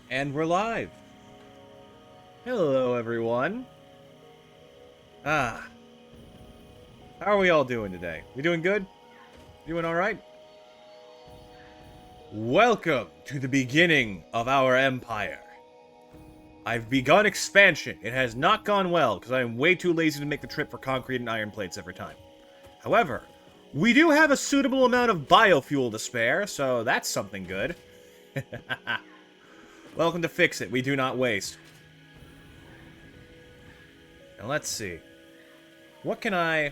And we're live. Hello, everyone. Ah, how are we all doing today? We doing good? Doing all right? Welcome to the beginning of our empire. I've begun expansion. It has not gone well because I am way too lazy to make the trip for concrete and iron plates every time. However, we do have a suitable amount of biofuel to spare, so that's something good. Welcome to Fix It. We do not waste. Now let's see. What can I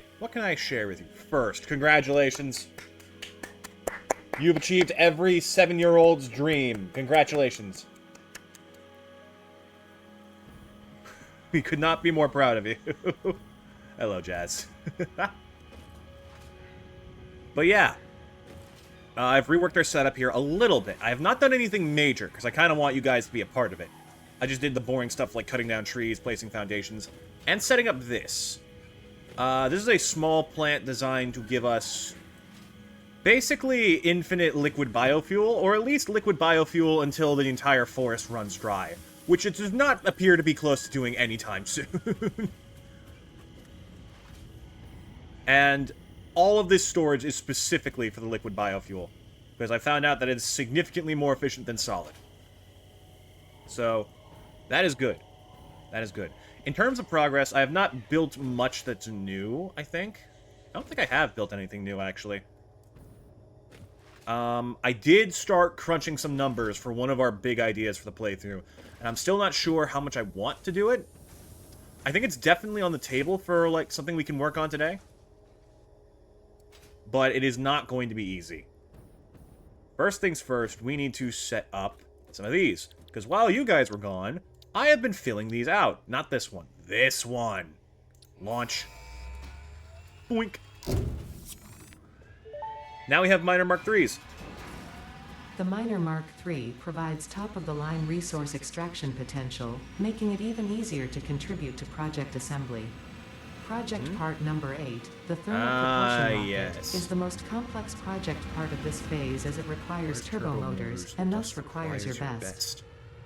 share with you? First, congratulations. You've achieved every 7-year-old's dream. Congratulations. We could not be more proud of you. Hello, Jazz. But yeah. I've reworked our setup here a little bit. I have not done anything major, because I kind of want you guys to be a part of it. I just did the boring stuff like cutting down trees, placing foundations, and setting up this. This is a small plant designed to give us basically infinite liquid biofuel, or at least liquid biofuel until the entire forest runs dry, which it does not appear to be close to doing anytime soon. And all of this storage is specifically for the liquid biofuel, because I found out that it's significantly more efficient than solid. So, that is good. That is good. In terms of progress, I have not built much that's new, I think. I don't think I have built anything new, actually. I did start crunching some numbers for one of our big ideas for the playthrough, and I'm still not sure how much I want to do it. I think it's definitely on the table for, like, something we can work on today. But it is not going to be easy. First things first, we need to set up some of these. Because while you guys were gone, I have been filling these out. Not this one. This one. Launch. Boink. Now we have Miner Mark IIIs. The Miner Mark III provides top-of-the-line resource extraction potential, making it even easier to contribute to project assembly. Project part number 8, the thermal propulsion rocket, yes. is the most complex project part of this phase as it requires turbo motors and thus requires your best.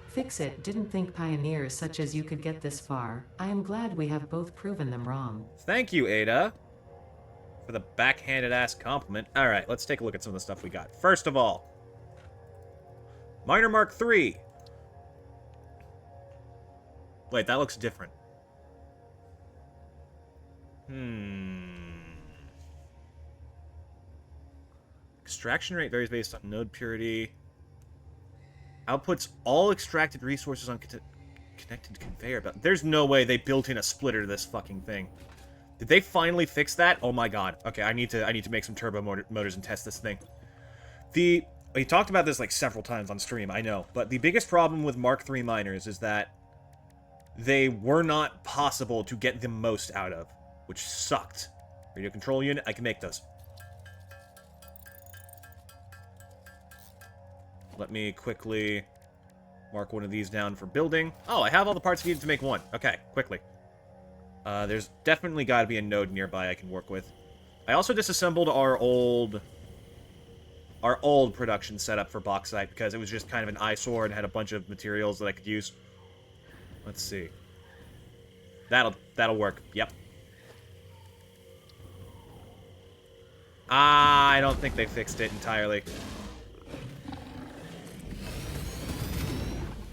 Fix It didn't think pioneers such as you could get this far. I am glad we have both proven them wrong. Thank you, Ada, for the backhanded-ass compliment. Alright, let's take a look at some of the stuff we got. First of all, Miner Mark III. Wait, that looks different. Extraction rate varies based on node purity. Outputs all extracted resources on connected conveyor belt. There's no way they built in a splitter to this fucking thing. Did they finally fix that? Oh my god. Okay, I need to make some turbo motors and test this thing. We talked about this like several times on stream, I know, but the biggest problem with Mark III miners is that they were not possible to get the most out of, which sucked. Radio control unit, I can make those. Let me quickly mark one of these down for building. Oh, I have all the parts needed to make one. Okay, quickly. There's definitely got to be a node nearby I can work with. I also disassembled our old production setup for bauxite because it was just kind of an eyesore and had a bunch of materials that I could use. Let's see. That'll work. Yep. I don't think they fixed it entirely.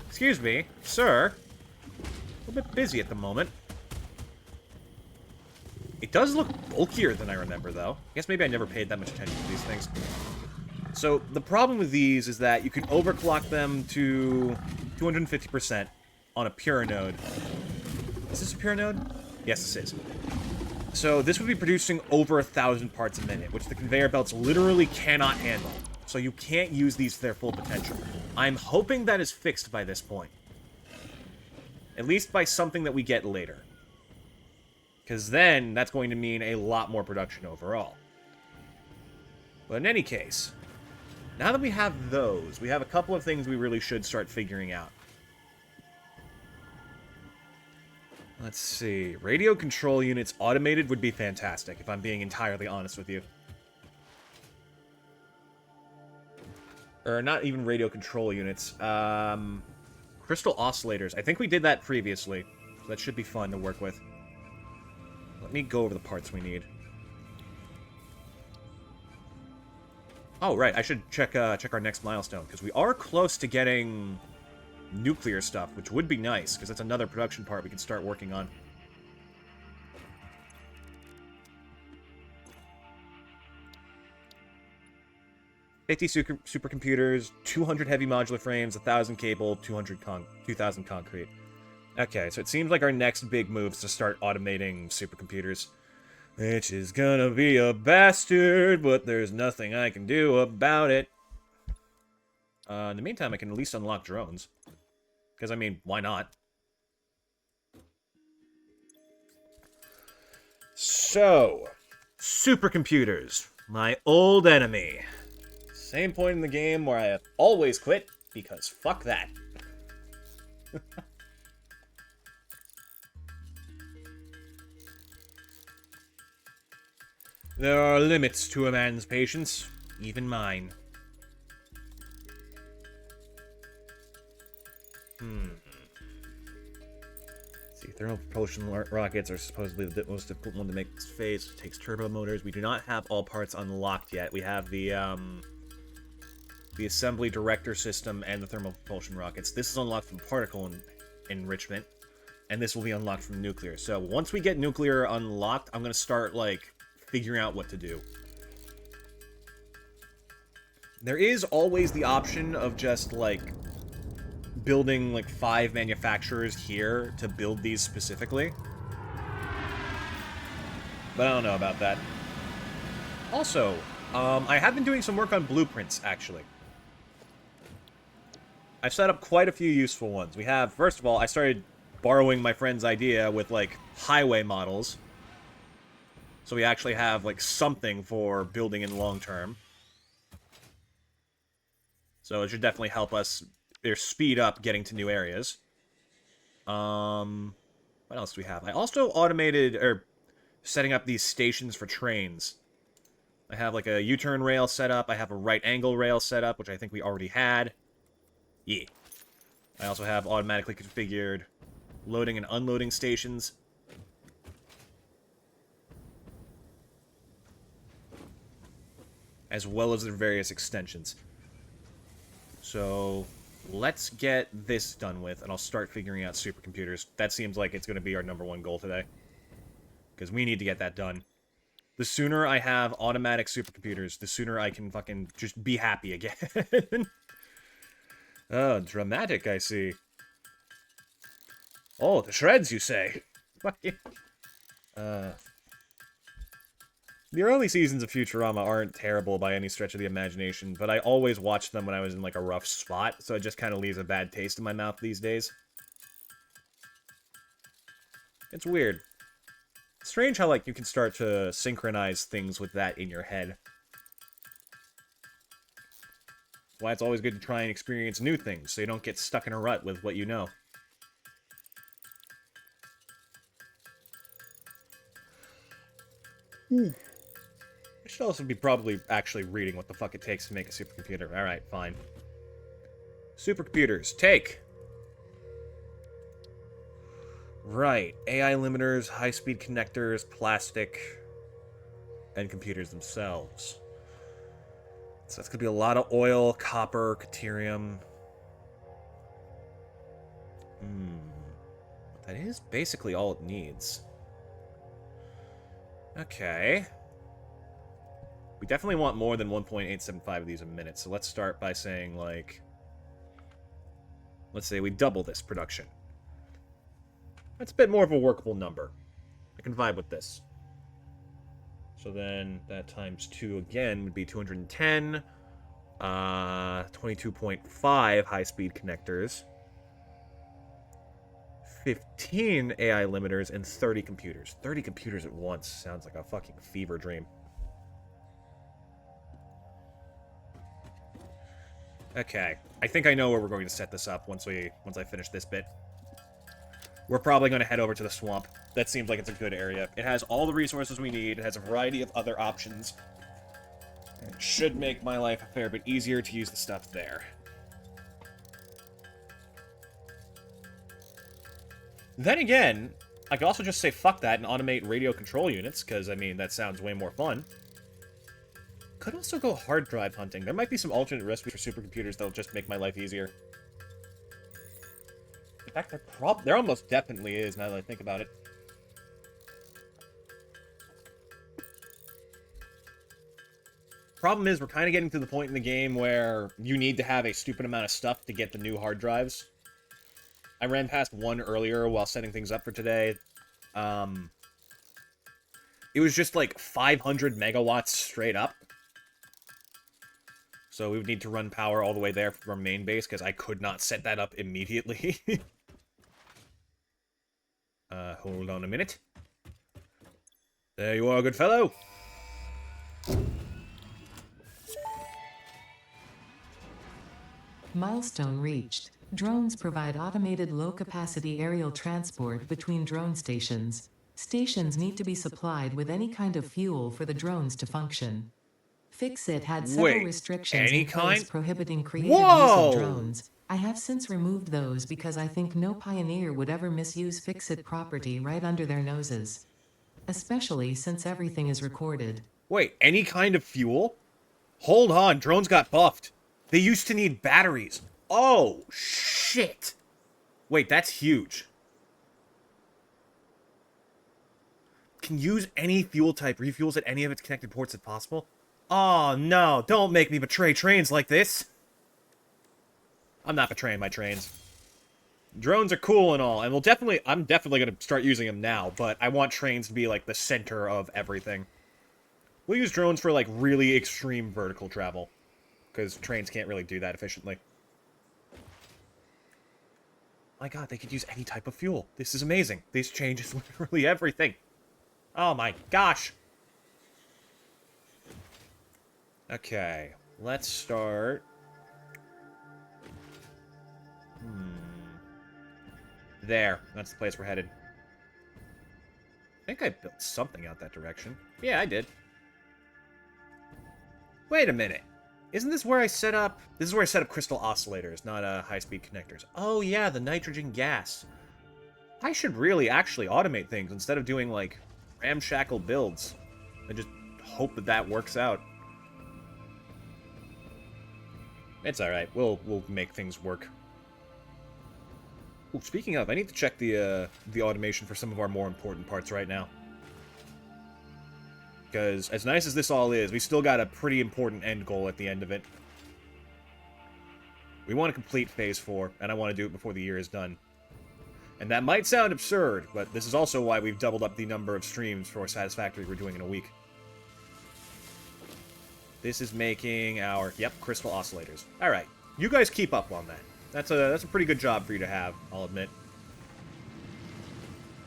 Excuse me, sir. A little bit busy at the moment. It does look bulkier than I remember, though. I guess maybe I never paid that much attention to these things. So, the problem with these is that you can overclock them to 250% on a pure node. Is this a pure node? Yes, this is. So, this would be producing over 1,000 parts a minute, which the conveyor belts literally cannot handle. So you can't use these to their full potential. I'm hoping that is fixed by this point. At least by something that we get later. Because then, that's going to mean a lot more production overall. But in any case, now that we have those, we have a couple of things we really should start figuring out. Let's see. Radio control units automated would be fantastic, if I'm being entirely honest with you. Or not even radio control units. Crystal oscillators. I think we did that previously. So that should be fun to work with. Let me go over the parts we need. Oh, right. I should check our next milestone, because we are close to getting nuclear stuff, which would be nice, because that's another production part we can start working on. Supercomputers, 200 heavy modular frames, 1,000 cable, 2,000 concrete. Okay, so it seems like our next big move is to start automating supercomputers. Which is gonna be a bastard, but there's nothing I can do about it. In the meantime, I can at least unlock drones. Because, I mean, why not? So, supercomputers. My old enemy. Same point in the game where I have always quit, because fuck that. There are limits to a man's patience, even mine. See, thermal propulsion rockets are supposedly the most difficult one to make this phase. It takes turbo motors. We do not have all parts unlocked yet. We have the assembly director system and the thermal propulsion rockets. This is unlocked from particle enrichment, and this will be unlocked from nuclear. So once we get nuclear unlocked, I'm gonna start like figuring out what to do. There is always the option of just like building like 5 manufacturers here to build these specifically. But I don't know about that. Also, I have been doing some work on blueprints, actually. I've set up quite a few useful ones. We have, first of all, I started borrowing my friend's idea with, like, highway models. So we actually have, like, something for building in long term. So it should definitely help us, or speed up getting to new areas. What else do we have? I also automated, or setting up these stations for trains. I have, like, a U-turn rail set up. I have a right angle rail set up, which I think we already had. Yeah. I also have automatically configured loading and unloading stations. As well as their various extensions. So, let's get this done with, and I'll start figuring out supercomputers. That seems like it's going to be our #1 goal today. Because we need to get that done. The sooner I have automatic supercomputers, the sooner I can fucking just be happy again. Oh, dramatic, I see. Oh, the shreds, you say? Fucking. The early seasons of Futurama aren't terrible by any stretch of the imagination, but I always watched them when I was in, like, a rough spot, so it just kind of leaves a bad taste in my mouth these days. It's weird. Strange how, like, you can start to synchronize things with that in your head. Why it's always good to try and experience new things, so you don't get stuck in a rut with what you know. I should also be probably actually reading what the fuck it takes to make a supercomputer. Alright, fine. Supercomputers, take! Right, AI limiters, high-speed connectors, plastic, and computers themselves. So that's going to be a lot of oil, copper, deuterium. That is basically all it needs. Okay. We definitely want more than 1.875 of these a minute, so let's start by saying, like... Let's say we double this production. That's a bit more of a workable number. I can vibe with this. So then, that times 2 again would be 210. 22.5 high-speed connectors. 15 AI limiters, and 30 computers. 30 computers at once sounds like a fucking fever dream. Okay, I think I know where we're going to set this up once I finish this bit. We're probably going to head over to the swamp. That seems like it's a good area. It has all the resources we need. It has a variety of other options. It should make my life a fair bit easier to use the stuff there. Then again, I could also just say fuck that and automate radio control units, because, I mean, that sounds way more fun. Could also go hard drive hunting. There might be some alternate recipes for supercomputers that'll just make my life easier. In fact, there almost definitely is, now that I think about it. Problem is, we're kind of getting to the point in the game where you need to have a stupid amount of stuff to get the new hard drives. I ran past one earlier while setting things up for today. It was just like 500 megawatts straight up. So we would need to run power all the way there from our main base, because I could not set that up immediately. Hold on a minute. There you are, good fellow. Milestone reached. Drones provide automated low-capacity aerial transport between drone stations. Stations need to be supplied with any kind of fuel for the drones to function. Fixit had several restrictions in place prohibiting creative use of drones. I have since removed those because I think no pioneer would ever misuse Fixit property right under their noses. Especially since everything is recorded. Wait, any kind of fuel? Hold on, drones got buffed. They used to need batteries. Oh, shit. Wait, that's huge. Can use any fuel type refuels at any of its connected ports if possible? Oh, no, don't make me betray trains like this. I'm not betraying my trains. Drones are cool and all, and I'm definitely going to start using them now, but I want trains to be, like, the center of everything. We'll use drones for, like, really extreme vertical travel, because trains can't really do that efficiently. My god, they could use any type of fuel. This is amazing. This changes literally everything. Oh my gosh. Okay, let's start. There, that's the place we're headed. I think I built something out that direction. Yeah, I did. Wait a minute. Isn't this where I set up... This is where I set up crystal oscillators, not high-speed connectors. Oh yeah, the nitrogen gas. I should really actually automate things instead of doing, like, ramshackle builds. I just hope that that works out. It's alright. We'll make things work. Ooh, speaking of, I need to check the automation for some of our more important parts right now. Because, as nice as this all is, we still got a pretty important end goal at the end of it. We want to complete Phase 4, and I want to do it before the year is done. And that might sound absurd, but this is also why we've doubled up the number of streams for Satisfactory we're doing in a week. This is making our, crystal oscillators. Alright, you guys keep up on that. That's a pretty good job for you to have, I'll admit.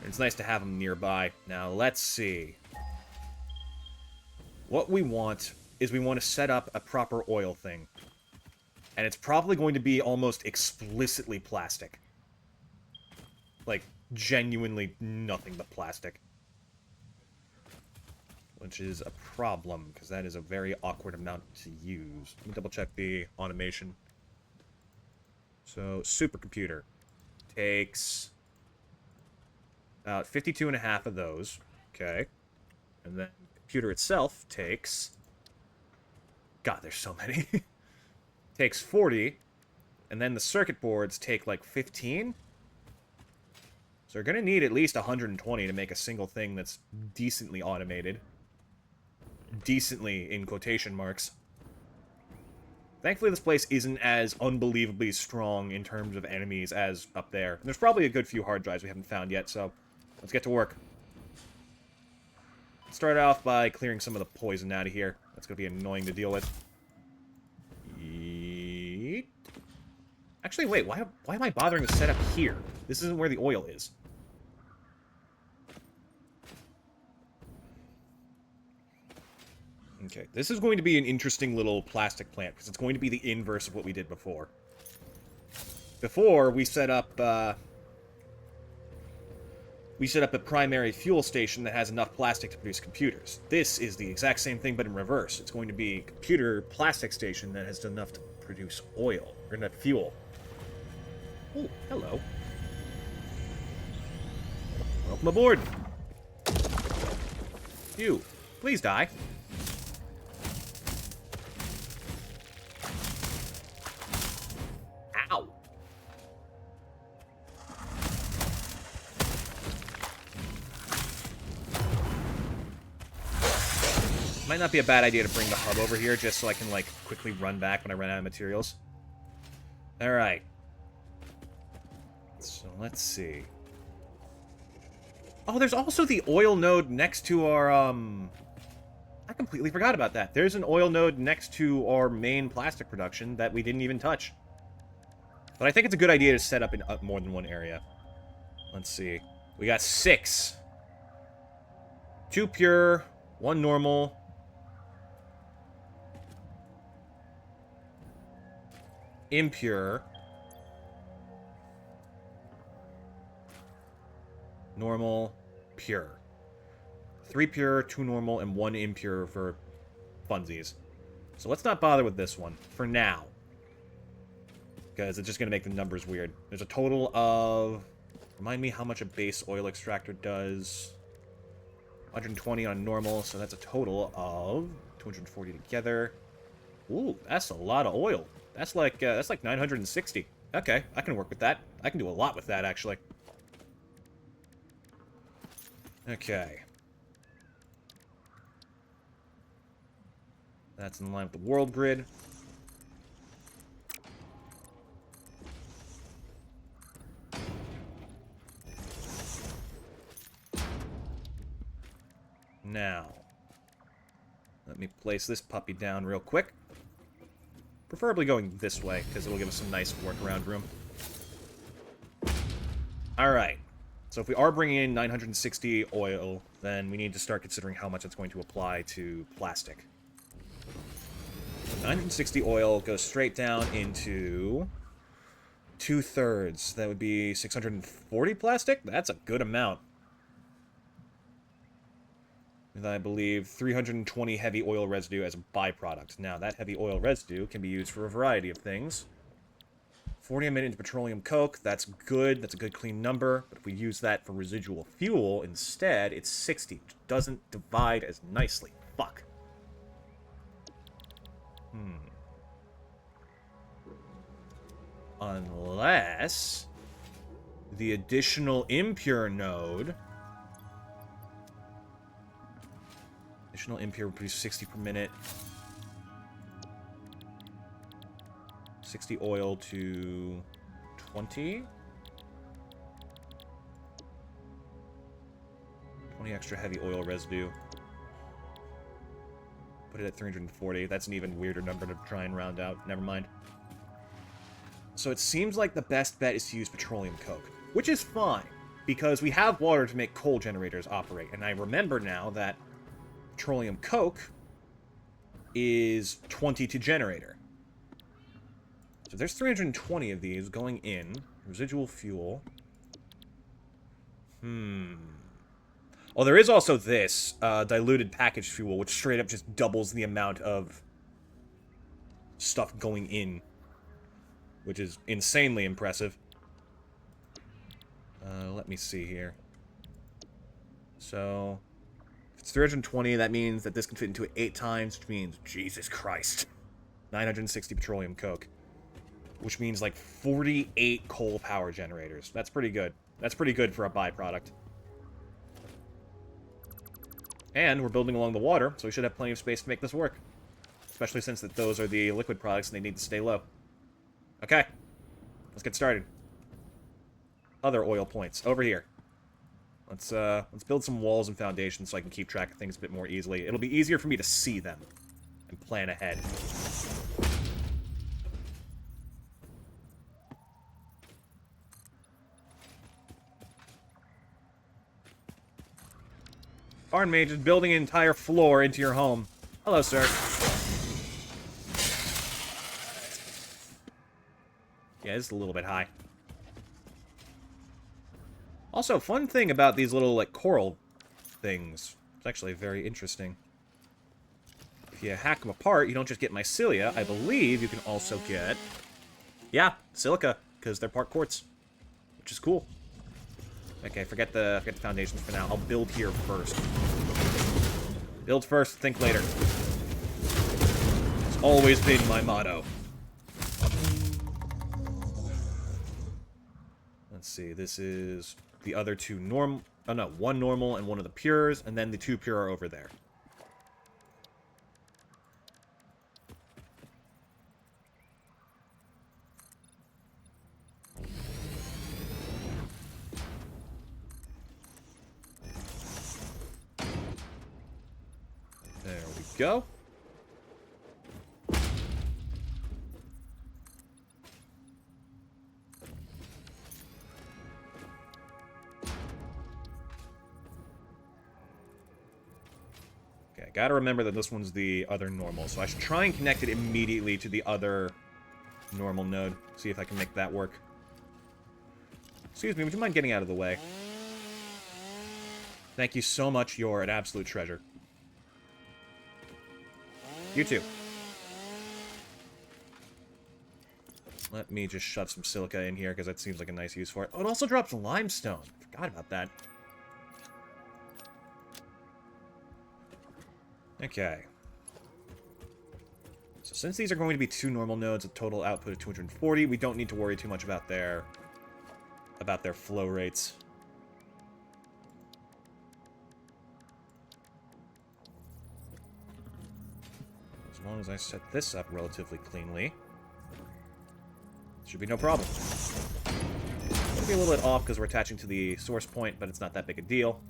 It's nice to have them nearby. Now, let's see. What we want is we want to set up a proper oil thing. And it's probably going to be almost explicitly plastic. Like, genuinely nothing but plastic. Which is a problem, because that is a very awkward amount to use. Let me double check the automation. So, supercomputer takes about 52.5 of those. Okay. And then computer itself takes... God, there's so many. Takes 40. And then the circuit boards take like 15. So we're going to need at least 120 to make a single thing that's decently automated. Decently in quotation marks. Thankfully, this place isn't as unbelievably strong in terms of enemies as up there. And there's probably a good few hard drives we haven't found yet, so let's get to work. Let's start off by clearing some of the poison out of here. That's going to be annoying to deal with. Yeet. Actually, wait, why am I bothering to set up here? This isn't where the oil is. Okay, this is going to be an interesting little plastic plant, because it's going to be the inverse of what we did before. Before, we set up a primary fuel station that has enough plastic to produce computers. This is the exact same thing, but in reverse. It's going to be a computer plastic station that has enough to produce oil, or enough fuel. Oh, hello. Welcome aboard. You, please die. Ow. Might not be a bad idea to bring the hub over here just so I can, like, quickly run back when I run out of materials. Alright. So, let's see. Oh, there's also the oil node next to our, I completely forgot about that. There's an oil node next to our main plastic production that we didn't even touch. But I think it's a good idea to set up in more than one area. Let's see. We got 6. 2 pure, 1 normal. Impure. Normal. Pure. 3 pure, 2 normal, and 1 impure for funsies. So let's not bother with this one for now. Because it's just going to make the numbers weird. There's a total of... Remind me how much a base oil extractor does. 120 on normal, so that's a total of 240 together. Ooh, that's a lot of oil. That's like 960. Okay, I can work with that. I can do a lot with that, actually. Okay. That's in line with the world grid. Now, let me place this puppy down real quick. Preferably going this way, because it'll give us some nice workaround room. Alright. So if we are bringing in 960 oil, then we need to start considering how much it's going to apply to plastic. 960 oil goes straight down into 2/3. That would be 640 plastic? That's a good amount. And I believe 320 heavy oil residue as a byproduct. Now, that heavy oil residue can be used for a variety of things. 40 a minute into petroleum coke, that's good. That's a good clean number. But if we use that for residual fuel instead, it's 60. Which doesn't divide as nicely. Fuck. Unless the additional impure node... Additional impure will produce 60 per minute. 60 oil to 20. 20 extra heavy oil residue. Put it at 340. That's an even weirder number to try and round out. Never mind. So it seems like the best bet is to use petroleum coke, which is fine, because we have water to make coal generators operate. And I remember now that petroleum coke is 20 to generator. So there's 320 of these going in. Residual fuel. Oh, there is also this, diluted packaged fuel, which straight up just doubles the amount of stuff going in. Which is insanely impressive. Let me see here. So... if it's 320, that means that this can fit into it 8 times, which means, Jesus Christ, 960 petroleum coke. Which means, like, 48 coal power generators. That's pretty good. That's pretty good for a byproduct. And we're building along the water, so we should have plenty of space to make this work. Especially since that those are the liquid products and they need to stay low. Okay. Let's get started. Other oil points. Over here. Let's build some walls and foundations so I can keep track of things a bit more easily. It'll be easier for me to see them and plan ahead. Pardon me, just building an entire floor into your home. Hello, sir. Yeah, it's a little bit high. Also, fun thing about these little, like, coral things. It's actually very interesting. If you hack them apart, you don't just get mycelia. I believe you can also get... yeah, silica, because they're part quartz. Which is cool. Okay, forget the foundations for now. I'll build here first. Build first, think later. It's always been my motto. Let's see, this is the other two normal... Oh no, one normal and one of the pures, and then the two pure are over there. There we go. Okay, gotta remember that this one's the other normal, so I should try and connect it immediately to the other normal node. See if I can make that work. Excuse me, would you mind getting out of the way? Thank you so much, you're an absolute treasure. You too. Let me just shove some silica in here, because that seems like a nice use for it. Oh, it also drops limestone. Forgot about that. Okay. So since these are going to be two normal nodes with total output of 240, we don't need to worry too much about their flow rates. As long as I set this up relatively cleanly, should be no problem. It'll be a little bit off because we're attaching to the source point, but it's not that big a deal.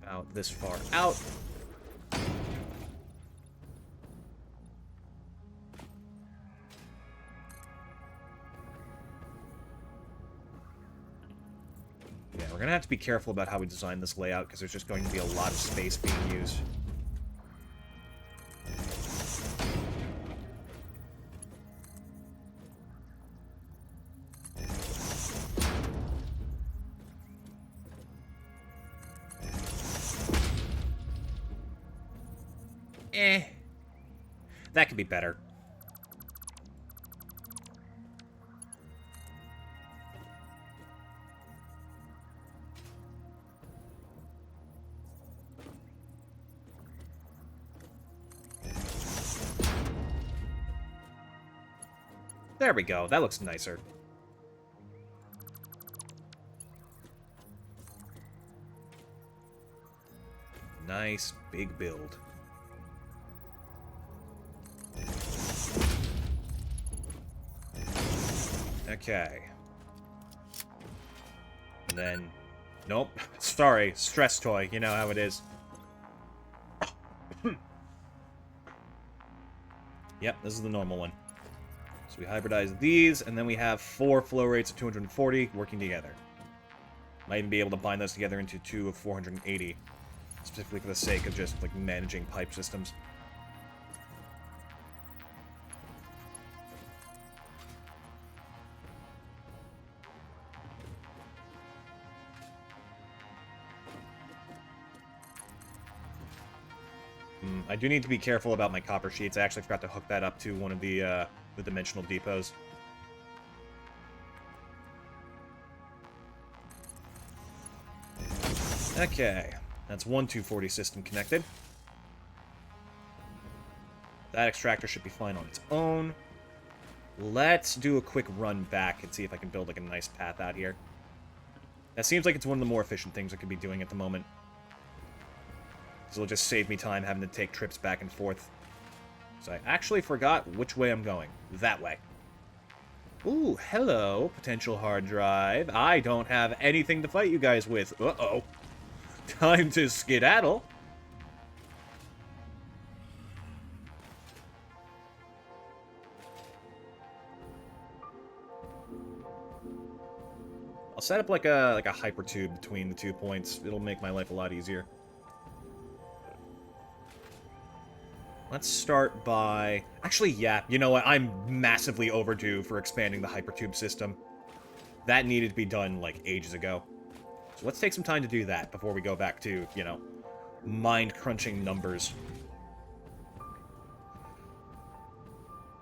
About this far out. We're going to have to be careful about how we design this layout, because there's just going to be a lot of space being used. That could be better. There we go. That looks nicer. Nice big build. Okay. And then... Nope. Sorry. Stress toy. You know how it is. Yep, this is the normal one. So we hybridize these, and then we have 4 flow rates of 240 working together. Might even be able to bind those together into 2 of 480. Specifically for the sake of just, like, managing pipe systems. I do need to be careful about my copper sheets. I actually forgot to hook that up to one of the dimensional depots. Okay, that's one 240 system connected. That extractor should be fine on its own. Let's do a quick run back and see if I can build like a nice path out here. That seems like it's one of the more efficient things I could be doing at the moment. So it'll just save me time having to take trips back and forth. So I actually forgot which way I'm going. That way. Ooh, hello, potential hard drive. I don't have anything to fight you guys with. Uh-oh. Time to skedaddle. I'll set up like a hyper tube between the 2 points. It'll make my life a lot easier. Let's start by... Actually, yeah, you know what? I'm massively overdue for expanding the hypertube system. That needed to be done, like, ages ago. So let's take some time to do that before we go back to, you know, mind-crunching numbers.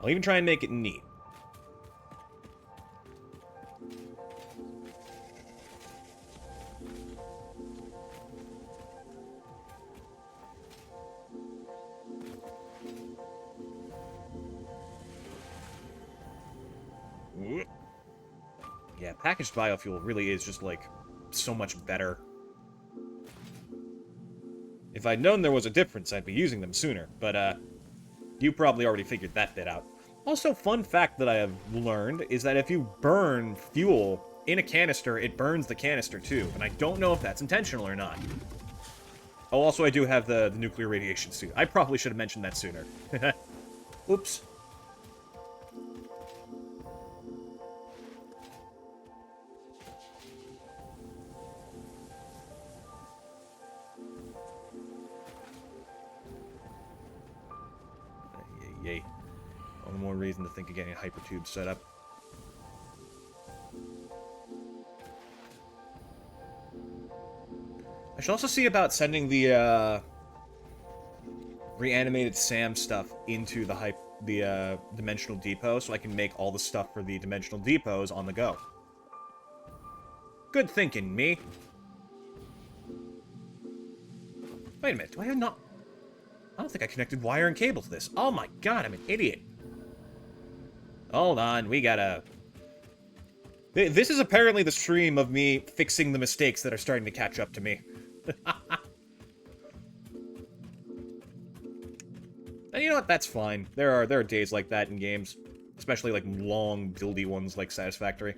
I'll even try and make it neat. Yeah, packaged biofuel really is just, like, so much better. If I'd known there was a difference, I'd be using them sooner, but, you probably already figured that bit out. Also, fun fact that I have learned is that if you burn fuel in a canister, it burns the canister too, and I don't know if that's intentional or not. Oh, also I do have the nuclear radiation suit. I probably should have mentioned that sooner. Oops. Yay. One more reason to think of getting a hypertube set up. I should also see about sending the reanimated Sam stuff into the dimensional depot so I can make all the stuff for the dimensional depots on the go. Good thinking, me. Wait a minute, do I have not... I don't think I connected wire and cable to this. Oh my god, I'm an idiot. Hold on, we gotta... This is apparently the stream of me fixing the mistakes that are starting to catch up to me. And you know what? That's fine. There are days like that in games. Especially, like, long, buildy ones like Satisfactory.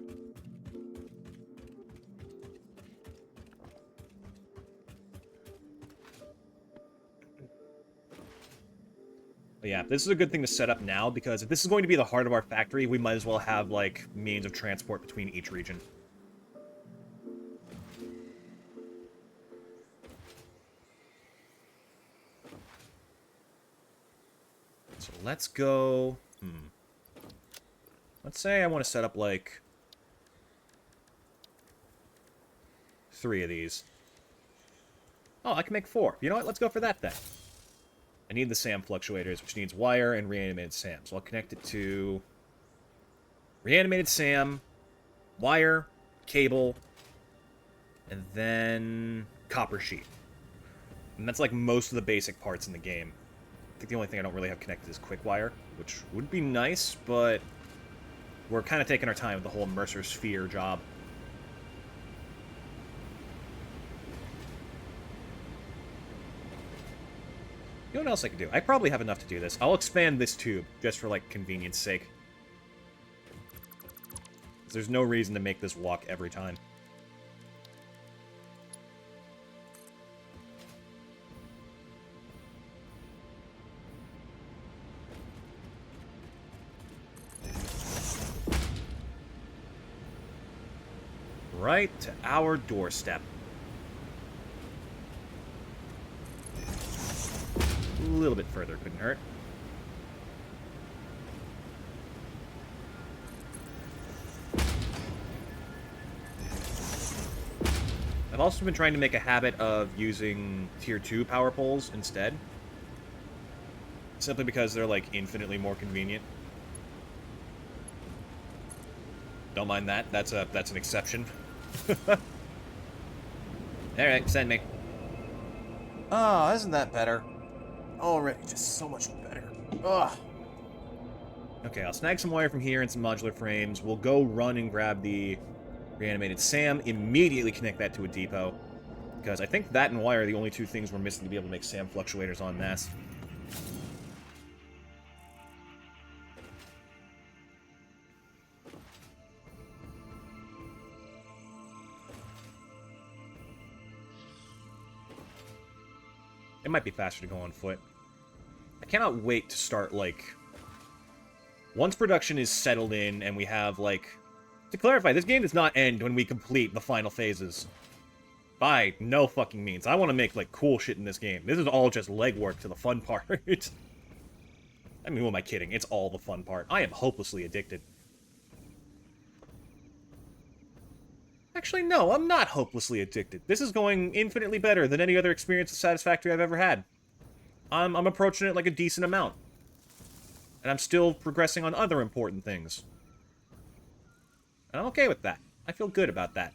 But yeah, this is a good thing to set up now, because if this is going to be the heart of our factory, we might as well have, like, means of transport between each region. So let's go... Let's say I want to set up, like... 3 of these. Oh, I can make 4. You know what? Let's go for that, then. I need the SAM fluctuators, which needs wire and reanimated SAM. So I'll connect it to... reanimated SAM, wire, cable, and then copper sheet. And that's like most of the basic parts in the game. I think the only thing I don't really have connected is quick wire, which would be nice, but we're kind of taking our time with the whole Mercer Sphere job. You know what else I could do? I probably have enough to do this. I'll expand this tube, just for, like, convenience sake. There's no reason to make this walk every time. Right to our doorstep. A little bit further couldn't hurt. I've also been trying to make a habit of using Tier 2 power poles instead. Simply because they're, like, infinitely more convenient. Don't mind that. That's an exception. Alright, send me. Oh, isn't that better? Already just so much better. Ugh. Okay, I'll snag some wire from here and some modular frames. We'll go run and grab the reanimated SAM, immediately connect that to a depot. Because I think that and wire are the only 2 things we're missing to be able to make SAM fluctuators en masse. It might be faster to go on foot. I cannot wait to start, like... Once production is settled in and we have, like... To clarify, this game does not end when we complete the final phases. By no fucking means. I want to make, like, cool shit in this game. This is all just legwork to the fun part. I mean, who am I kidding? It's all the fun part. I am hopelessly addicted. Actually, no, I'm not hopelessly addicted. This is going infinitely better than any other experience of Satisfactory I've ever had. I'm approaching it like a decent amount. And I'm still progressing on other important things. And I'm okay with that. I feel good about that.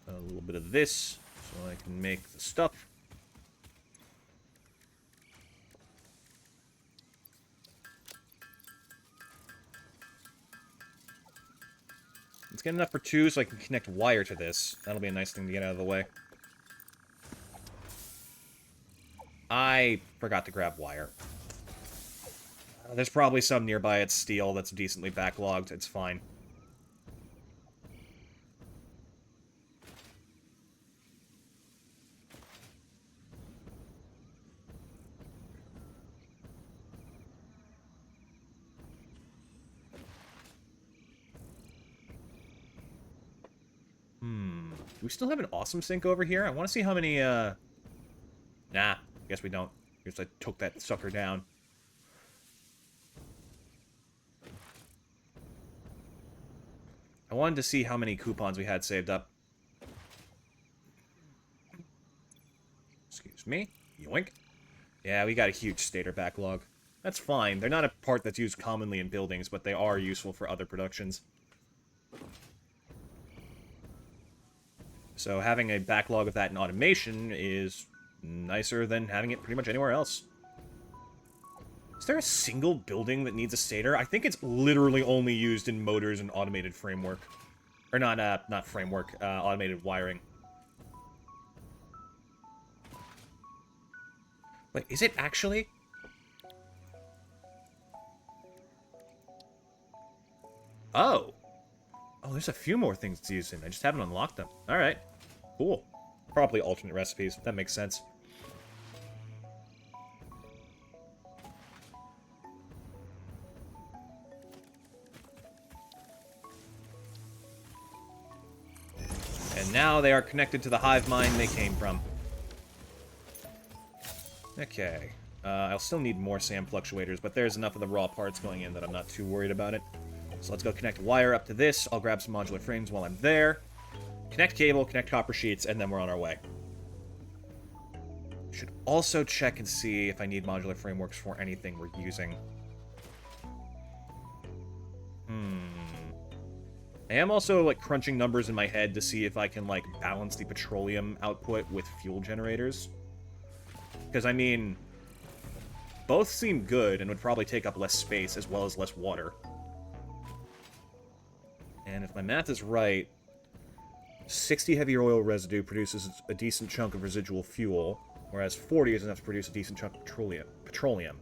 A little bit of this, so I can make the stuff. Let's get enough for 2 so I can connect wire to this. That'll be a nice thing to get out of the way. I forgot to grab wire. There's probably some nearby at steel that's decently backlogged. It's fine. Do we still have an awesome sink over here? I want to see how many, Nah, guess we don't. Guess I took that sucker down. I wanted to see how many coupons we had saved up. Excuse me. Yoink. Yeah, we got a huge stator backlog. That's fine. They're not a part that's used commonly in buildings, but they are useful for other productions. So having a backlog of that in automation is nicer than having it pretty much anywhere else. Is there a single building that needs a stator? I think it's literally only used in motors and automated framework. Or not framework, automated wiring. Wait, is it actually? Oh. Oh, there's a few more things it's used in. I just haven't unlocked them. Alright. Cool. Probably alternate recipes. That makes sense. And now they are connected to the hive mind they came from. Okay. I'll still need more SAM fluctuators, but there's enough of the raw parts going in that I'm not too worried about it. So let's go connect wire up to this. I'll grab some modular frames while I'm there. Connect cable, connect copper sheets, and then we're on our way. Should also check and see if I need modular frameworks for anything we're using. I am also, like, crunching numbers in my head to see if I can, like, balance the petroleum output with fuel generators. Because, I mean, both seem good and would probably take up less space as well as less water. And if my math is right, 60 heavy oil residue produces a decent chunk of residual fuel, whereas 40 is enough to produce a decent chunk of petroleum.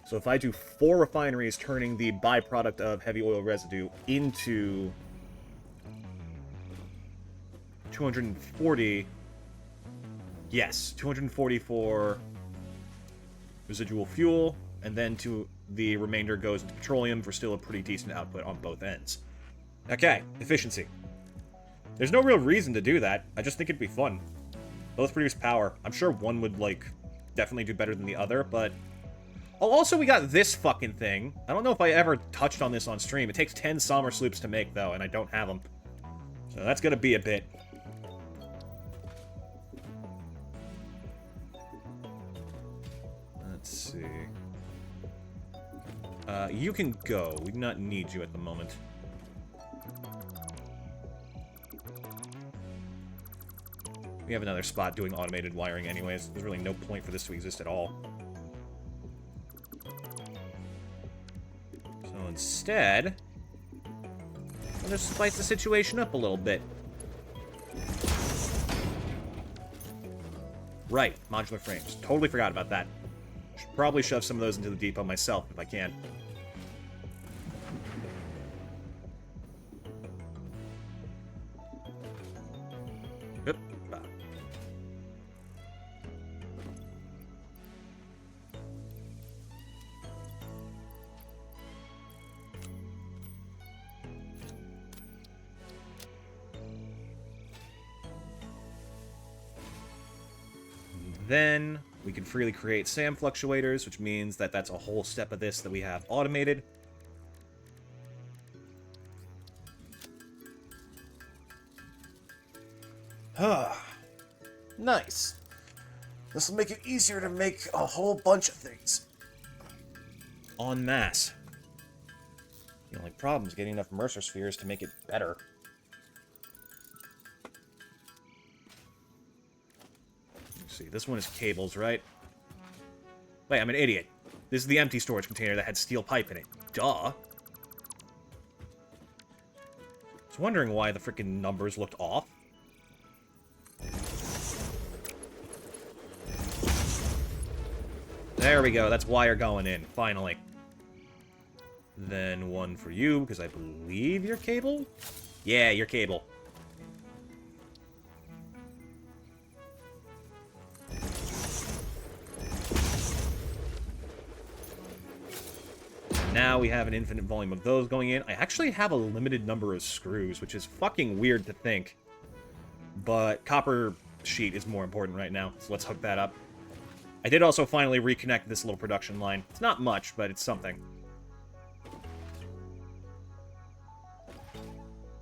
So if I do 4 refineries turning the byproduct of heavy oil residue into 240... Yes, 240 for residual fuel, and then the remainder goes into petroleum for still a pretty decent output on both ends. Okay, efficiency. There's no real reason to do that. I just think it'd be fun. Both produce power. I'm sure one would, like, definitely do better than the other, but... Oh, also we got this fucking thing. I don't know if I ever touched on this on stream. It takes 10 Sommer sloops to make, though, and I don't have them. So that's gonna be a bit. Let's see. You can go. We do not need you at the moment. We have another spot doing automated wiring anyways. There's really no point for this to exist at all. So instead, we'll just spice the situation up a little bit. Right, modular frames. Totally forgot about that. Should probably shove some of those into the depot myself if I can. Yep. Then we can freely create SAM fluctuators, which means that that's a whole step of this that we have automated. Nice. This will make it easier to make a whole bunch of things. En masse. The only problem is getting enough Mercer spheres to make it better. Let's see, this one is cables, right? Wait, I'm an idiot. This is the empty storage container that had steel pipe in it. Duh. I was wondering why the freaking numbers looked off. There we go, that's wire going in, finally. Then one for you, because I believe you're cable? Yeah, you're cable. Now we have an infinite volume of those going in. I actually have a limited number of screws, which is fucking weird to think. But copper sheet is more important right now, so let's hook that up. I did also finally reconnect this little production line. It's not much, but it's something. I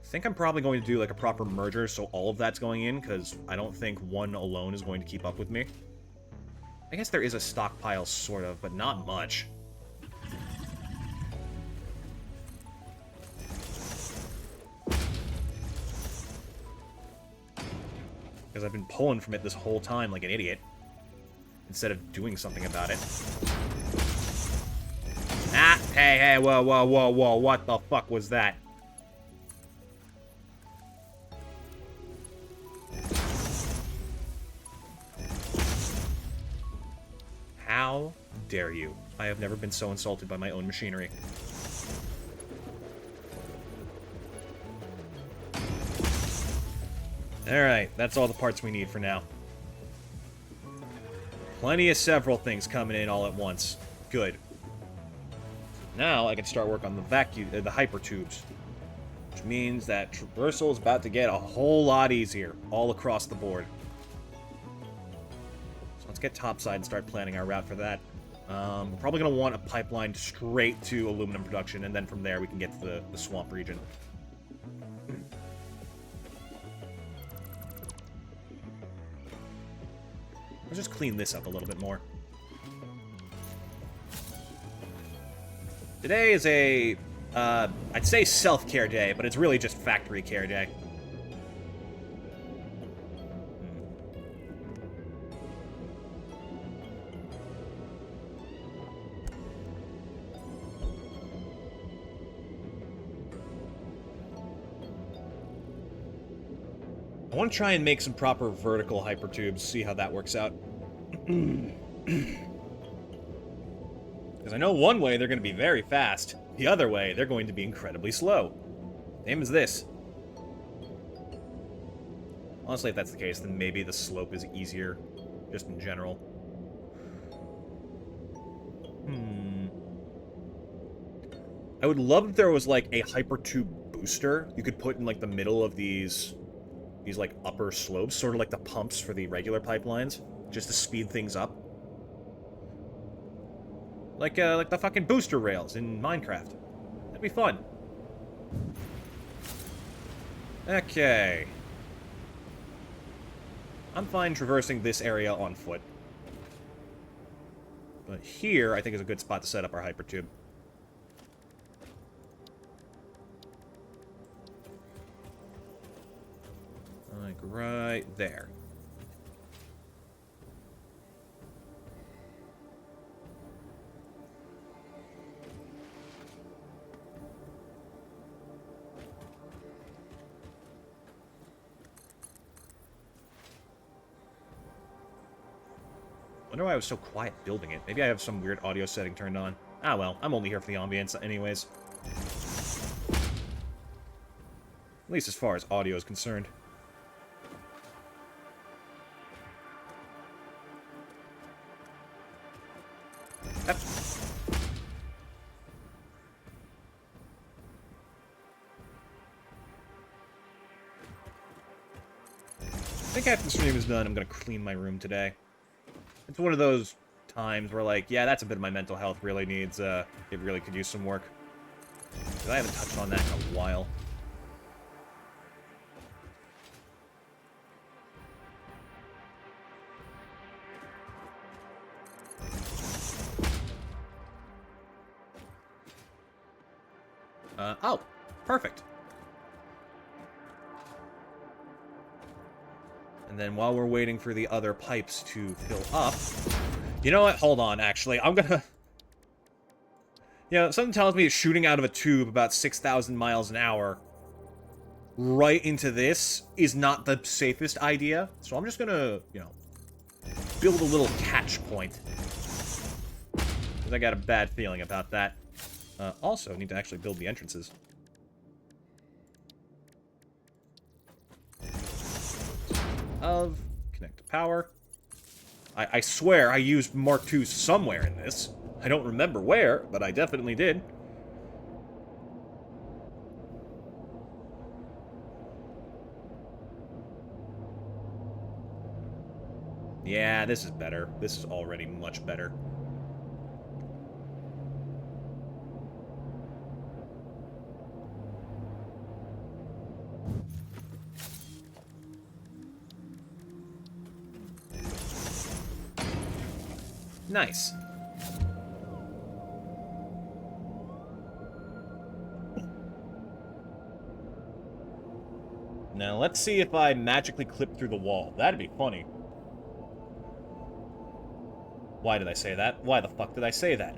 think I'm probably going to do like a proper merger so all of that's going in, because I don't think one alone is going to keep up with me. I guess there is a stockpile, sort of, but not much. Because I've been pulling from it this whole time like an idiot, instead of doing something about it. Ah! Hey, hey, whoa, whoa, whoa, whoa, what the fuck was that? How dare you? I have never been so insulted by my own machinery. Alright, that's all the parts we need for now. Plenty of several things coming in all at once. Good. Now I can start work on the the hyper tubes. Which means that traversal is about to get a whole lot easier, all across the board. So let's get topside and start planning our route for that. We're probably going to want a pipeline straight to aluminum production, and then from there we can get to the swamp region. Let's just clean this up a little bit more. Today is a, I'd say self-care day, but it's really just factory care day. I want to try and make some proper vertical hypertubes, see how that works out. Because I know one way they're going to be very fast, the other way they're going to be incredibly slow. Same as this. Honestly, if that's the case, then maybe the slope is easier, just in general. I would love if there was, like, a hypertube booster you could put in, like, the middle of these like upper slopes, sort of like the pumps for the regular pipelines, just to speed things up. Like the fucking booster rails in Minecraft. That'd be fun. Okay. I'm fine traversing this area on foot. But here, I think, is a good spot to set up our hypertube. Like right there. Wonder why I was so quiet building it. Maybe I have some weird audio setting turned on. Ah well, I'm only here for the ambience anyways. At least as far as audio is concerned. Yep. I think after the stream is done, I'm gonna clean my room today. It's one of those times where, like, yeah, that's a bit of my mental health really needs, it really could use some work. 'Cause I haven't touched on that in a while. Oh, perfect. And then while we're waiting for the other pipes to fill up... You know what? Hold on, actually. I'm gonna... You know, something tells me shooting out of a tube about 6,000 miles an hour right into this is not the safest idea. So I'm just gonna, you know, build a little catch point. Because I got a bad feeling about that. Also, need to actually build the entrances. Connect to power. I swear I used Mark II somewhere in this. I don't remember where, but I definitely did. Yeah, this is better. This is already much better. Nice. Now, let's see if I magically clip through the wall. That'd be funny. Why did I say that? Why the fuck did I say that?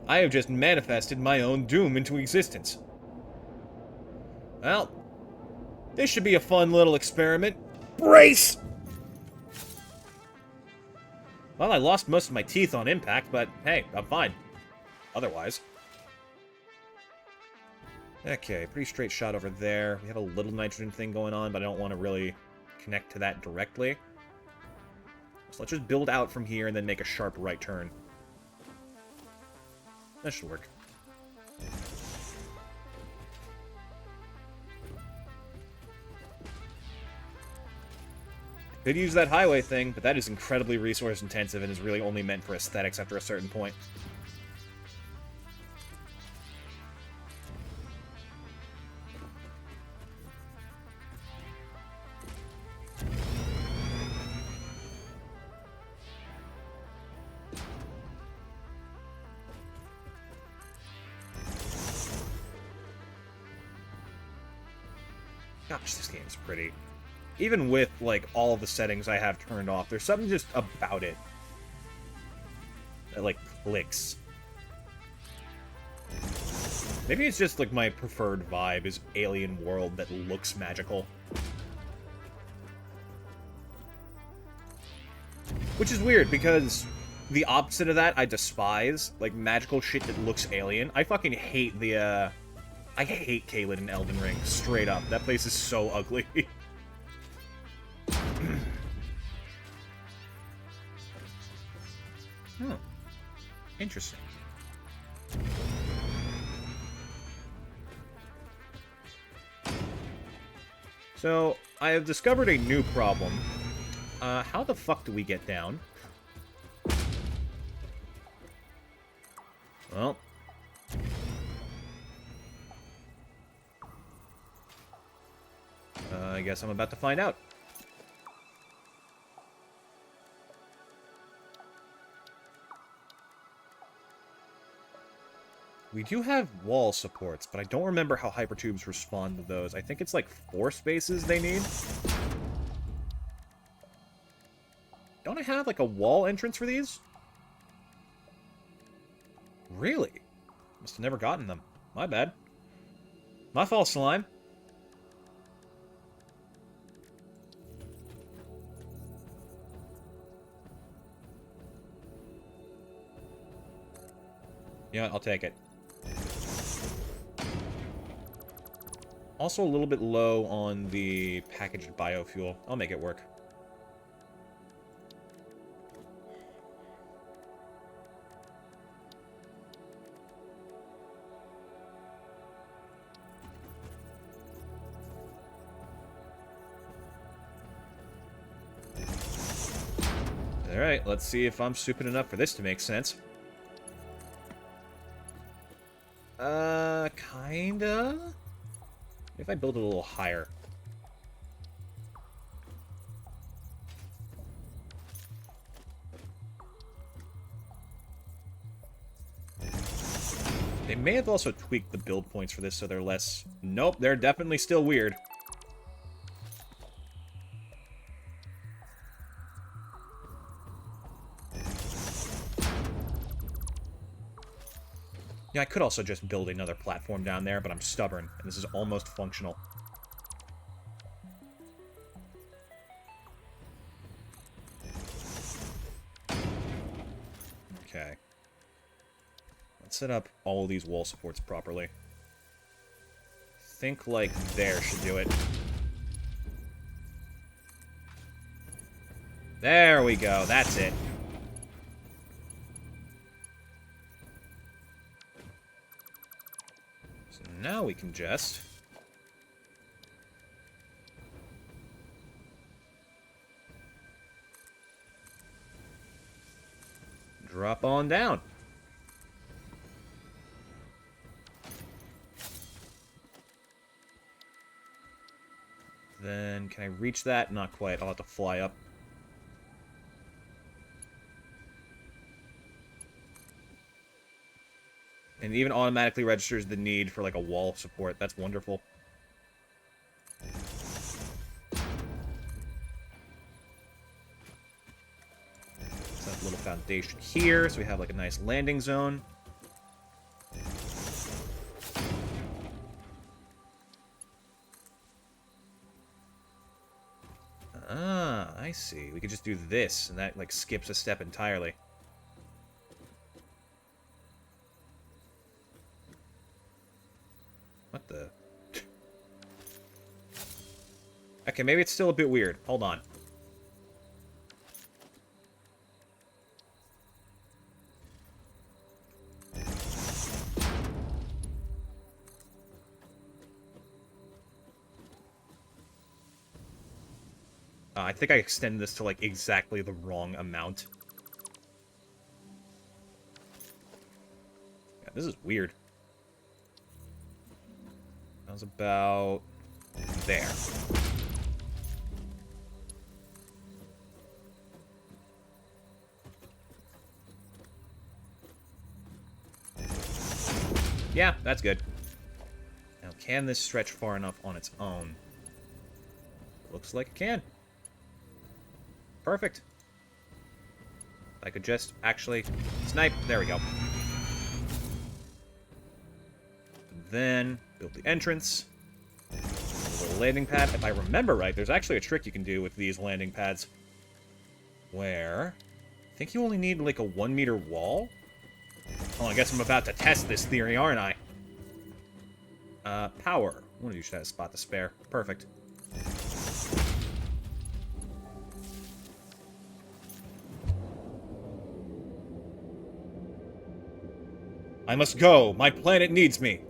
I have just manifested my own doom into existence. Well, this should be a fun little experiment. Brace! Well, I lost most of my teeth on impact, but hey, I'm fine. Otherwise. Okay, pretty straight shot over there. We have a little nitrogen thing going on, but I don't want to really connect to that directly. So let's just build out from here and then make a sharp right turn. That should work. Could use that highway thing, but that is incredibly resource intensive and is really only meant for aesthetics after a certain point. Gosh, this game's pretty. Even with, like, all of the settings I have turned off, there's something just about it that, like, clicks. Maybe it's just, like, my preferred vibe is alien world that looks magical. Which is weird, because the opposite of that I despise. Like, magical shit that looks alien. I fucking hate the, I hate Caelid in Elden Ring, straight up. That place is so ugly. Oh. Interesting. So, I have discovered a new problem. How the fuck do we get down? Well... I guess I'm about to find out. We do have wall supports, but I don't remember how hypertubes respond to those. I think it's like 4 spaces they need. Don't I have like a wall entrance for these? Really? Must have never gotten them. My bad. My fault, slime. Yeah, I'll take it. Also a little bit low on the packaged biofuel. I'll make it work. Alright, let's see if I'm stupid enough for this to make sense. Kinda? If I build it a little higher. They may have also tweaked the build points for this so they're less... Nope, they're definitely still weird. Yeah, I could also just build another platform down there, but I'm stubborn, and this is almost functional. Okay. Let's set up all these wall supports properly. Think like there should do it. There we go, that's it. So now we can just... drop on down. Then, can I reach that? Not quite. I'll have to fly up. And it even automatically registers the need for, like, a wall support. That's wonderful. Set up a little foundation here, so we have, like, a nice landing zone. Ah, I see. We could just do this, and that, like, skips a step entirely. What the... Okay, maybe it's still a bit weird. Hold on. I think I extended this to, like, exactly the wrong amount. Yeah, this is weird. That was about... there. Yeah, that's good. Now, can this stretch far enough on its own? Looks like it can. Perfect. I could just actually snipe. There we go. Then build the entrance. A little landing pad. If I remember right, there's actually a trick you can do with these landing pads. Where... I think you only need, like, a 1-meter wall? Oh, I guess I'm about to test this theory, aren't I? Power. One of you should have a spot to spare. Perfect. I must go. My planet needs me.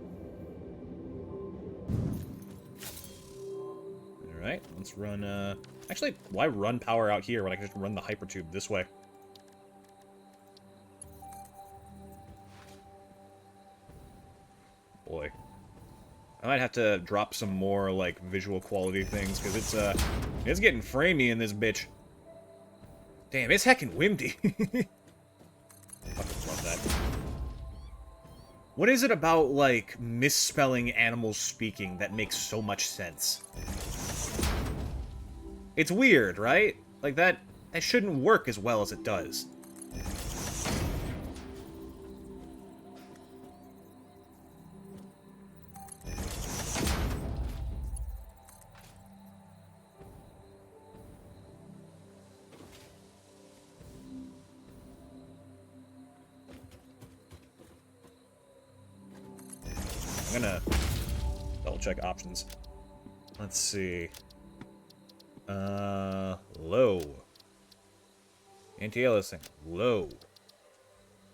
Alright, let's run, Actually, why run power out here when I can just run the hypertube this way? Boy. I might have to drop some more, like, visual quality things, because it's getting framey in this bitch. Damn, it's heckin' windy. Fucking love that. What is it about, like, misspelling animals speaking that makes so much sense? It's weird, right? Like, that shouldn't work as well as it does. I'm gonna double-check options. Let's see. Low. Anti-aliasing, low.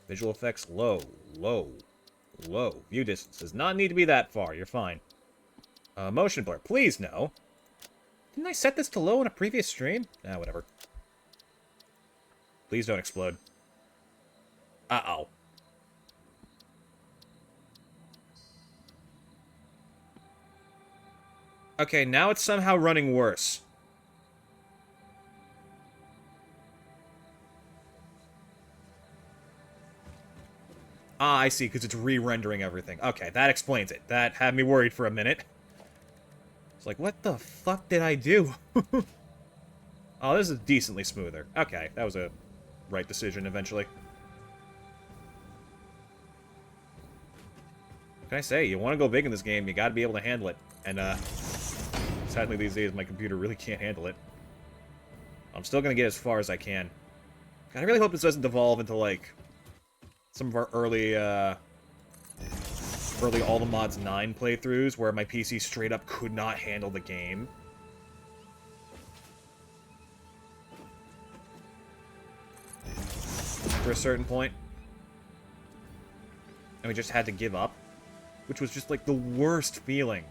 Visual effects, low. Low. Low. View distance does not need to be that far, you're fine. Motion blur, please no. Didn't I set this to low in a previous stream? Ah, whatever. Please don't explode. Uh-oh. Okay, now it's somehow running worse. Ah, I see, because it's re-rendering everything. Okay, that explains it. That had me worried for a minute. It's like, what the fuck did I do? Oh, this is decently smoother. Okay, that was a right decision eventually. What can I say? You want to go big in this game, you gotta be able to handle it. And, sadly these days my computer really can't handle it. I'm still gonna get as far as I can. God, I really hope this doesn't devolve into, like, some of our early All the Mods 9 playthroughs, where my PC straight up could not handle the game. After a certain point. And we just had to give up. Which was just, like, the worst feeling.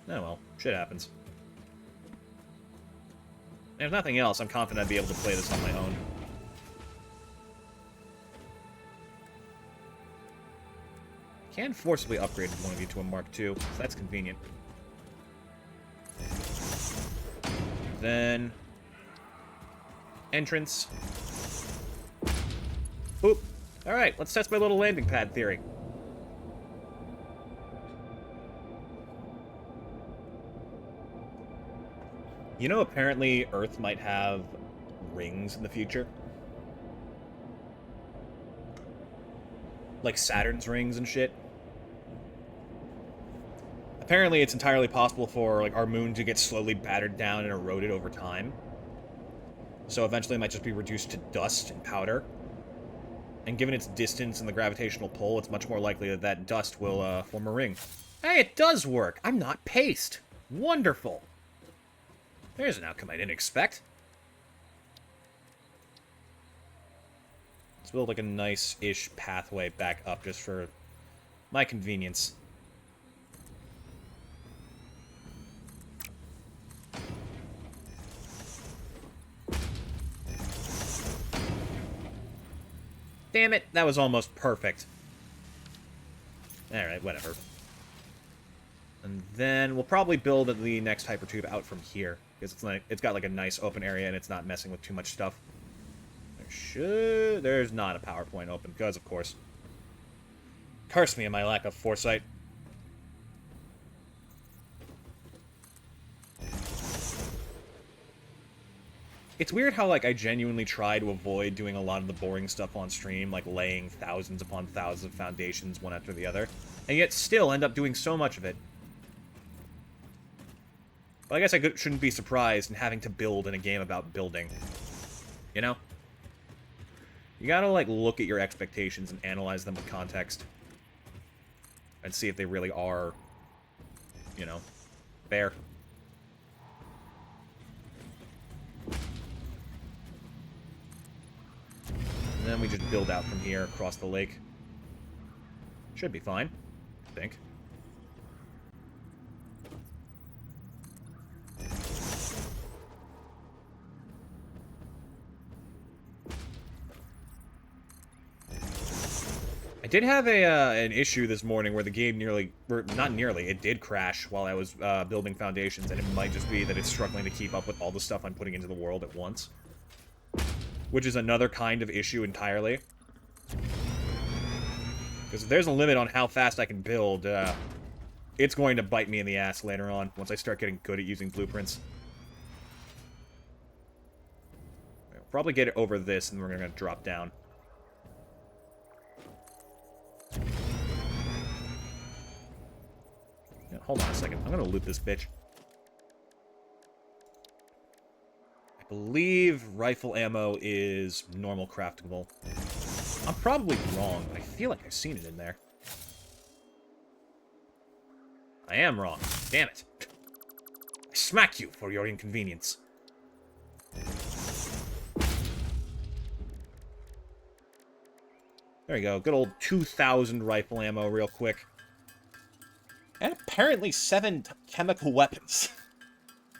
Oh well, shit happens. And if nothing else, I'm confident I'd be able to play this on my own. Can forcibly upgrade one of you to a Mark II, so that's convenient. Then... entrance. Oop. Alright, let's test my little landing pad theory. You know, apparently Earth might have rings in the future. Like Saturn's rings and shit. Apparently it's entirely possible for, like, our moon to get slowly battered down and eroded over time. So eventually it might just be reduced to dust and powder. And given its distance and the gravitational pull, it's much more likely that that dust will form a ring. Hey, it does work! I'm not paced! Wonderful! There's an outcome I didn't expect. Let's build, like, a nice-ish pathway back up just for my convenience. Damn it, that was almost perfect. Alright, whatever. And then we'll probably build the next hypertube out from here. Because it's got like a nice open area and it's not messing with too much stuff. There's not a PowerPoint open, because of course. Curse me and my lack of foresight. It's weird how, like, I genuinely try to avoid doing a lot of the boring stuff on stream, like laying thousands upon thousands of foundations one after the other, and yet still end up doing so much of it. But I guess I shouldn't be surprised in having to build in a game about building. You know? You gotta, like, look at your expectations and analyze them with context. And see if they really are, you know, fair. And then we just build out from here across the lake. Should be fine, I think. I did have an issue this morning where the game not nearly, it did crash while I was building foundations, and it might just be that it's struggling to keep up with all the stuff I'm putting into the world at once. Which is another kind of issue entirely. Because if there's a limit on how fast I can build, it's going to bite me in the ass later on, once I start getting good at using blueprints. I'll probably get it over this, and we're going to drop down. Yeah, hold on a second. I'm going to loot this bitch. I believe rifle ammo is normal craftable. I'm probably wrong, but I feel like I've seen it in there. I am wrong. Damn it. I smack you for your inconvenience. There you go. Good old 2,000 rifle ammo real quick. And apparently 7 chemical weapons.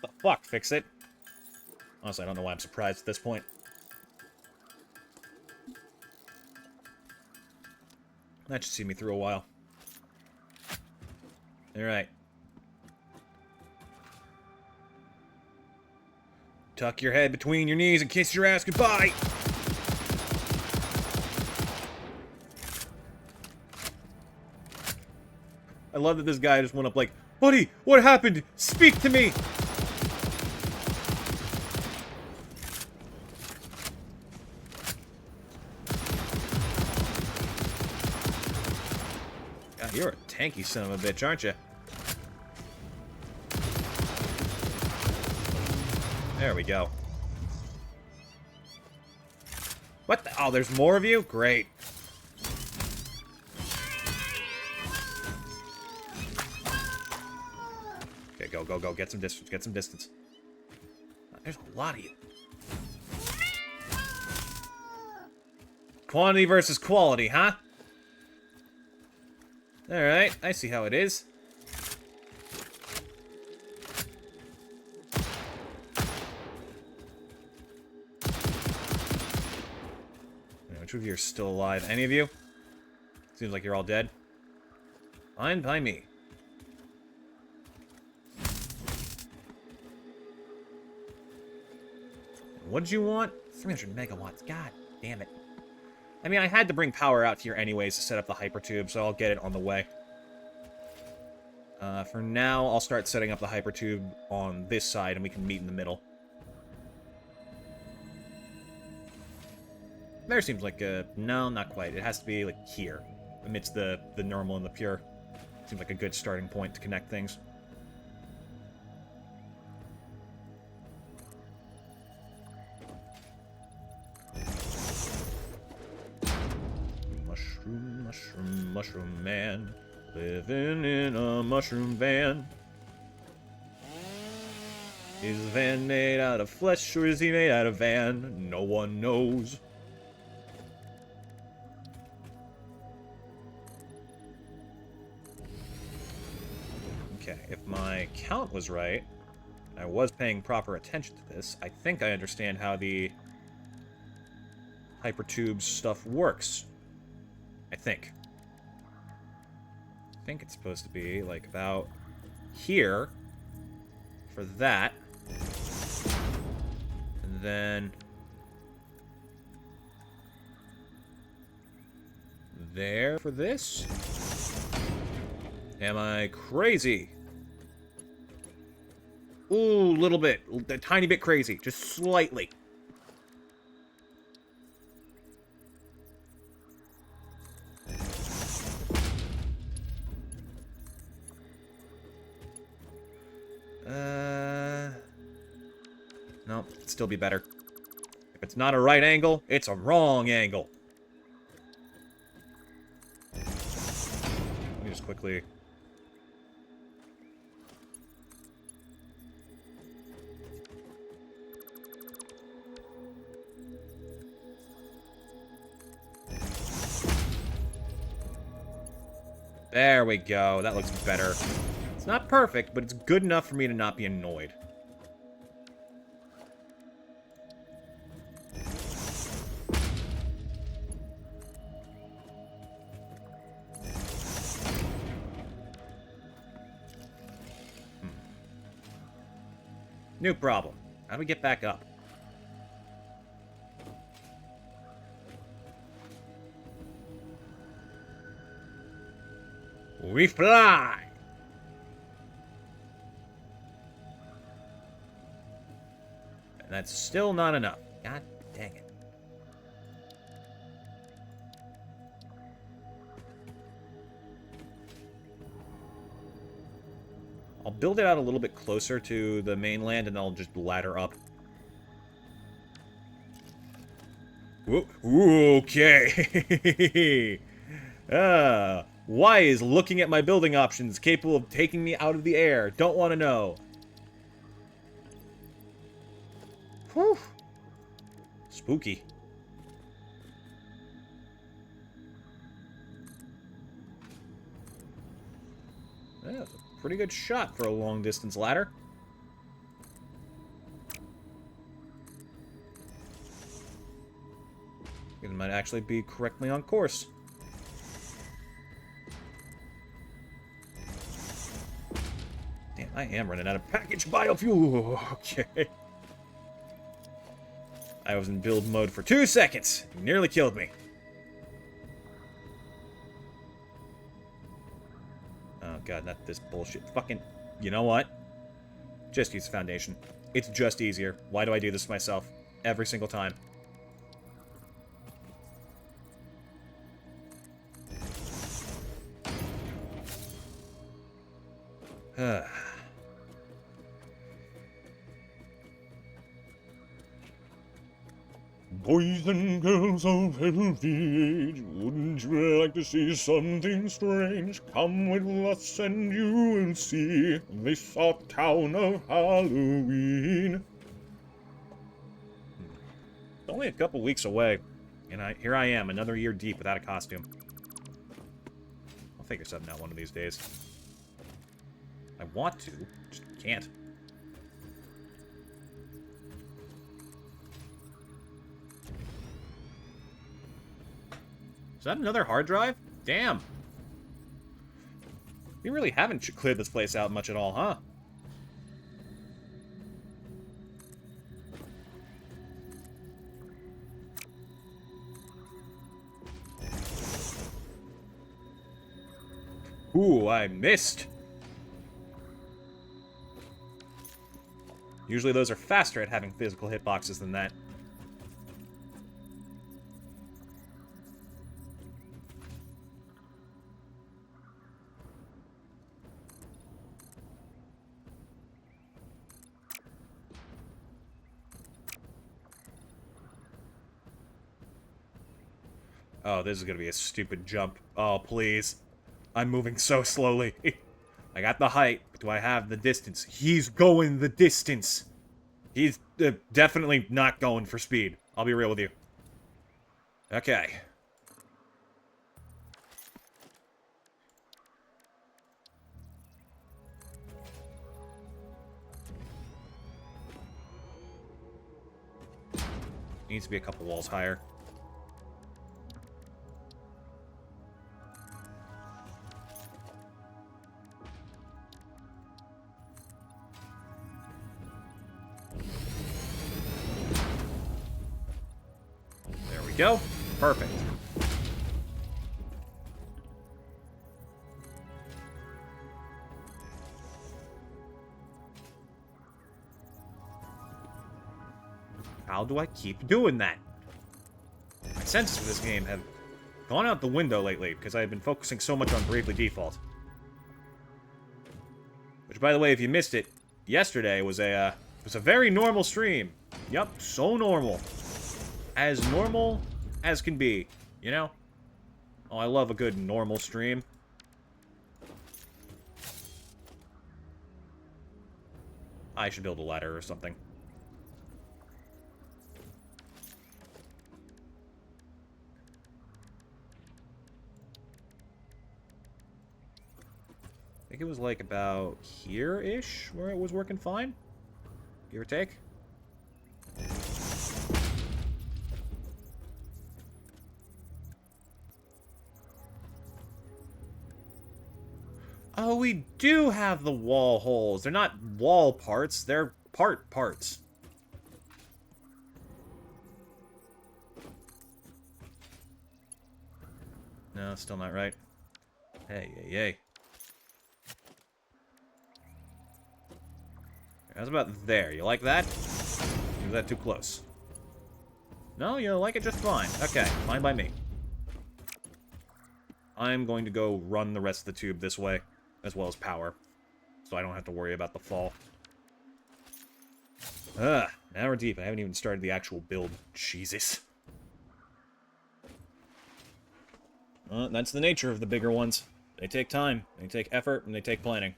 The fuck, fix it. Honestly, I don't know why I'm surprised at this point. That should see me through a while. Alright. Tuck your head between your knees and kiss your ass goodbye! love that this guy just went up like, buddy, what happened? Speak to me! God, you're a tanky son of a bitch, aren't you? There we go. What the? Oh, there's more of you? Great. Okay, go, go, go. Get some distance. Get some distance. There's a lot of you. Quantity versus quality, huh? Alright, I see how it is. Which of you are still alive? Any of you? Seems like you're all dead. Fine by me. What did you want? 300 megawatts. God damn it. I mean, I had to bring power out here anyways to set up the hypertube, so I'll get it on the way. For now, I'll start setting up the hypertube on this side, and we can meet in the middle. There seems like a... No, not quite. It has to be, like, here. Amidst the normal and the pure. Seems like a good starting point to connect things. Mushroom, mushroom, mushroom man. Living in a mushroom van. Is the van made out of flesh or is he made out of van? No one knows. Okay, if my count was right, I was paying proper attention to this, I think I understand how the hypertube stuff works. I think it's supposed to be, like, about here for that. And then there for this? Am I crazy? Ooh, little bit. A tiny bit crazy. Just slightly. No, it'd still be better. If it's not a right angle, it's a wrong angle. Let me just quickly... There we go. That looks better. It's not perfect, but it's good enough for me to not be annoyed. New problem. How do we get back up? We fly! And that's still not enough. God dang it. I'll build it out a little bit closer to the mainland, and I'll just ladder up. Ooh, okay. Why is looking at my building options capable of taking me out of the air? Don't want to know. Whew. Spooky. Yeah, that's a pretty good shot for a long-distance ladder. It might actually be correctly on course. Damn, I am running out of packaged biofuel. Okay. I was in build mode for 2 seconds. You nearly killed me. god, not this bullshit. Fucking... You know what? Just use foundation. It's just easier. Why do I do this to myself? Every single time. Boys and girls of every age, wouldn't you like to see something strange? Come with us and you will see this our town of Halloween. It's only a couple weeks away, and here I am, another year deep without a costume. I'll figure something out one of these days. I want to, just can't. Is that another hard drive? Damn. We really haven't cleared this place out much at all, huh? Ooh, I missed. Usually those are faster at having physical hitboxes than that. Oh, this is gonna be a stupid jump. Oh, please. I'm moving so slowly. I got the height, but do I have the distance? He's going the distance. He's definitely not going for speed. I'll be real with you. Okay. Needs to be a couple walls higher. There we go. Perfect. How do I keep doing that? My senses for this game have gone out the window lately because I've been focusing so much on Bravely Default. Which, by the way, if you missed it, yesterday was a very normal stream. Yup, so normal. As normal as can be, you know? Oh, I love a good normal stream. I should build a ladder or something. I think it was like about here-ish where it was working fine. Give or take. Oh, we do have the wall holes. They're not wall parts, they're parts. No, still not right. Hey, yay, yay. How's about there? You like that? Or is that too close? No, you like it just fine. Okay, fine by me. I'm going to go run the rest of the tube this way, as well as power, so I don't have to worry about the fall. Ugh, now we're deep. I haven't even started the actual build. Jesus. That's the nature of the bigger ones. They take time, they take effort, and they take planning.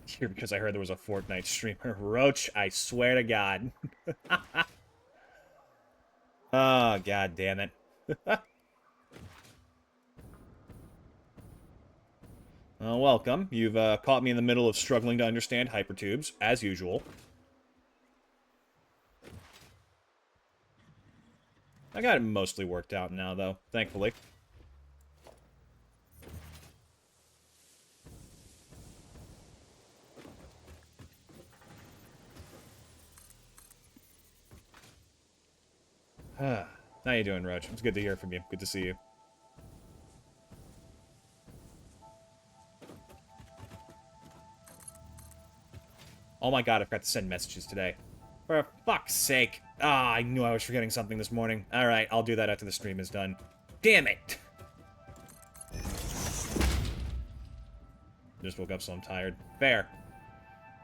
Here because I heard there was a Fortnite streamer. Roach, I swear to God. Oh, God damn it. Welcome. You've caught me in the middle of struggling to understand hypertubes, as usual. I got it mostly worked out now, though, thankfully. How you doing, Roach? It's good to hear from you. Good to see you. Oh my god, I forgot to send messages today. For fuck's sake. Ah, I knew I was forgetting something this morning. Alright, I'll do that after the stream is done. Damn it! Just woke up, so I'm tired. Fair.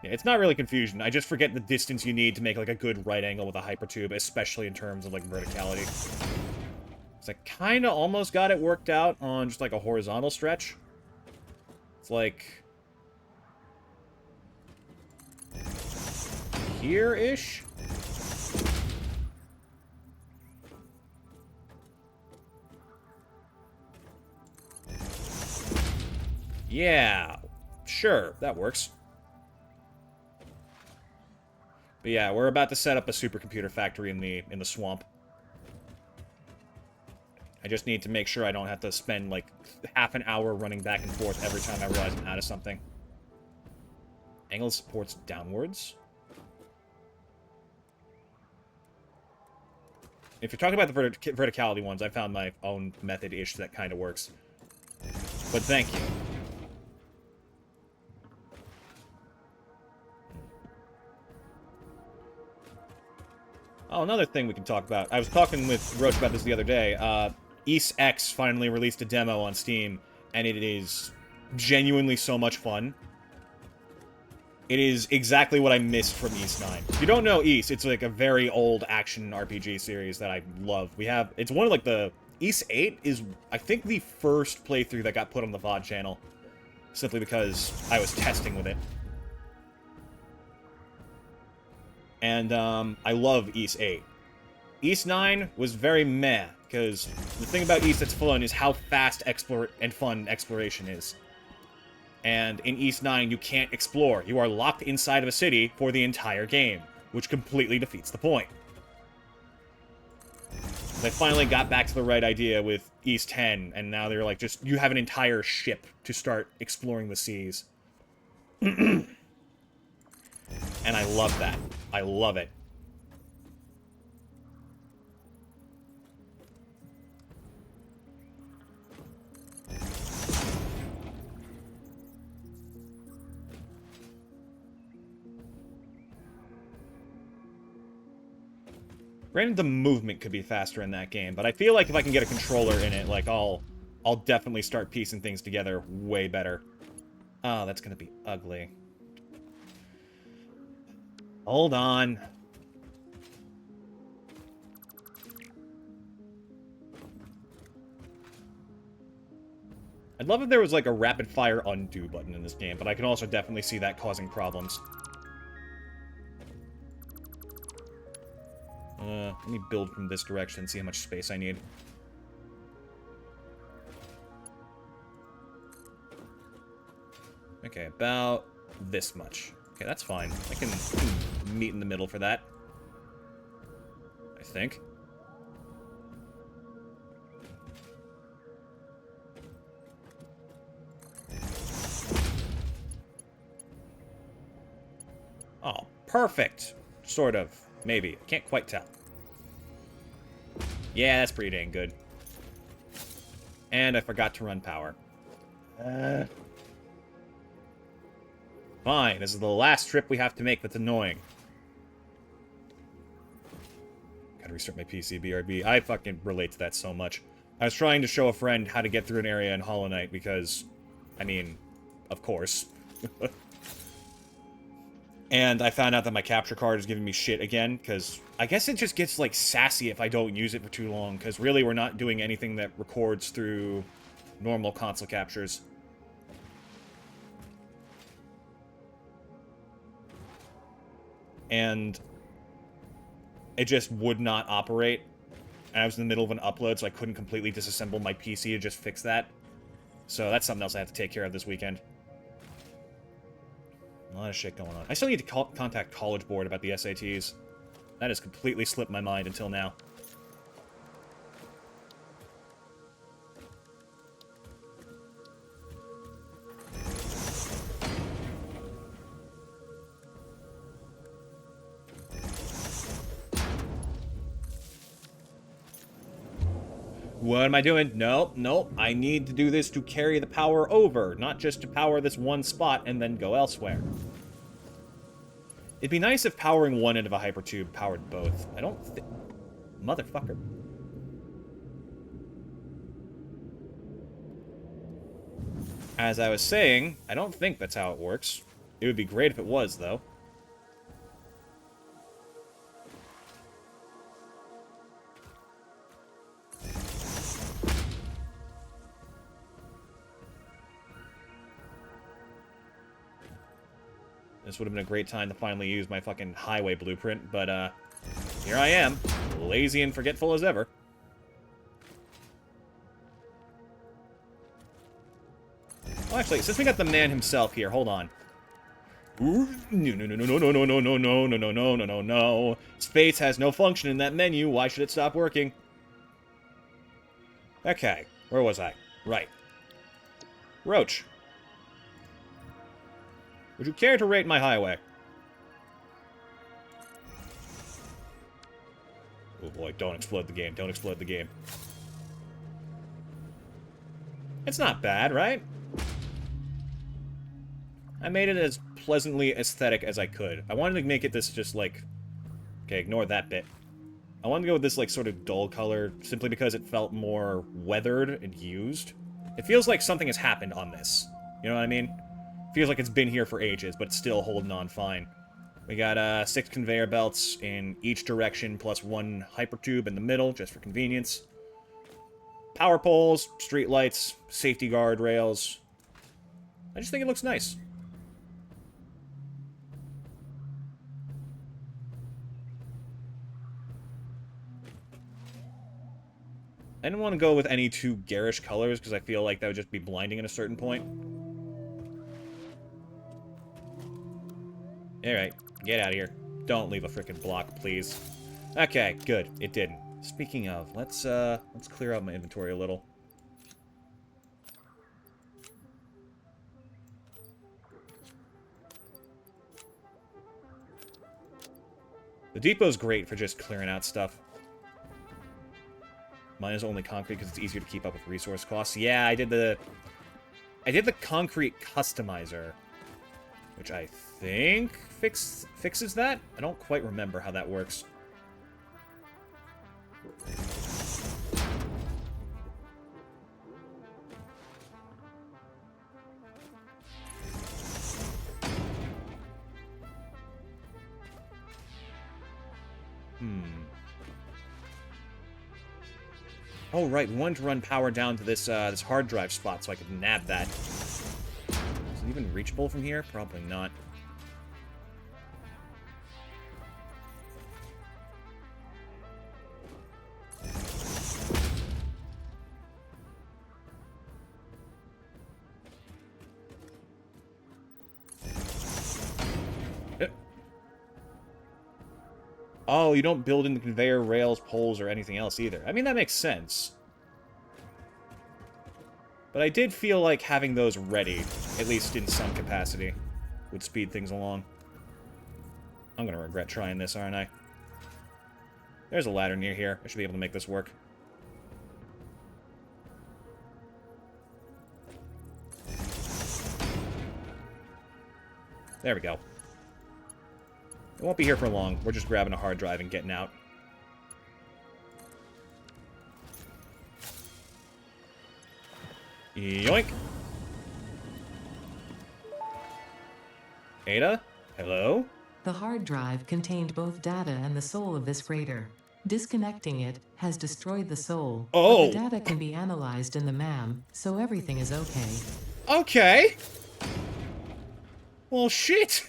Yeah, it's not really confusion. I just forget the distance you need to make, like, a good right angle with a hypertube, especially in terms of, like, verticality. So I kind of almost got it worked out on just, like, a horizontal stretch. It's like... here-ish? Yeah, sure, that works. But yeah, we're about to set up a supercomputer factory in the swamp. I just need to make sure I don't have to spend, like, half an hour running back and forth every time I realize I'm out of something. Angle supports downwards. If you're talking about the verticality ones, I found my own method-ish that kind of works. But thank you. Oh, another thing we can talk about. I was talking with Roach about this the other day. East X finally released a demo on Steam, and it is genuinely so much fun. It is exactly what I missed from East 9. If you don't know East, it's like a very old action RPG series that I love. It's one of like the... East 8 is, I think, the first playthrough that got put on the VOD channel. Simply because I was testing with it. And, I love East 8. East 9 was very meh, because the thing about East that's fun is how fast and fun exploration is. And in East 9, you can't explore. You are locked inside of a city for the entire game, which completely defeats the point. They finally got back to the right idea with East 10, and now they're like, just, you have an entire ship to start exploring the seas. And I love that. I love it. Granted, the movement could be faster in that game, but I feel like if I can get a controller in it, like, I'll definitely start piecing things together way better. Oh, that's gonna be ugly. Hold on. I'd love if there was, like, a rapid-fire undo button in this game, but I can also definitely see that causing problems. Let me build from this direction, see how much space I need. Okay, about this much. Okay, that's fine. I can meet in the middle for that. I think. Oh, perfect! Sort of. Maybe. Can't quite tell. Yeah, that's pretty dang good. And I forgot to run power. Fine, this is the last trip we have to make that's annoying. Gotta restart my PC, BRB. I fucking relate to that so much. I was trying to show a friend how to get through an area in Hollow Knight because, I mean, of course. And I found out that my capture card is giving me shit again, because I guess it just gets, like, sassy if I don't use it for too long, because really we're not doing anything that records through normal console captures. And it just would not operate. And I was in the middle of an upload, so I couldn't completely disassemble my PC to just fix that. So that's something else I have to take care of this weekend. A lot of shit going on. I still need to contact College Board about the SATs. That has completely slipped my mind until now. What am I doing? Nope, nope. I need to do this to carry the power over, not just to power this one spot and then go elsewhere. It'd be nice if powering one end of a hypertube powered both. I don't think... Motherfucker. As I was saying, I don't think that's how it works. It would be great if it was, though. This would have been a great time to finally use my fucking highway blueprint, but, here I am, lazy and forgetful as ever. Oh, actually, since we got the man himself here, hold on. Ooh, no. Space has no function in that menu. Why should it stop working? Okay, where was I? Right. Roach. Would you care to rate my highway? Oh boy, don't explode the game. Don't explode the game. It's not bad, right? I made it as pleasantly aesthetic as I could. I wanted to make it this just like... Okay, ignore that bit. I wanted to go with this like sort of dull color simply because it felt more weathered and used. It feels like something has happened on this. You know what I mean? Feels like it's been here for ages, but it's still holding on fine. We got 6 conveyor belts in each direction, plus 1 hypertube in the middle, just for convenience. Power poles, street lights, safety guard rails. I just think it looks nice. I didn't want to go with any too garish colors, because I feel like that would just be blinding at a certain point. Alright, get out of here. Don't leave a frickin' block, please. Okay, good. It didn't. Speaking of, let's clear out my inventory a little. The depot's great for just clearing out stuff. Mine is only concrete because it's easier to keep up with resource costs. Yeah, I did the concrete customizer, which I think fixes that? I don't quite remember how that works. Oh, right, we wanted to run power down to this, this hard drive spot so I could nab that. Is it even reachable from here? Probably not. Oh, you don't build in the conveyor rails, poles, or anything else either. I mean, that makes sense. But I did feel like having those ready, at least in some capacity, would speed things along. I'm gonna regret trying this, aren't I? There's a ladder near here. I should be able to make this work. There we go. It won't be here for long. We're just grabbing a hard drive and getting out. Yoink! Ada? Hello? The hard drive contained both data and the soul of this freighter. Disconnecting it has destroyed the soul. Oh! But the data can be analyzed in the MAM, so everything is okay. Okay! Well, shit!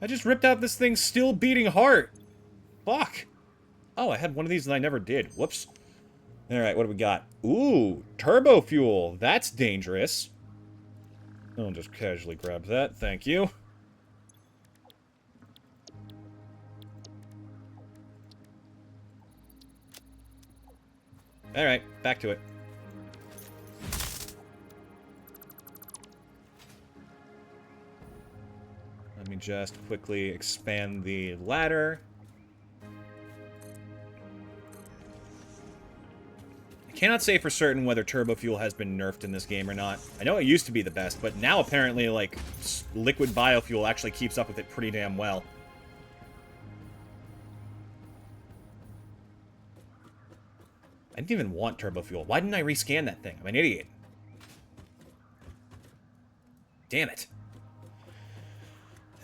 I just ripped out this thing's still beating heart. Fuck. Oh, I had one of these and I never did. Whoops. Alright, what do we got? Ooh, turbo fuel. That's dangerous. I'll just casually grab that. Thank you. Alright, back to it. Let me just quickly expand the ladder. I cannot say for certain whether turbo fuel has been nerfed in this game or not. I know it used to be the best, but now apparently, like, liquid biofuel actually keeps up with it pretty damn well. I didn't even want turbo fuel. Why didn't I rescan that thing? I'm an idiot. Damn it.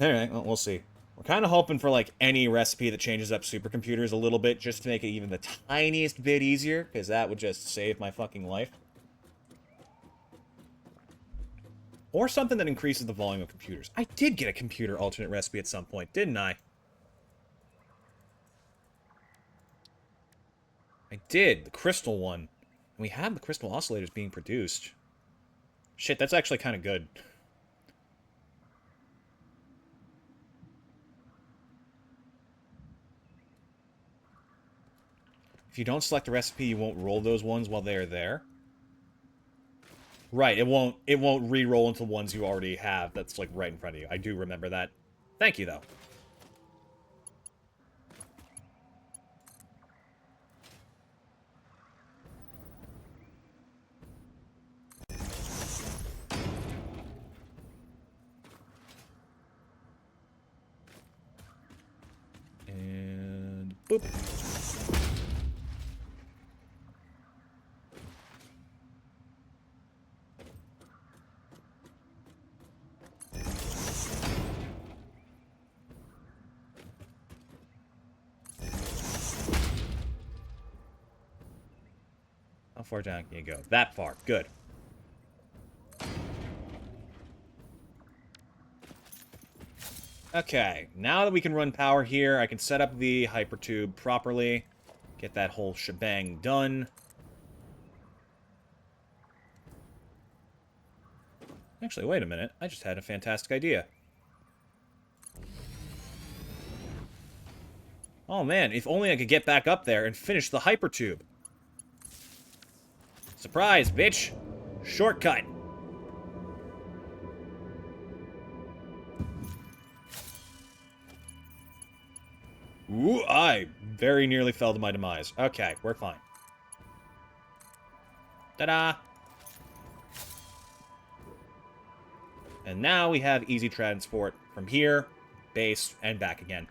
Alright, well, we'll see. We're kind of hoping for, like, any recipe that changes up supercomputers a little bit, just to make it even the tiniest bit easier, because that would just save my fucking life. Or something that increases the volume of computers. I did get a computer alternate recipe at some point, didn't I? I did, the crystal one. And we have the crystal oscillators being produced. Shit, that's actually kind of good. If you don't select a recipe, you won't roll those ones while they are there. Right, it won't re-roll into ones you already have that's, like, right in front of you. I do remember that. Thank you, though. And boop. How far down can you go? That far. Good. Okay, now that we can run power here, I can set up the hypertube properly. Get that whole shebang done. Actually, wait a minute. I just had a fantastic idea. Oh man, if only I could get back up there and finish the hypertube. Surprise, bitch! Shortcut! Ooh, I very nearly fell to my demise. Okay, we're fine. Ta-da! And now we have easy transport from here, base, and back again.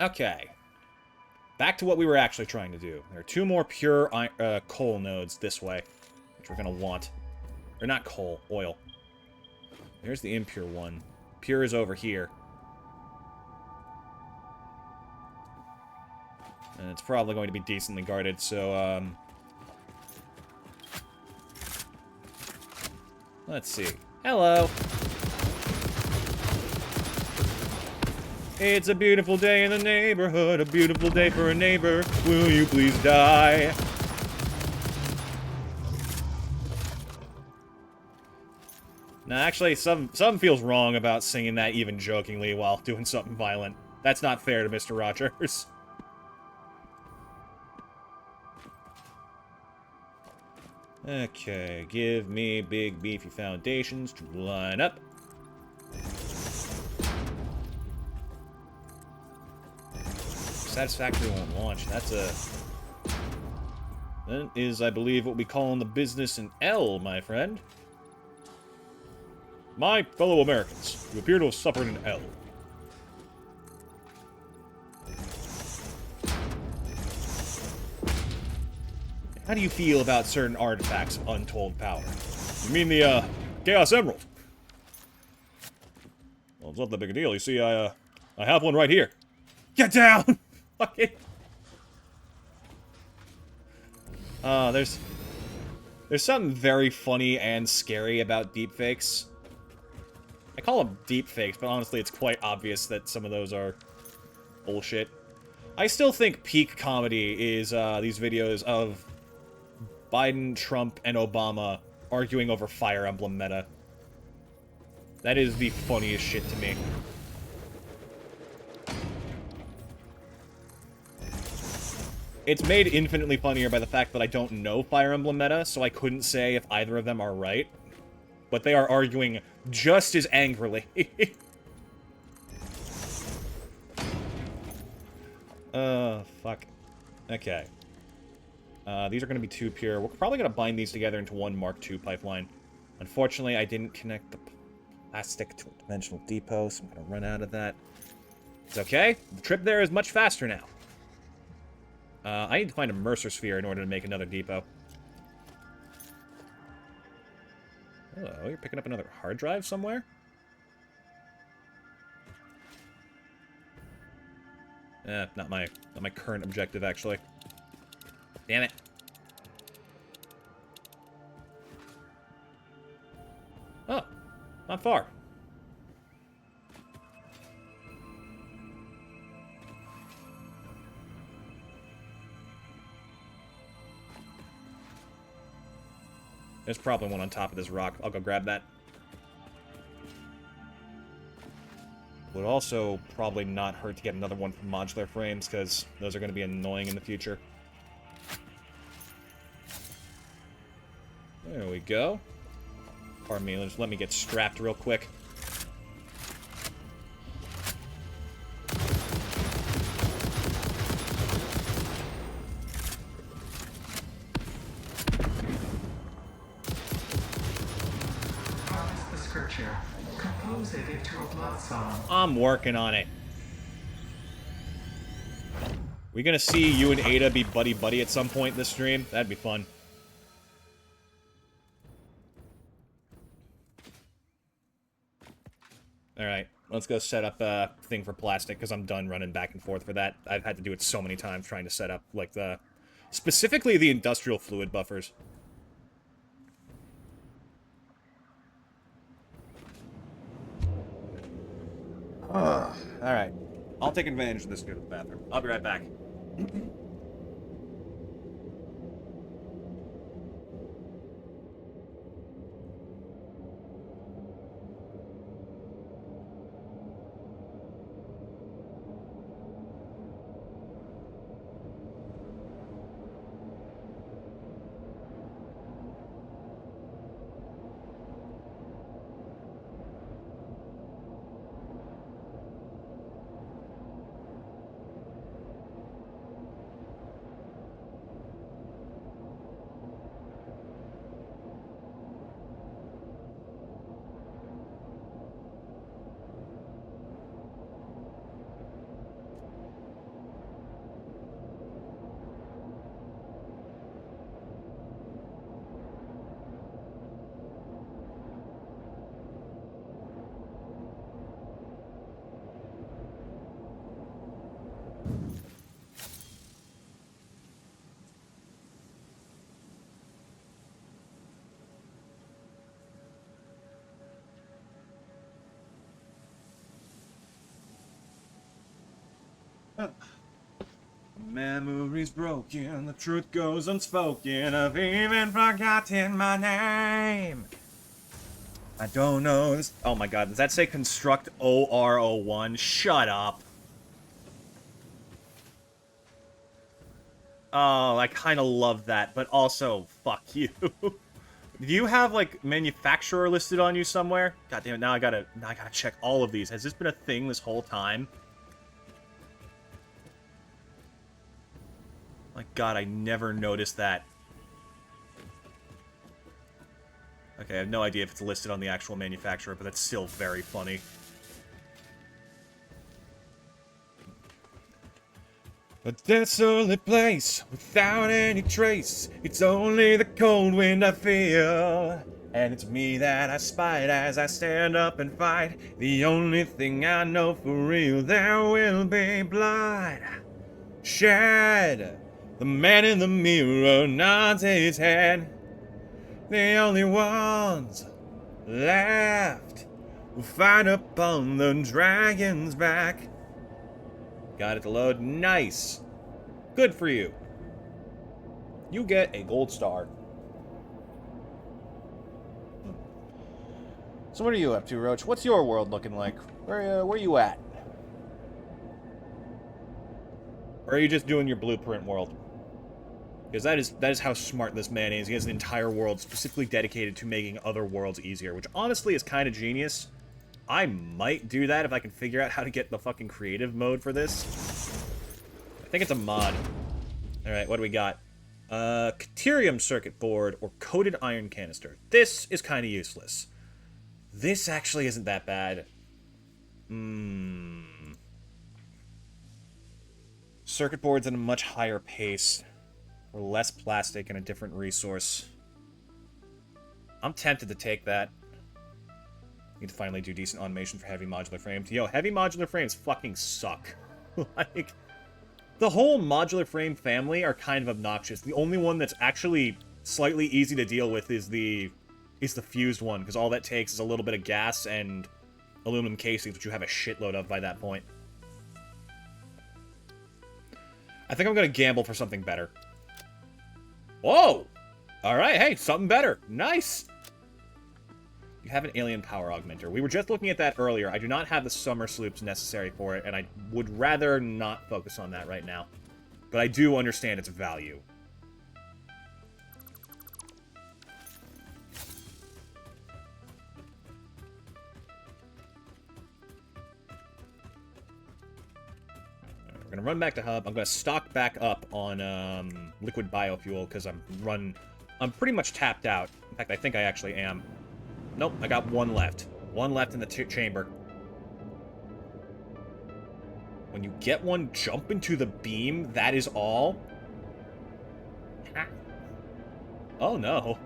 Okay. Back to what we were actually trying to do. There are two more pure coal nodes this way, which we're going to want. Or not coal, oil. There's the impure one. Pure is over here. And it's probably going to be decently guarded, so, let's see. Hello! It's a beautiful day in the neighborhood, a beautiful day for a neighbor. Will you please die? Now, actually, some feels wrong about singing that even jokingly while doing something violent. That's not fair to Mr. Rogers. Okay, give me big beefy foundations to line up. Satisfactory won't launch. That is, I believe, what we call in the business an L, my friend. My fellow Americans, you appear to have suffered an L. How do you feel about certain artifacts of untold power? You mean the, Chaos Emerald? Well, it's not that big a deal. You see, I have one right here. Get down! Fucking... there's something very funny and scary about deepfakes. I call them deepfakes, but honestly, it's quite obvious that some of those are bullshit. I still think peak comedy is, these videos of Biden, Trump, and Obama arguing over Fire Emblem meta. That is the funniest shit to me. It's made infinitely funnier by the fact that I don't know Fire Emblem meta, so I couldn't say if either of them are right. But they are arguing just as angrily. Fuck. Okay. These are going to be 2 pure. We're probably going to bind these together into one Mark II pipeline. Unfortunately, I didn't connect the plastic to a dimensional depot, so I'm going to run out of that. It's okay. The trip there is much faster now. I need to find a Mercer sphere in order to make another depot. Hello, you're picking up another hard drive somewhere? Not my current objective, actually. Damn it. Oh, not far. There's probably one on top of this rock. I'll go grab that. Would also probably not hurt to get another one from modular frames, because those are going to be annoying in the future. There we go. Pardon me, just let me get strapped real quick. Harvest the scripture. Compose it into a blood song. I'm working on it. We gonna see you and Ada be buddy-buddy at some point in this stream? That'd be fun. Alright, let's go set up a thing for plastic, because I'm done running back and forth for that. I've had to do it so many times trying to set up, like, specifically the industrial fluid buffers. Alright. I'll take advantage of this to go to the bathroom. I'll be right back. Memories broken, the truth goes unspoken. I've even forgotten my name. I don't know this. Oh my god, does that say construct OR01? Shut up. Oh, I kind of love that, but also, fuck you. Do you have, like, manufacturer listed on you somewhere? God damn it, now I gotta check all of these. Has this been a thing this whole time? My god, I never noticed that. Okay, I have no idea if it's listed on the actual manufacturer, but that's still very funny. A desolate place, without any trace. It's only the cold wind I feel. And it's me that I spite as I stand up and fight. The only thing I know for real, there will be blood shed. The man in the mirror nods his head. The only ones left will fight upon the dragon's back. Got it to load. Nice. Good for you. You get a gold star. So what are you up to, Roach? What's your world looking like? Where you at? Or are you just doing your blueprint world? Because that is how smart this man is. He has an entire world specifically dedicated to making other worlds easier, which honestly is kind of genius. I might do that if I can figure out how to get the fucking creative mode for this. I think it's a mod. Alright, what do we got? Caterium circuit board or coated iron canister. This is kind of useless. This actually isn't that bad. Circuit boards at a much higher pace. Or less plastic and a different resource. I'm tempted to take that. Need to finally do decent automation for heavy modular frames. Yo, heavy modular frames fucking suck. Like, the whole modular frame family are kind of obnoxious. The only one that's actually slightly easy to deal with is the fused one, because all that takes is a little bit of gas and aluminum casings, which you have a shitload of by that point. I think I'm going to gamble for something better. Whoa! Alright, hey, something better. Nice! You have an alien power augmenter. We were just looking at that earlier. I do not have the summer sloops necessary for it, and I would rather not focus on that right now. But I do understand its value. We're gonna run back to hub. I'm gonna stock back up on liquid biofuel because I'm pretty much tapped out. In fact, I think I actually am. Nope, I got one left. One left in the chamber. When you get one jump into the beam, that is all? Oh no.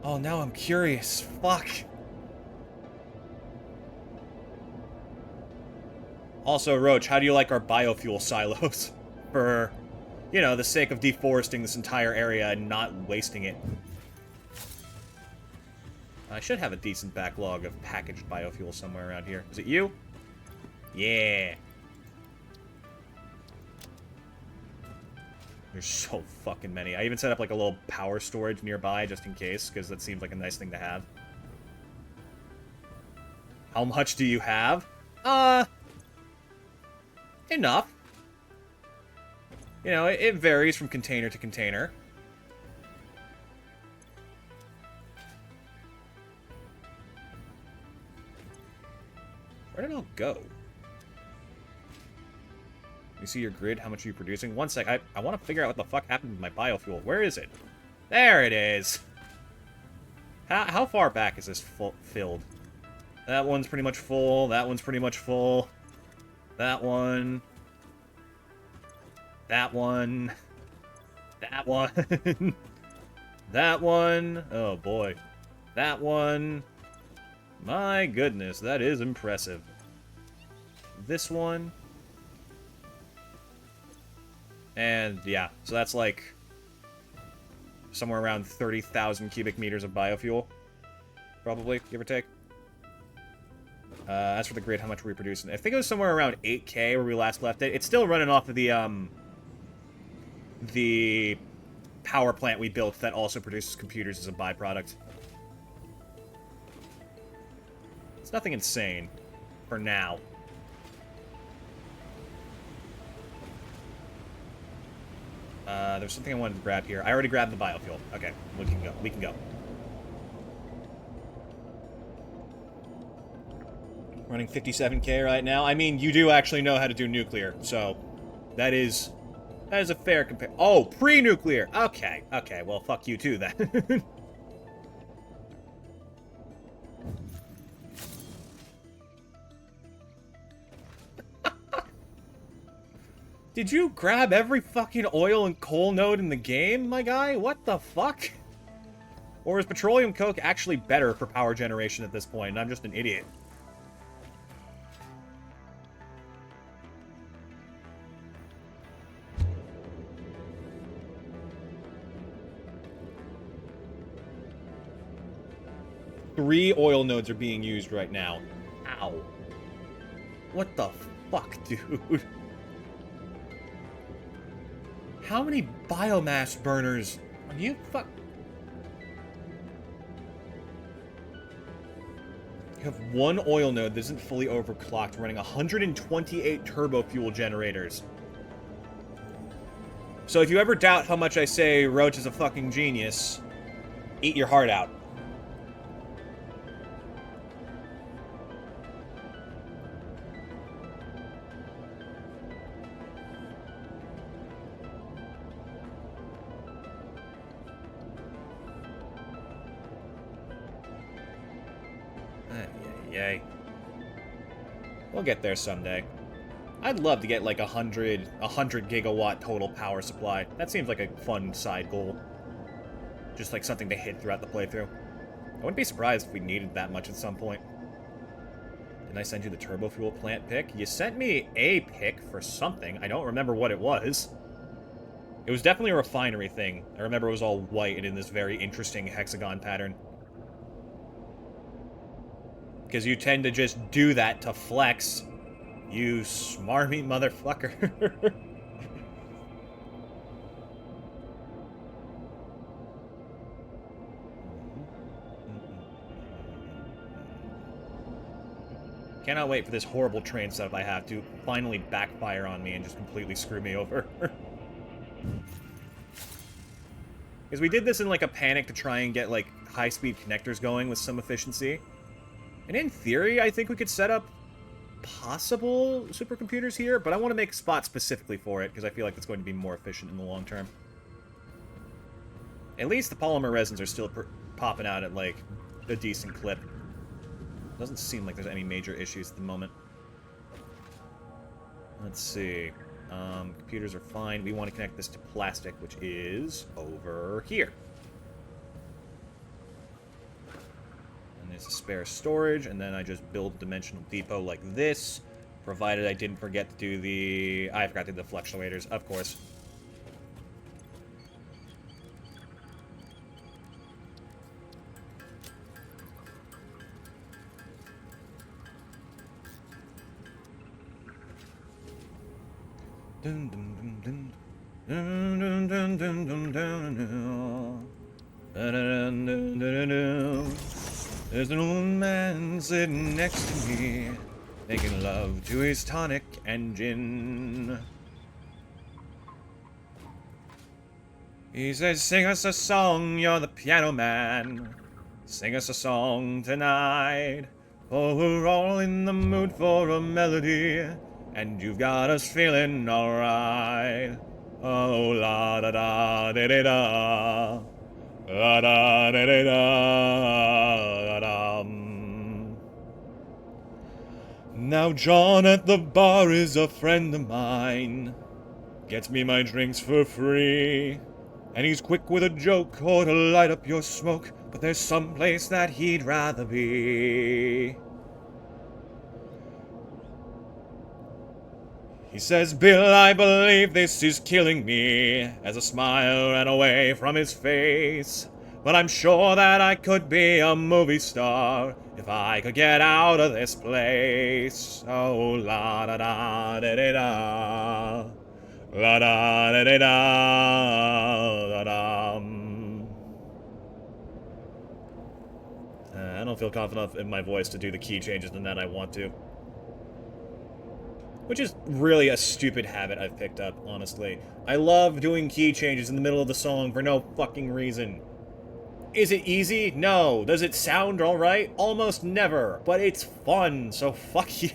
Oh, now I'm curious. Fuck. Also, Roach, how do you like our biofuel silos? For, you know, the sake of deforesting this entire area and not wasting it. I should have a decent backlog of packaged biofuel somewhere around here. Is it you? Yeah. There's so fucking many. I even set up like a little power storage nearby just in case, because that seems like a nice thing to have. How much do you have? Enough. You know, it varies from container to container. Where did it all go? You see your grid, how much are you producing? One sec, I want to figure out what the fuck happened with my biofuel. Where is it? There it is! How far back is this filled? That one's pretty much full, that one's pretty much full. That one. That one. That one. That one. Oh boy. That one. My goodness, that is impressive. This one. And yeah, so that's like somewhere around 30,000 cubic meters of biofuel. Probably, give or take. As for the grid, how much were we producing? I think it was somewhere around 8K where we last left it. It's still running off of the power plant we built that also produces computers as a byproduct. It's nothing insane. For now. There's something I wanted to grab here. I already grabbed the biofuel. Okay, we can go. We can go. Running 57K right now. I mean, you do actually know how to do nuclear, so that is a fair compare. Oh, pre-nuclear. Okay, okay. Well, fuck you too then. Did you grab every fucking oil and coal node in the game, my guy? What the fuck? Or is petroleum coke actually better for power generation at this point, and I'm just an idiot? Three oil nodes are being used right now. Ow. What the fuck, dude? How many biomass burners are you fuck? You have one oil node that isn't fully overclocked, running 128 turbo fuel generators. So if you ever doubt how much I say Roach is a fucking genius, eat your heart out. Yay. We'll get there someday. I'd love to get like 100 gigawatt total power supply. That seems like a fun side goal. Just like something to hit throughout the playthrough. I wouldn't be surprised if we needed that much at some point. Didn't I send you the turbo fuel plant pick? You sent me a pick for something. I don't remember what it was. It was definitely a refinery thing. I remember it was all white and in this very interesting hexagon pattern. Because you tend to just do that to flex. You smarmy motherfucker. Cannot wait for this horrible train setup I have to finally backfire on me and just completely screw me over. Because we did this in like a panic to try and get like high-speed connectors going with some efficiency. And in theory, I think we could set up possible supercomputers here, but I want to make spots specifically for it because I feel like it's going to be more efficient in the long term. At least the polymer resins are still popping out at like a decent clip. Doesn't seem like there's any major issues at the moment. Let's see. Computers are fine. We want to connect this to plastic, which is over here. And there's a spare storage, and then I just build a dimensional depot like this, provided I didn't forget to do the... I forgot to do the fluctuators, of course. Dun, dun, dun, dun. Dun, dun, dun, dun, dun, dun, dun. Dun, dun, dun, dun, dun. There's an old man sitting next to me, making love to his tonic and gin. He says, sing us a song, you're the piano man. Sing us a song tonight. Oh, we're all in the mood for a melody. And you've got us feeling alright. Oh, la da da da da da. La da da da da da. Now, John at the bar is a friend of mine. Gets me my drinks for free. And he's quick with a joke or to light up your smoke. But there's some place that he'd rather be. He says, Bill, I believe this is killing me, as a smile ran away from his face. But I'm sure that I could be a movie star if I could get out of this place. Oh, la da da da da da. La da da da da da da. I don't feel confident enough in my voice to do the key changes than that I want to. Which is really a stupid habit I've picked up, honestly. I love doing key changes in the middle of the song for no fucking reason. Is it easy? No. Does it sound alright? Almost never. But it's fun, so fuck you.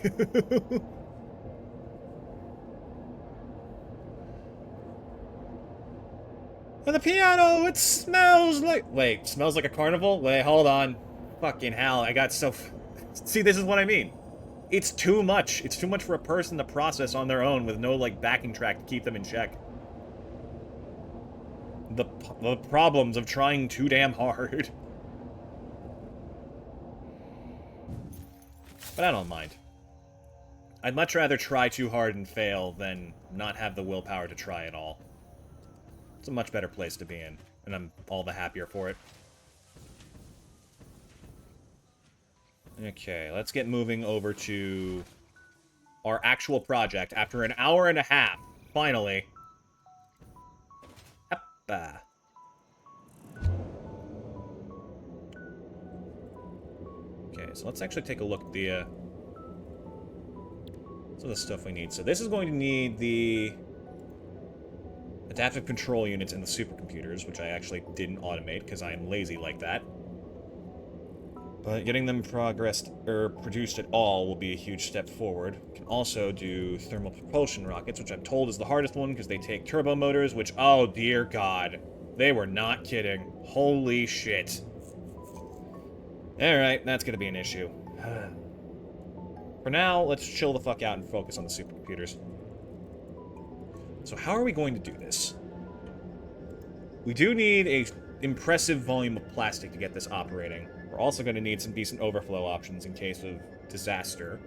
And the piano, it smells like... Wait, smells like a carnival? Wait, hold on. Fucking hell, I got so... See, this is what I mean. It's too much. It's too much for a person to process on their own with no, like, backing track to keep them in check. The problems of trying too damn hard. But I don't mind. I'd much rather try too hard and fail than not have the willpower to try at all. It's a much better place to be in, and I'm all the happier for it. Okay, let's get moving over to our actual project after an hour and a half, finally. Hoppa. Okay, so let's actually take a look at the, some of the stuff we need. So this is going to need the adaptive control units and the supercomputers, which I actually didn't automate because I am lazy like that. But getting them progressed, or produced at all, will be a huge step forward. We can also do thermal propulsion rockets, which I'm told is the hardest one, because they take turbo motors, which, oh dear god. They were not kidding. Holy shit. Alright, that's gonna be an issue. For now, let's chill the fuck out and focus on the supercomputers. So how are we going to do this? We do need a impressive volume of plastic to get this operating. We're also going to need some decent overflow options in case of disaster.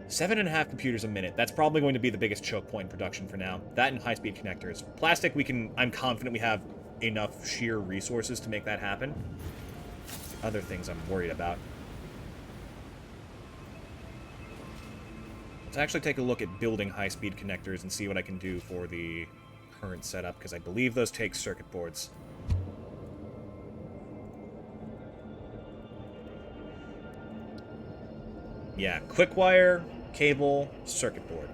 7.5 computers a minute. That's probably going to be the biggest choke point in production for now. That and high-speed connectors. Plastic, I'm confident we have enough sheer resources to make that happen. Other things I'm worried about. Let's actually take a look at building high-speed connectors and see what I can do for the current setup, because I believe those take circuit boards. Yeah, quick wire, cable, circuit board.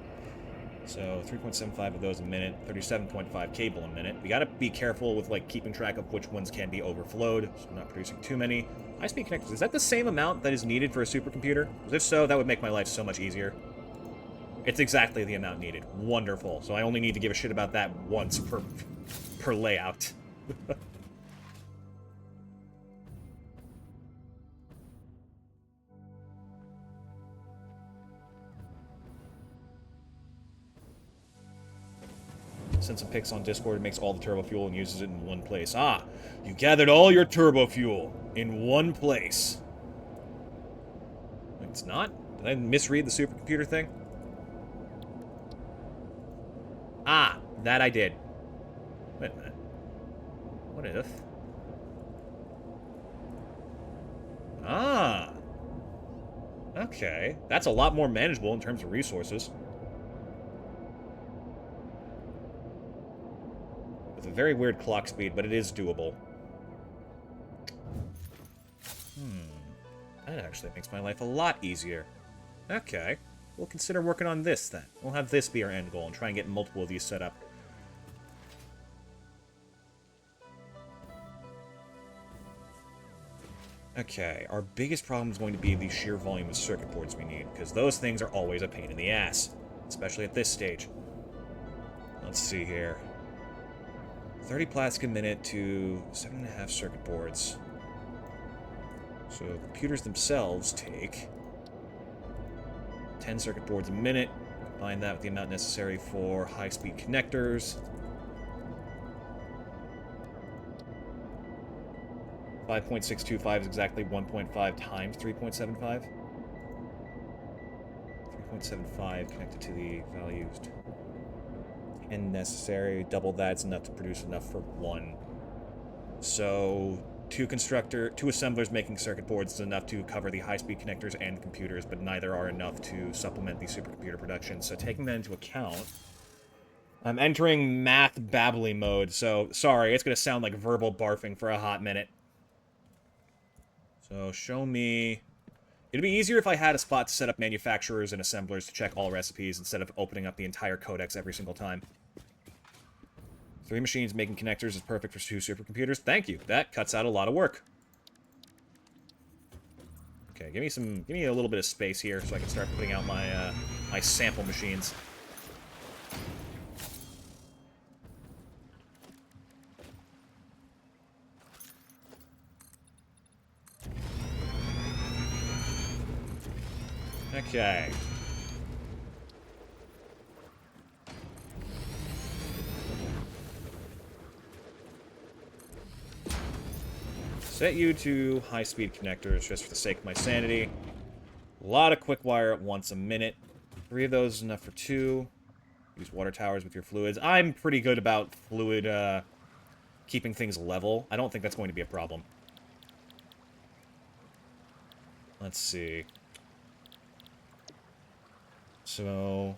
So 3.75 of those a minute, 37.5 cable a minute. We gotta be careful with, like, keeping track of which ones can be overflowed, so I'm not producing too many. High-speed connectors, is that the same amount that is needed for a supercomputer? Because if so, that would make my life so much easier. It's exactly the amount needed. Wonderful. So I only need to give a shit about that once per layout. Send some pics on Discord, it makes all the turbo fuel and uses it in one place. Ah, you gathered all your turbo fuel in one place. It's not? Did I misread the supercomputer thing? Ah, that I did. Wait a minute. What if? Ah. Okay. That's a lot more manageable in terms of resources. With a very weird clock speed, but it is doable. That actually makes my life a lot easier. Okay. We'll consider working on this, then. We'll have this be our end goal and try and get multiple of these set up. Okay, our biggest problem is going to be the sheer volume of circuit boards we need, because those things are always a pain in the ass, especially at this stage. Let's see here. 30 plastic a minute to 7.5 circuit boards. So computers themselves take 10 circuit boards a minute. Combine that with the amount necessary for high-speed connectors. 5.625 is exactly 1.5 times 3.75. 3.75 connected to the value used. And necessary. Double that's enough to produce enough for one. So two assemblers making circuit boards is enough to cover the high-speed connectors and computers, but neither are enough to supplement the supercomputer production. So taking that into account, I'm entering math babbling mode, so sorry, it's going to sound like verbal barfing for a hot minute. So show me... It'd be easier if I had a spot to set up manufacturers and assemblers to check all recipes instead of opening up the entire codex every single time. 3 machines making connectors is perfect for 2 supercomputers. Thank you. That cuts out a lot of work. Okay, give me a little bit of space here so I can start putting out my my sample machines. Okay. Set you to high-speed connectors just for the sake of my sanity. A lot of quick wire at once a minute. 3 of those is enough for 2. Use water towers with your fluids. I'm pretty good about fluid, keeping things level. I don't think that's going to be a problem. Let's see. So,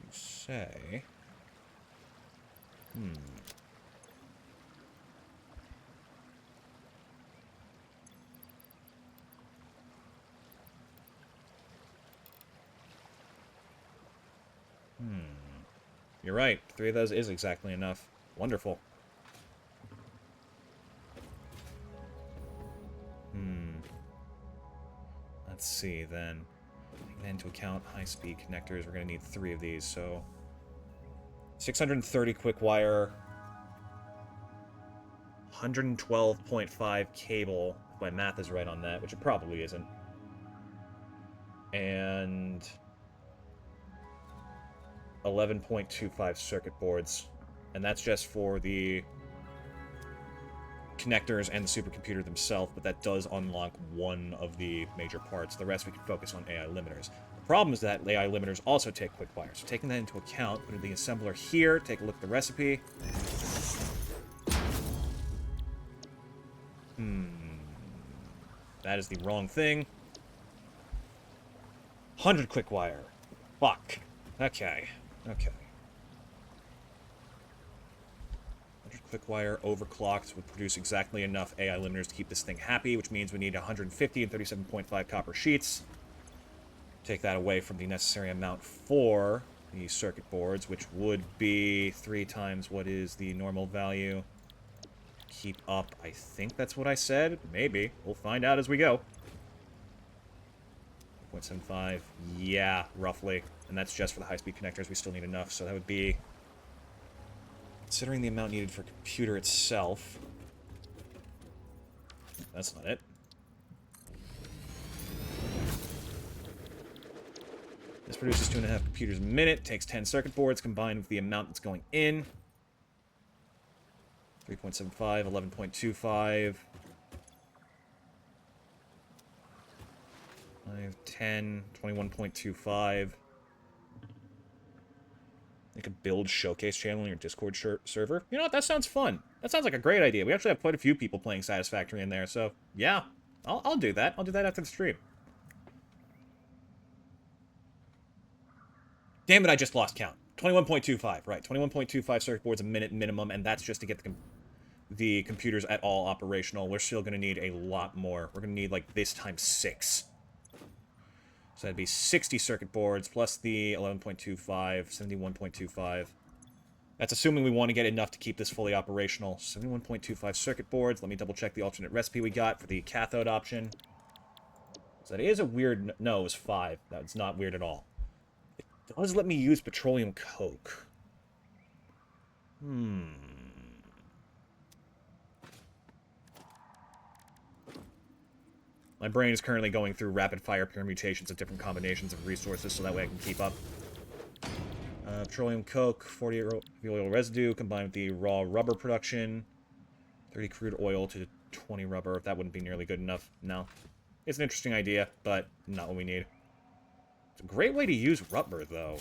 you say... You're right. 3 of those is exactly enough. Wonderful. Let's see, then. Taking into account high-speed connectors, we're going to need 3 of these, so... 630 quick wire... 112.5 cable, if my math is right on that, which it probably isn't. and 11.25 circuit boards. And that's just for the connectors and the supercomputer themselves, but that does unlock one of the major parts. The rest we can focus on AI limiters. The problem is that AI limiters also take quick wire. So taking that into account, put the assembler here, take a look at the recipe. That is the wrong thing. 100 quick wire. Fuck. Okay. Okay. 100 quick wire overclocked would produce exactly enough AI limiters to keep this thing happy, which means we need 150 and 37.5 copper sheets. Take that away from the necessary amount for the circuit boards, which would be 3 times what is the normal value. Keep up, I think that's what I said. Maybe. We'll find out as we go. 0.75. Yeah, roughly. And that's just for the high-speed connectors. We still need enough, so that would be... Considering the amount needed for computer itself... That's not it. This produces 2.5 computers a minute. Takes 10 circuit boards combined with the amount that's going in. 3.75, 11.25, 5, 10, 21.25. You could build showcase channel on your Discord server. You know what? That sounds fun. That sounds like a great idea. We actually have quite a few people playing Satisfactory in there, so yeah, I'll do that. I'll do that after the stream. Damn it, I just lost count. 21.25, right. 21.25 circuit boards a minute minimum, and that's just to get the computers at all operational. We're still going to need a lot more. We're going to need, like, this times 6. So that'd be 60 circuit boards, plus the 11.25, 71.25. That's assuming we want to get enough to keep this fully operational. 71.25 circuit boards. Let me double-check the alternate recipe we got for the cathode option. So that is a weird... No, it was 5. That's not weird at all. It does let me use petroleum coke. My brain is currently going through rapid-fire permutations of different combinations of resources so that way I can keep up. Petroleum coke, 40 oil residue, combined with the raw rubber production. 30 crude oil to 20 rubber. That wouldn't be nearly good enough. No. It's an interesting idea, but not what we need. It's a great way to use rubber, though.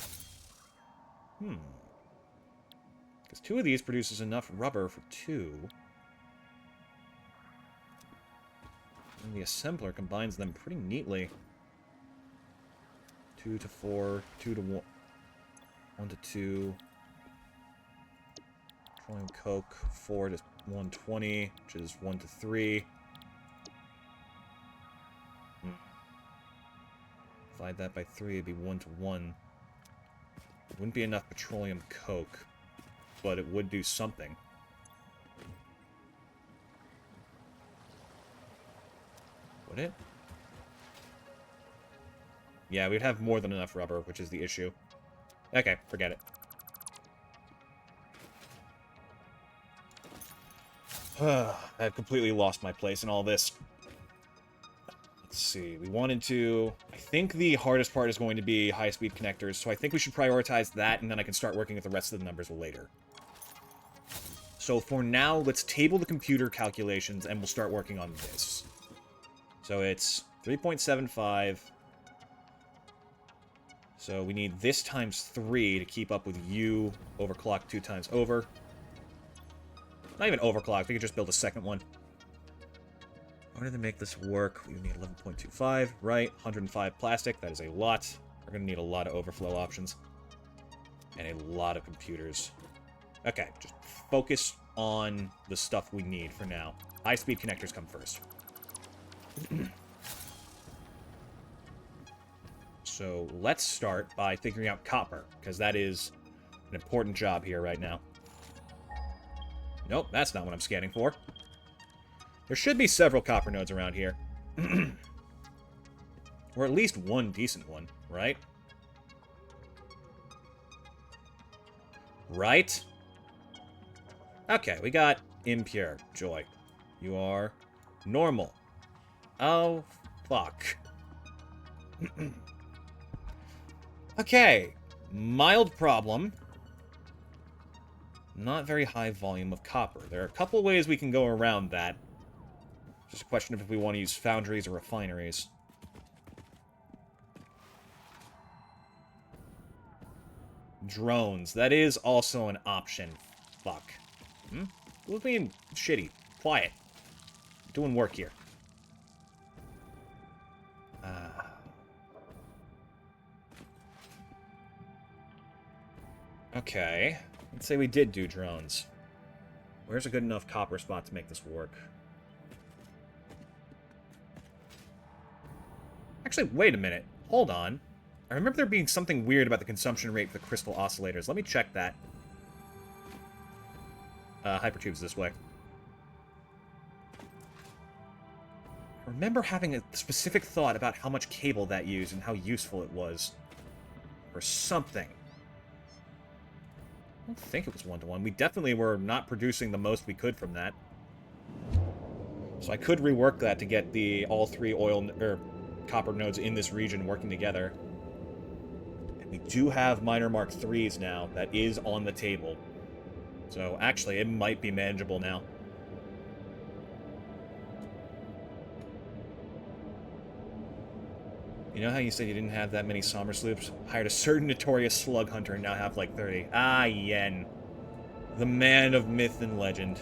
Because 2 of these produces enough rubber for 2. And the assembler combines them pretty neatly. 2 to 4, 2 to 1, 1 to 2. Petroleum coke, 4 to 120, which is 1 to 3. Divide that by 3, it'd be 1 to 1. It wouldn't be enough petroleum coke, but it would do something. Would it? Yeah, we'd have more than enough rubber, which is the issue. Okay, forget it. I've completely lost my place in all this. Let's see, we wanted to... I think the hardest part is going to be high-speed connectors, so I think we should prioritize that, and then I can start working with the rest of the numbers later. So for now, let's table the computer calculations, and we'll start working on this. So it's 3.75. So we need this times 3 to keep up with U overclocked 2 times over. Not even overclocked, we could just build a second one. In order to make this work, we need 11.25, right? 105 plastic, that is a lot. We're going to need a lot of overflow options. And a lot of computers. Okay, just focus on the stuff we need for now. High-speed connectors come first. So let's start by figuring out copper, because that is an important job here right now. Nope, that's not what I'm scanning for. There should be several copper nodes around here. Or at least one decent one, right? Right? Okay, we got impure. Joy. You are normal. Oh, fuck. Okay. Mild problem. Not very high volume of copper. There are a couple ways we can go around that. Just a question of if we want to use foundries or refineries. Drones. That is also an option. Fuck. Who's being shitty? Quiet. Doing work here. Okay. Let's say we did do drones. Where's a good enough copper spot to make this work? Actually, wait a minute. Hold on. I remember there being something weird about the consumption rate for the crystal oscillators. Let me check that. Hypertube's this way. I remember having a specific thought about how much cable that used and how useful it was. Or something. I don't think it was 1-to-1. We definitely were not producing the most we could from that. So I could rework that to get all three copper nodes in this region working together. And we do have miner Mark IIIs now. That is on the table. So actually, it might be manageable now. You know how you said you didn't have that many Somber sloops? Hired a certain notorious slug hunter and now have like 30. Ah, Yen. The man of myth and legend.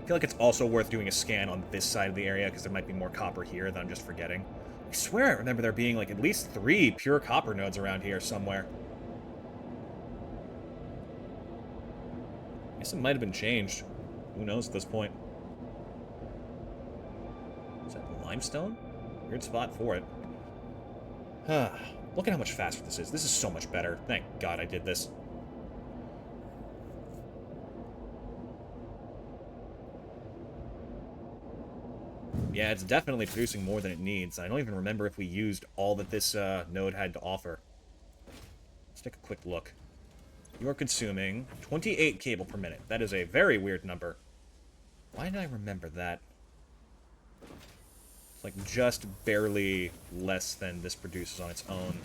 I feel like it's also worth doing a scan on this side of the area because there might be more copper here that I'm just forgetting. I swear I remember there being like at least 3 pure copper nodes around here somewhere. I guess it might have been changed. Who knows at this point. Is that limestone? Weird spot for it. Look at how much faster this is. This is so much better. Thank God I did this. Yeah, it's definitely producing more than it needs. I don't even remember if we used all that this node had to offer. Let's take a quick look. You're consuming 28 cable per minute. That is a very weird number. Why did I remember that? It's like just barely less than this produces on its own.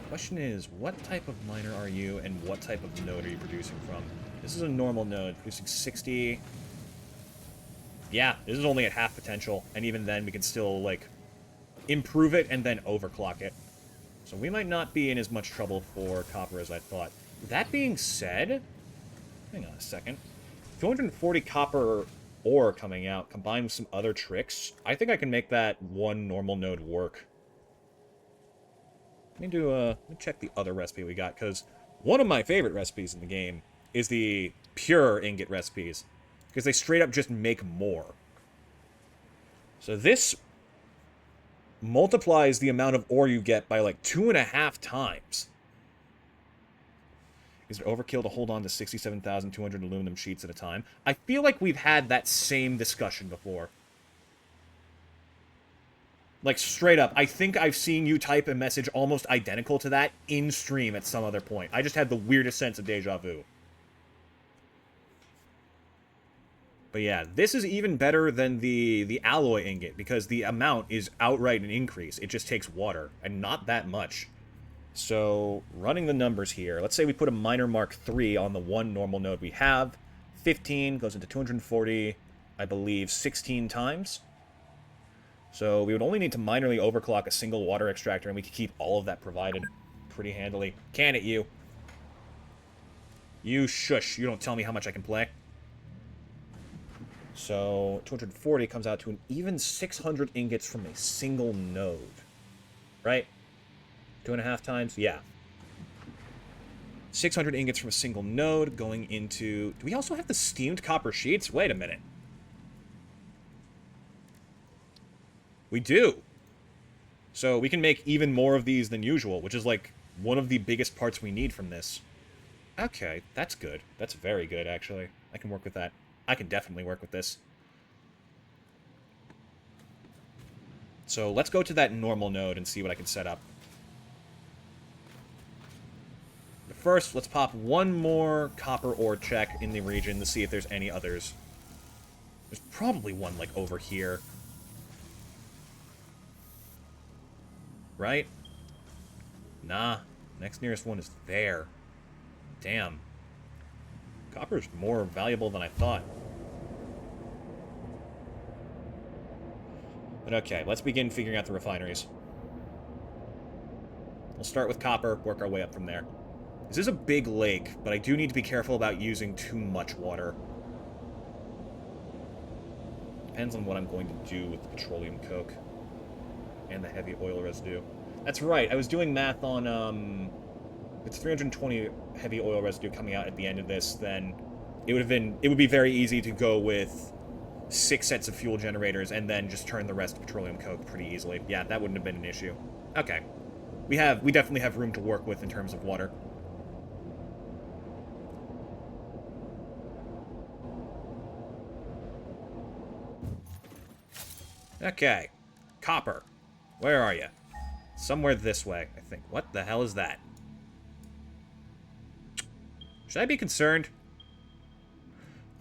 Question is, what type of miner are you, and what type of node are you producing from? This is a normal node, producing 60... Yeah, this is only at half potential, and even then we can still, like, improve it and then overclock it. So we might not be in as much trouble for copper as I thought. That being said... Hang on a second. 240 copper ore coming out, combined with some other tricks. I think I can make that one normal node work. Let me check the other recipe we got, because one of my favorite recipes in the game is the pure ingot recipes. Because they straight up just make more. So this multiplies the amount of ore you get by like 2.5 times. Is it overkill to hold on to 67,200 aluminum sheets at a time? I feel like we've had that same discussion before. Like, straight up, I think I've seen you type a message almost identical to that in stream at some other point. I just had the weirdest sense of deja vu. But yeah, this is even better than the alloy ingot, because the amount is outright an increase. It just takes water, and not that much. So, running the numbers here, let's say we put a miner Mark III on the one normal node we have. 15 goes into 240, I believe, 16 times. So we would only need to minorly overclock a single water extractor, and we could keep all of that provided pretty handily. Can it, you? You shush. You don't tell me how much I can play. So 240 comes out to an even 600 ingots from a single node. Right? 2.5 times? Yeah. 600 ingots from a single node going into... Do we also have the steamed copper sheets? Wait a minute. We do. So we can make even more of these than usual, which is like one of the biggest parts we need from this. Okay, that's good. That's very good, actually. I can work with that. I can definitely work with this. So let's go to that normal node and see what I can set up. But first, let's pop one more copper ore check in the region to see if there's any others. There's probably one, like, over here. right? Nah. Next nearest one is there. Damn. Copper's more valuable than I thought. But okay, let's begin figuring out the refineries. We'll start with copper, work our way up from there. This is a big lake, but I do need to be careful about using too much water. Depends on what I'm going to do with the petroleum coke and the heavy oil residue. That's right, I was doing math on, it's 320 heavy oil residue coming out at the end of this, then it would be very easy to go with 6 sets of fuel generators and then just turn the rest to petroleum coke pretty easily. Yeah, that wouldn't have been an issue. Okay. We definitely have room to work with in terms of water. Okay. Copper. Where are you? Somewhere this way, I think. What the hell is that? Should I be concerned?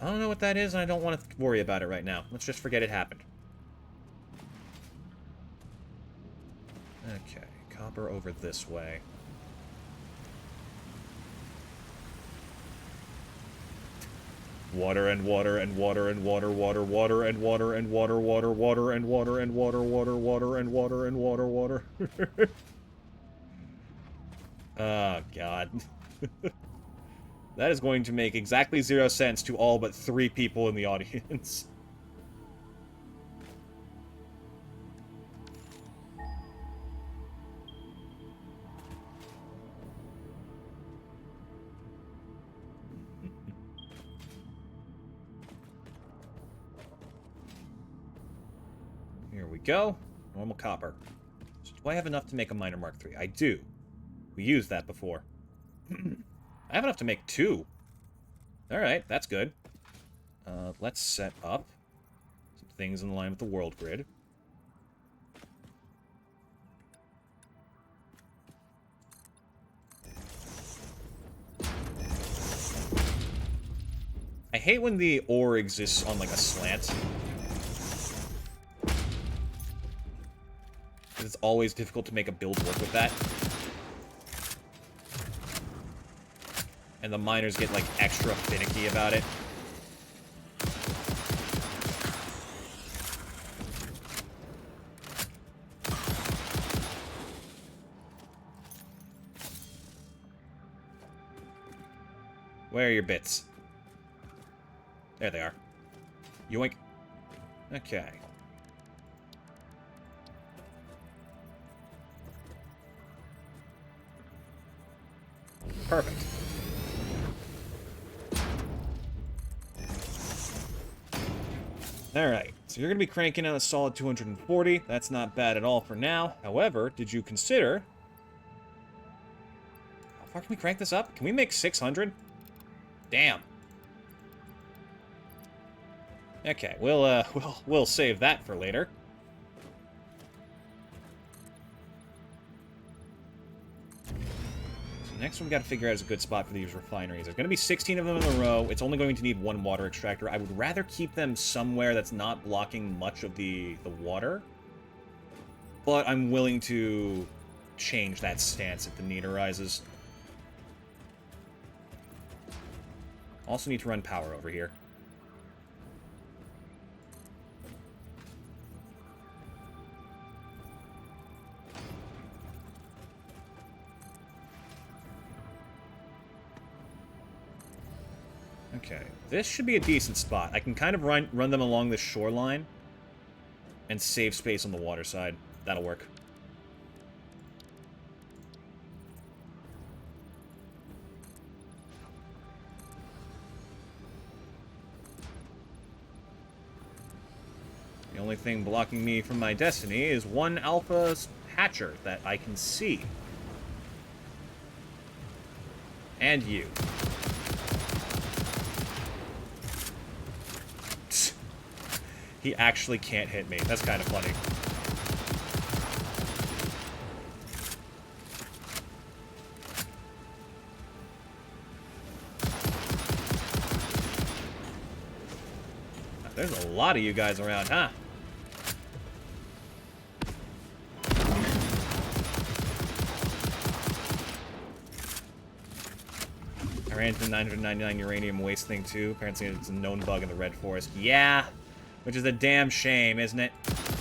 I don't know what that is, and I don't want to worry about it right now. Let's just forget it happened. Okay. Copper over this way. Water and water and water and water, water, water and water and water, water, water and water and water, water, water and water and water, water. Oh, God. That is going to make exactly 0 sense to all but 3 people in the audience. Here we go. Normal copper. So do I have enough to make a miner Mark III? I do. We used that before. I have enough to make 2. Alright, that's good. Let's set up some things in line with the world grid. I hate when the ore exists on, like, a slant. It's always difficult to make a build work with that. And the miners get, like, extra finicky about it. Where are your bits? There they are. Yoink. Okay. Perfect. Alright, so you're going to be cranking out a solid 240. That's not bad at all for now. However, did you consider... How far can we crank this up? Can we make 600? Damn. Okay, we'll save that for later. Next one we got to figure out is a good spot for these refineries. There's going to be 16 of them in a row. It's only going to need 1 water extractor. I would rather keep them somewhere that's not blocking much of the water. But I'm willing to change that stance if the need arises. Also need to run power over here. Okay, this should be a decent spot. I can kind of run them along the shoreline and save space on the water side. That'll work. The only thing blocking me from my destiny is 1 alpha hatcher that I can see. And you. He actually can't hit me. That's kind of funny. There's a lot of you guys around, huh? Granted, 999 uranium waste thing, too. Apparently it's a known bug in the Red Forest. Yeah, which is a damn shame, isn't it?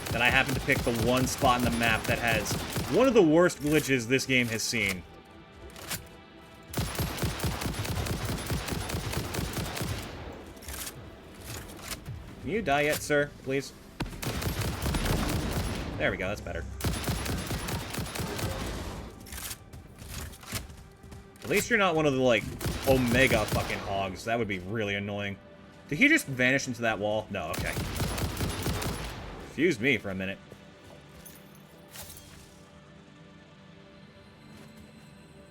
That I happen to pick the one spot in the map that has one of the worst glitches this game has seen. Can you die yet, sir? Please? There we go, that's better. At least you're not one of the, like, Omega fucking hogs. That would be really annoying. Did he just vanish into that wall? No, okay. Confused me for a minute.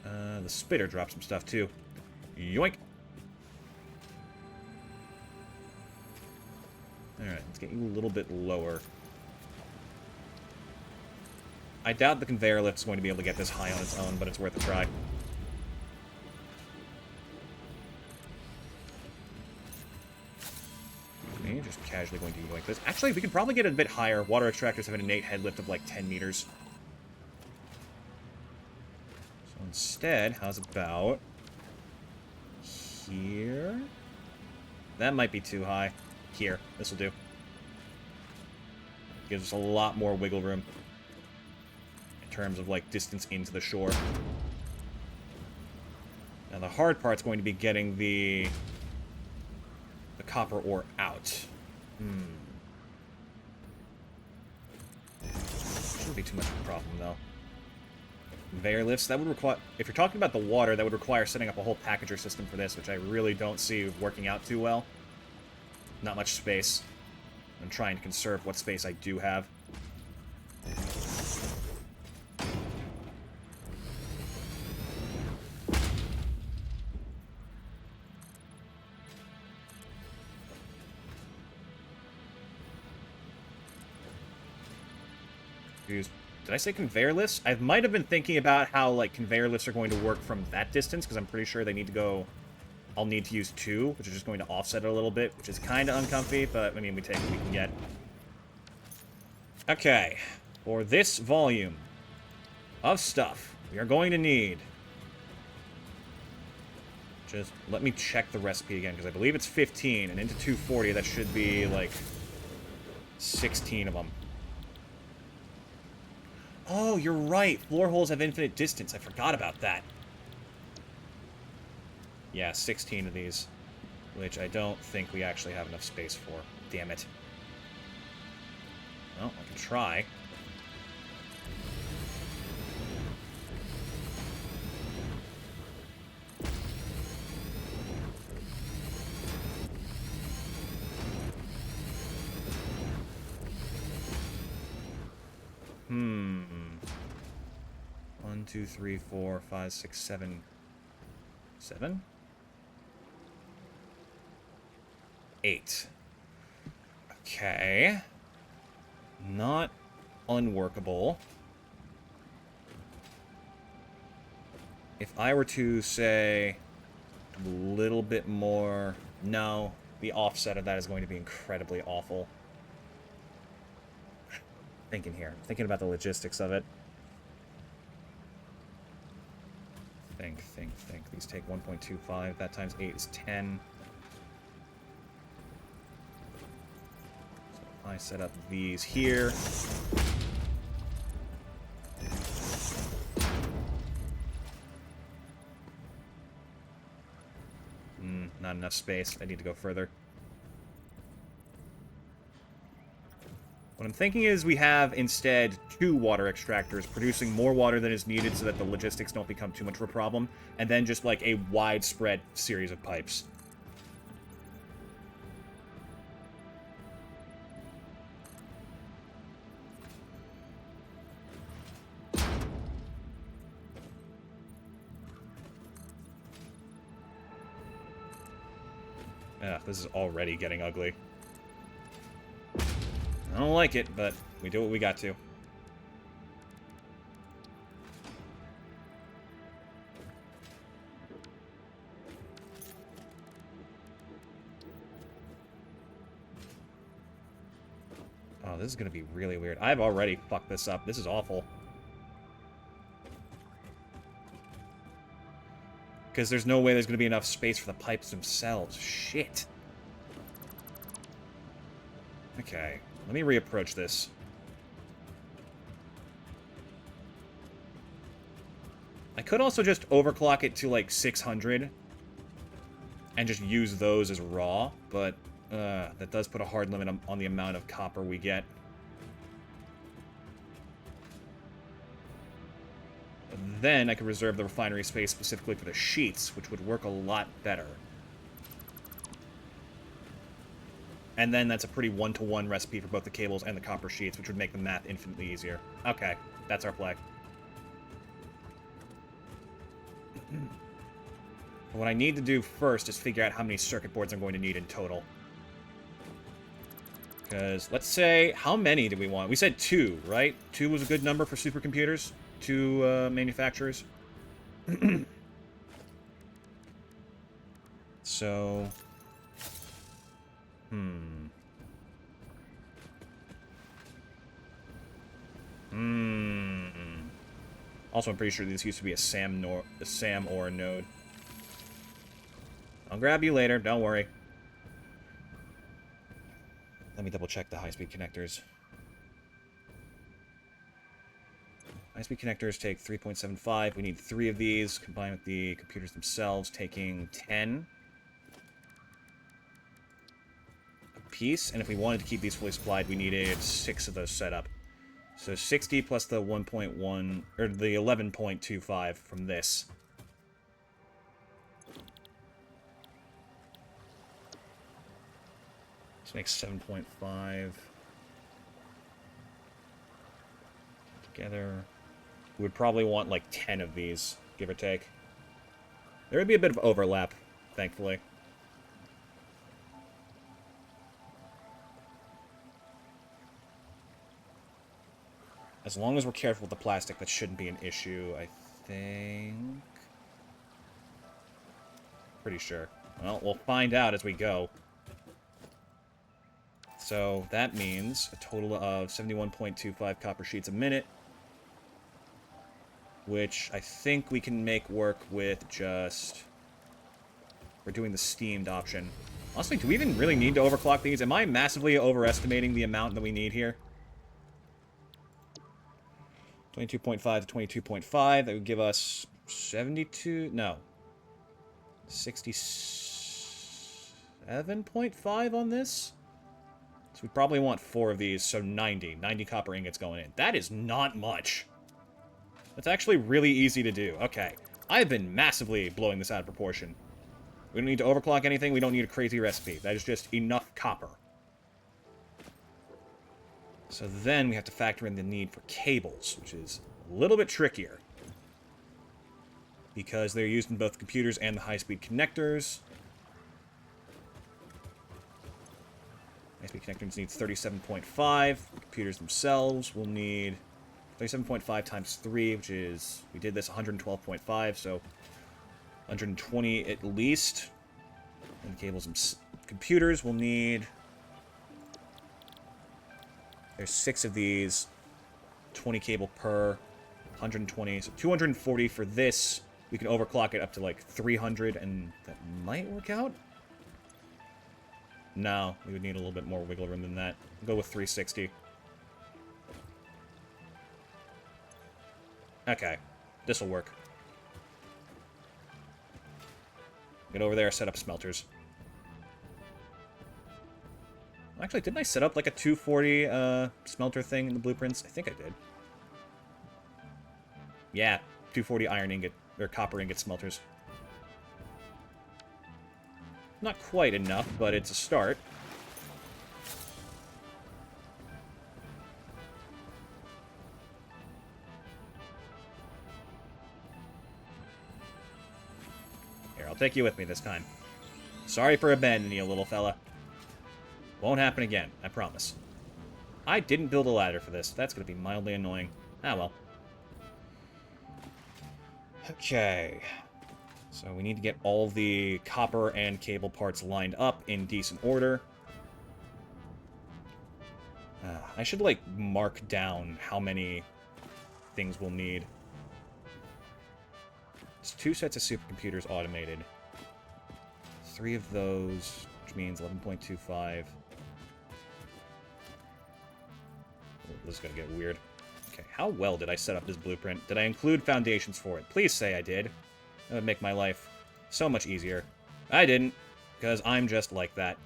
The spitter dropped some stuff, too. Yoink! Alright, let's get you a little bit lower. I doubt the conveyor lift's going to be able to get this high on its own, but it's worth a try. Okay, just casually going to go like this. Actually, we can probably get it a bit higher. Water extractors have an innate head lift of like 10 meters. So instead, how's about here? That might be too high. Here, this will do. Gives us a lot more wiggle room in terms of like distance into the shore. Now the hard part's going to be getting the copper ore out. Shouldn't be too much of a problem though. Conveyor lifts, that would require, if you're talking about the water, that would require setting up a whole packager system for this, which I really don't see working out too well. Not much space. I'm trying to conserve what space I do have. Did I say conveyor lifts? I might have been thinking about how, like, conveyor lifts are going to work from that distance, because I'm pretty sure they need to go... I'll need to use 2, which is just going to offset it a little bit, which is kind of uncomfy, but, I mean, we take what we can get. Okay. For this volume of stuff, we are going to need... Just let me check the recipe again, because I believe it's 15, and into 240, that should be, like, 16 of them. Oh, you're right. Floor holes have infinite distance. I forgot about that. Yeah, 16 of these, which I don't think we actually have enough space for. Damn it. Well, I can try. One, 2, 3, 4, 5, 6, 7. 7? 8. Okay. Not unworkable. If I were to say a little bit more... No, the offset of that is going to be incredibly awful. Thinking here. Thinking about the logistics of it. Think. These take 1.25. That times 8 is 10. So I set up these here. Not enough space. I need to go further. What I'm thinking is we have, instead, 2 water extractors producing more water than is needed so that the logistics don't become too much of a problem, and then just, like, a widespread series of pipes. Ugh, this is already getting ugly. I don't like it, but we do what we got to. Oh, this is going to be really weird. I've already fucked this up. This is awful. Because there's no way there's going to be enough space for the pipes themselves. Shit. Okay, let me reapproach this. I could also just overclock it to, like, 600 and just use those as raw, but that does put a hard limit on the amount of copper we get. But then I could reserve the refinery space specifically for the sheets, which would work a lot better. And then that's a pretty one-to-one recipe for both the cables and the copper sheets, which would make the math infinitely easier. Okay, that's our play. What I need to do first is figure out how many circuit boards I'm going to need in total. Because, let's say, how many do we want? We said 2, right? 2 was a good number for supercomputers? 2 manufacturers? So... Also, I'm pretty sure this used to be a SAM OR node. I'll grab you later, don't worry. Let me double check the high-speed connectors. High-speed connectors take 3.75. We need 3 of these, combined with the computers themselves, taking 10 a piece. And if we wanted to keep these fully supplied, we needed 6 of those set up. So 60 plus the 1.1, or the 11.25 from this. This makes 7.5. Together. We would probably want like 10 of these, give or take. There would be a bit of overlap, thankfully. As long as we're careful with the plastic, that shouldn't be an issue, I think. Pretty sure. Well, we'll find out as we go. So that means a total of 71.25 copper sheets a minute, which I think we can make work with just... We're doing the steamed option. Honestly, do we even really need to overclock these? Am I massively overestimating the amount that we need here? 22.5 to 22.5, that would give us 72, no. 67.5 on this? So we probably want 4 of these, so 90 copper ingots going in. That is not much. That's actually really easy to do. Okay, I've been massively blowing this out of proportion. We don't need to overclock anything, we don't need a crazy recipe. That is just enough copper. So then we have to factor in the need for cables, which is a little bit trickier. Because they're used in both the computers and the high-speed connectors. High-speed connectors need 37.5. Computers themselves will need 37.5 times 3, which is, we did this 112.5, so 120 at least. And the cables and computers will need... There's 6 of these, 20 cable per, 120, so 240 for this. We can overclock it up to like 300, and that might work out? No, we would need a little bit more wiggle room than that. We'll go with 360. Okay, this'll work. Get over there, set up smelters. Actually, didn't I set up like a 240 smelter thing in the blueprints? I think I did. Yeah, 240 iron ingot, or copper ingot smelters. Not quite enough, but it's a start. Here, I'll take you with me this time. Sorry for abandoning you, little fella. Won't happen again, I promise. I didn't build a ladder for this. That's going to be mildly annoying. Ah, well. Okay. So we need to get all the copper and cable parts lined up in decent order. I should, like, mark down how many things we'll need. It's 2 sets of supercomputers automated. 3 of those, which means 11.25. This is gonna get weird. Okay, how well did I set up this blueprint? Did I include foundations for it? Please say I did. That would make my life so much easier. I didn't, because I'm just like that.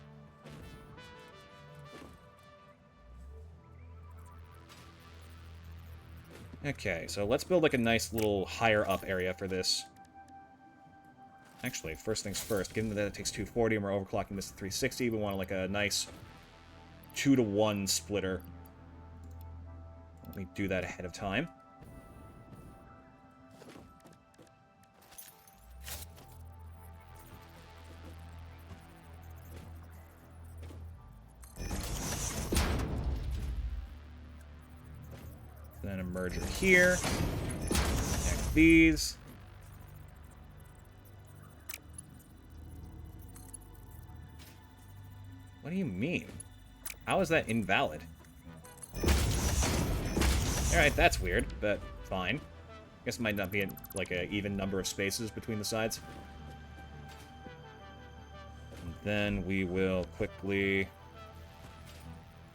Okay, so let's build like a nice little higher up area for this. Actually, first things first, given that it takes 240 and we're overclocking this to 360, we want like a nice 2-to-1 splitter. Let me do that ahead of time. Then a merger here. Connect these. What do you mean? How is that invalid? Alright, that's weird, but fine. Guess it might not be like an even number of spaces between the sides. And then we will quickly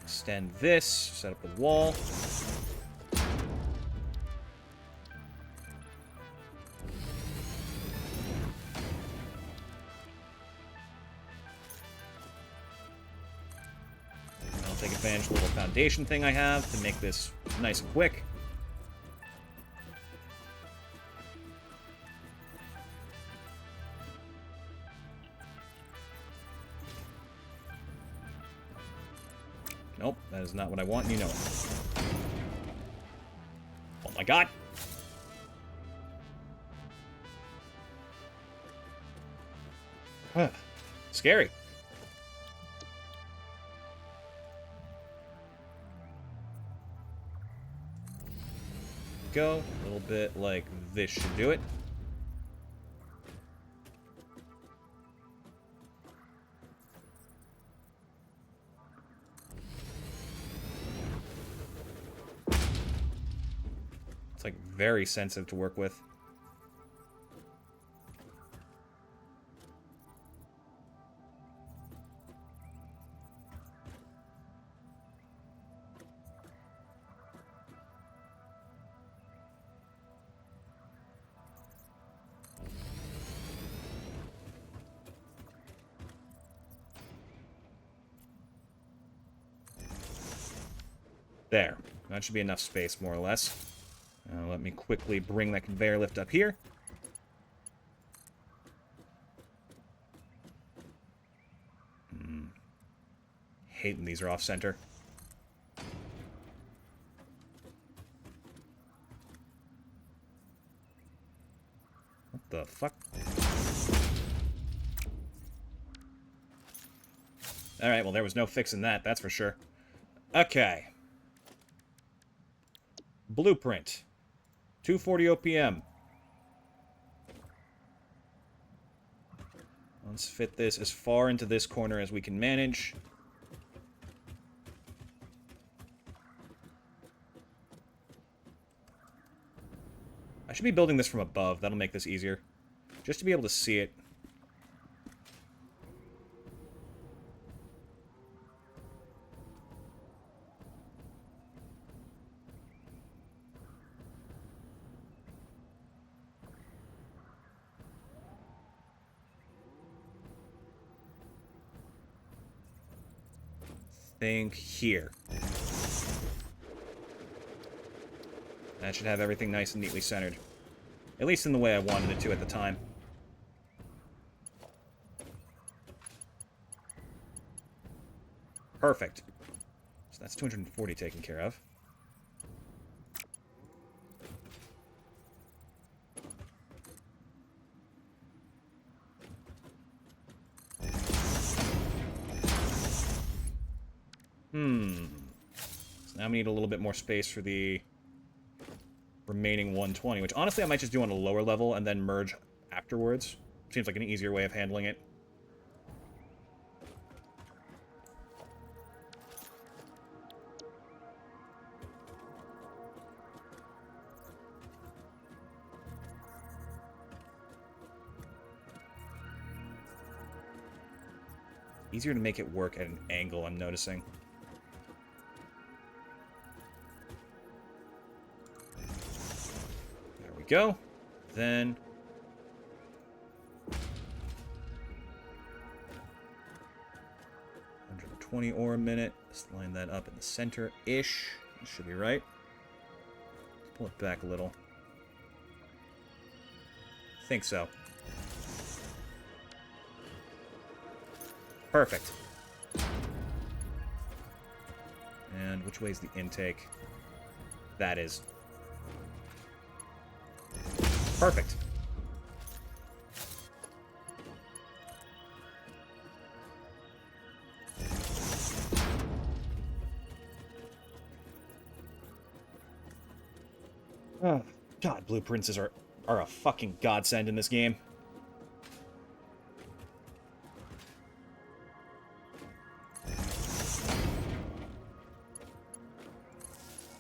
extend this, set up the wall. Take advantage of the little foundation thing I have to make this nice and quick. Nope, that is not what I want, and you know it. Oh my god! Huh. Scary. Go. A little bit like this should do it. It's like very sensitive to work with. There. That should be enough space, more or less. Let me quickly bring that conveyor lift up here. Hating these are off-center. What the fuck? Alright, well there was no fixing that, that's for sure. Okay. Blueprint. 240 OPM. Let's fit this as far into this corner as we can manage. I should be building this from above. That'll make this easier. Just to be able to see it. Think here. That should have everything nice and neatly centered. At least in the way I wanted it to at the time. Perfect. So that's 240 taken care of. So now we need a little bit more space for the remaining 120, which honestly I might just do on a lower level and then merge afterwards. Seems like an easier way of handling it. Easier to make it work at an angle, I'm noticing. There we go. Then... 120 ore a minute. Let's line that up in the center-ish. That should be right. Let's pull it back a little. Think so. Perfect. And which way is the intake? That is. Perfect. Oh, God, blueprints are a fucking godsend in this game.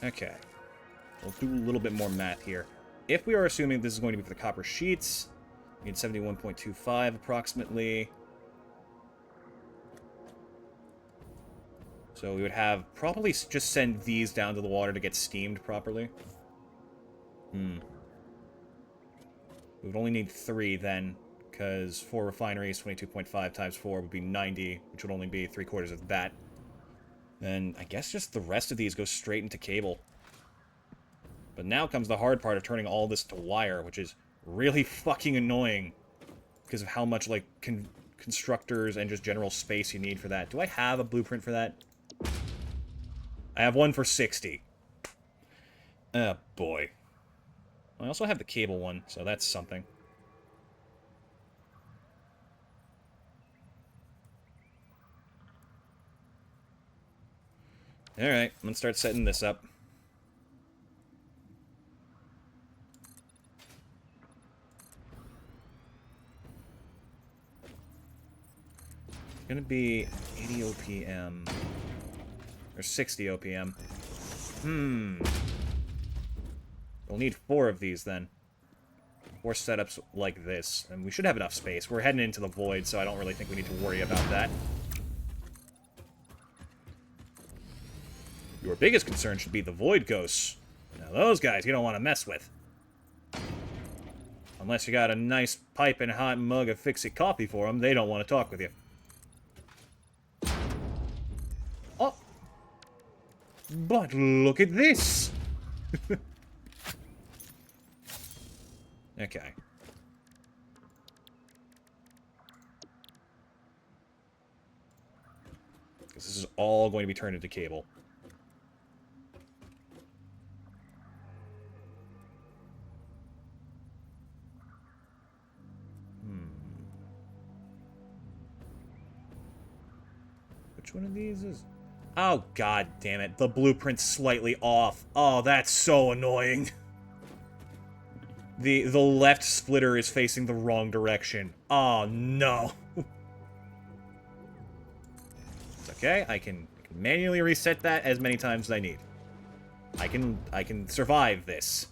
Okay. We'll do a little bit more math here. If we are assuming this is going to be for the copper sheets, we need 71.25 approximately. So we would have probably just send these down to the water to get steamed properly. We would only need 3 then, because 4 refineries, 22.5 times 4 would be 90, which would only be 3/4 of that. Then I guess just the rest of these go straight into cable. But now comes the hard part of turning all this to wire, which is really fucking annoying because of how much, like, constructors and just general space you need for that. Do I have a blueprint for that? I have one for 60. Oh, boy. I also have the cable one, so that's something. Alright, I'm gonna start setting this up. It's gonna be 80 OPM. Or 60 OPM. We'll need 4 of these then. 4 setups like this. And we should have enough space. We're heading into the void, so I don't really think we need to worry about that. Your biggest concern should be the void ghosts. Now those guys you don't want to mess with. Unless you got a nice pipe and hot mug of fix-it coffee for them, they don't want to talk with you. Oh! But look at this! Okay. Because this is all going to be turned into cable. Which one of these is... Oh, god damn it. The blueprint's slightly off. Oh, that's so annoying. The left splitter is facing the wrong direction. Oh, no. It's okay. I can manually reset that as many times as I need. I can survive this.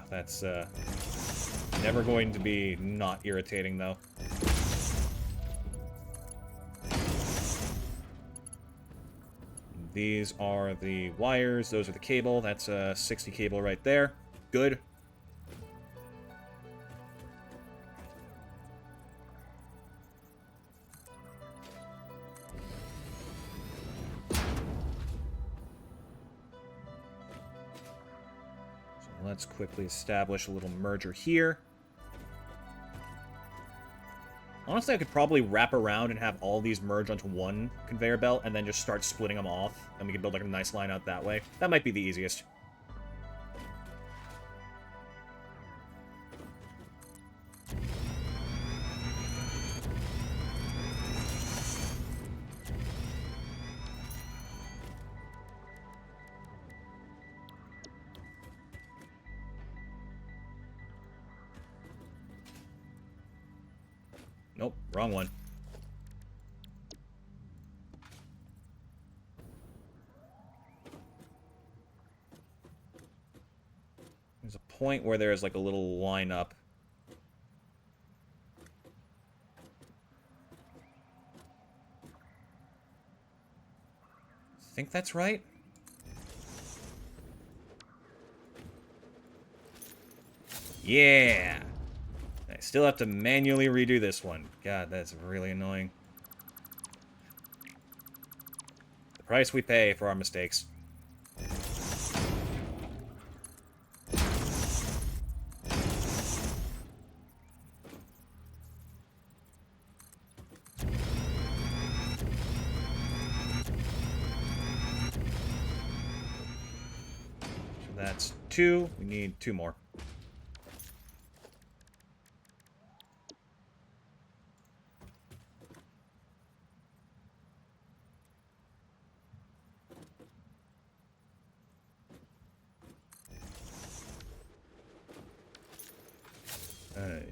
That's never going to be not irritating, though. These are the wires. Those are the cable. That's a 60 cable right there. Good. Let's quickly establish a little merger here. Honestly, I could probably wrap around and have all these merge onto one conveyor belt and then just start splitting them off, and we can build like a nice line out that way. That might be the easiest. Nope, wrong one. point where there's like a little line up. I think that's right. Yeah! I still have to manually redo this one. God, that's really annoying. The price we pay for our mistakes. So that's 2. We need 2 more.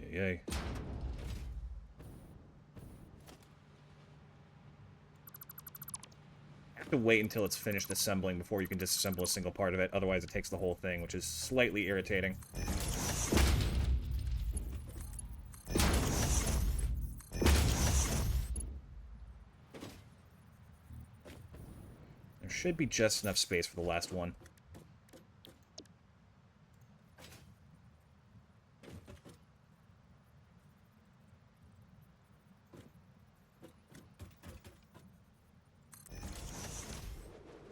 Yay. Have to wait until it's finished assembling before you can disassemble a single part of it, otherwise it takes the whole thing, which is slightly irritating. There should be just enough space for the last one.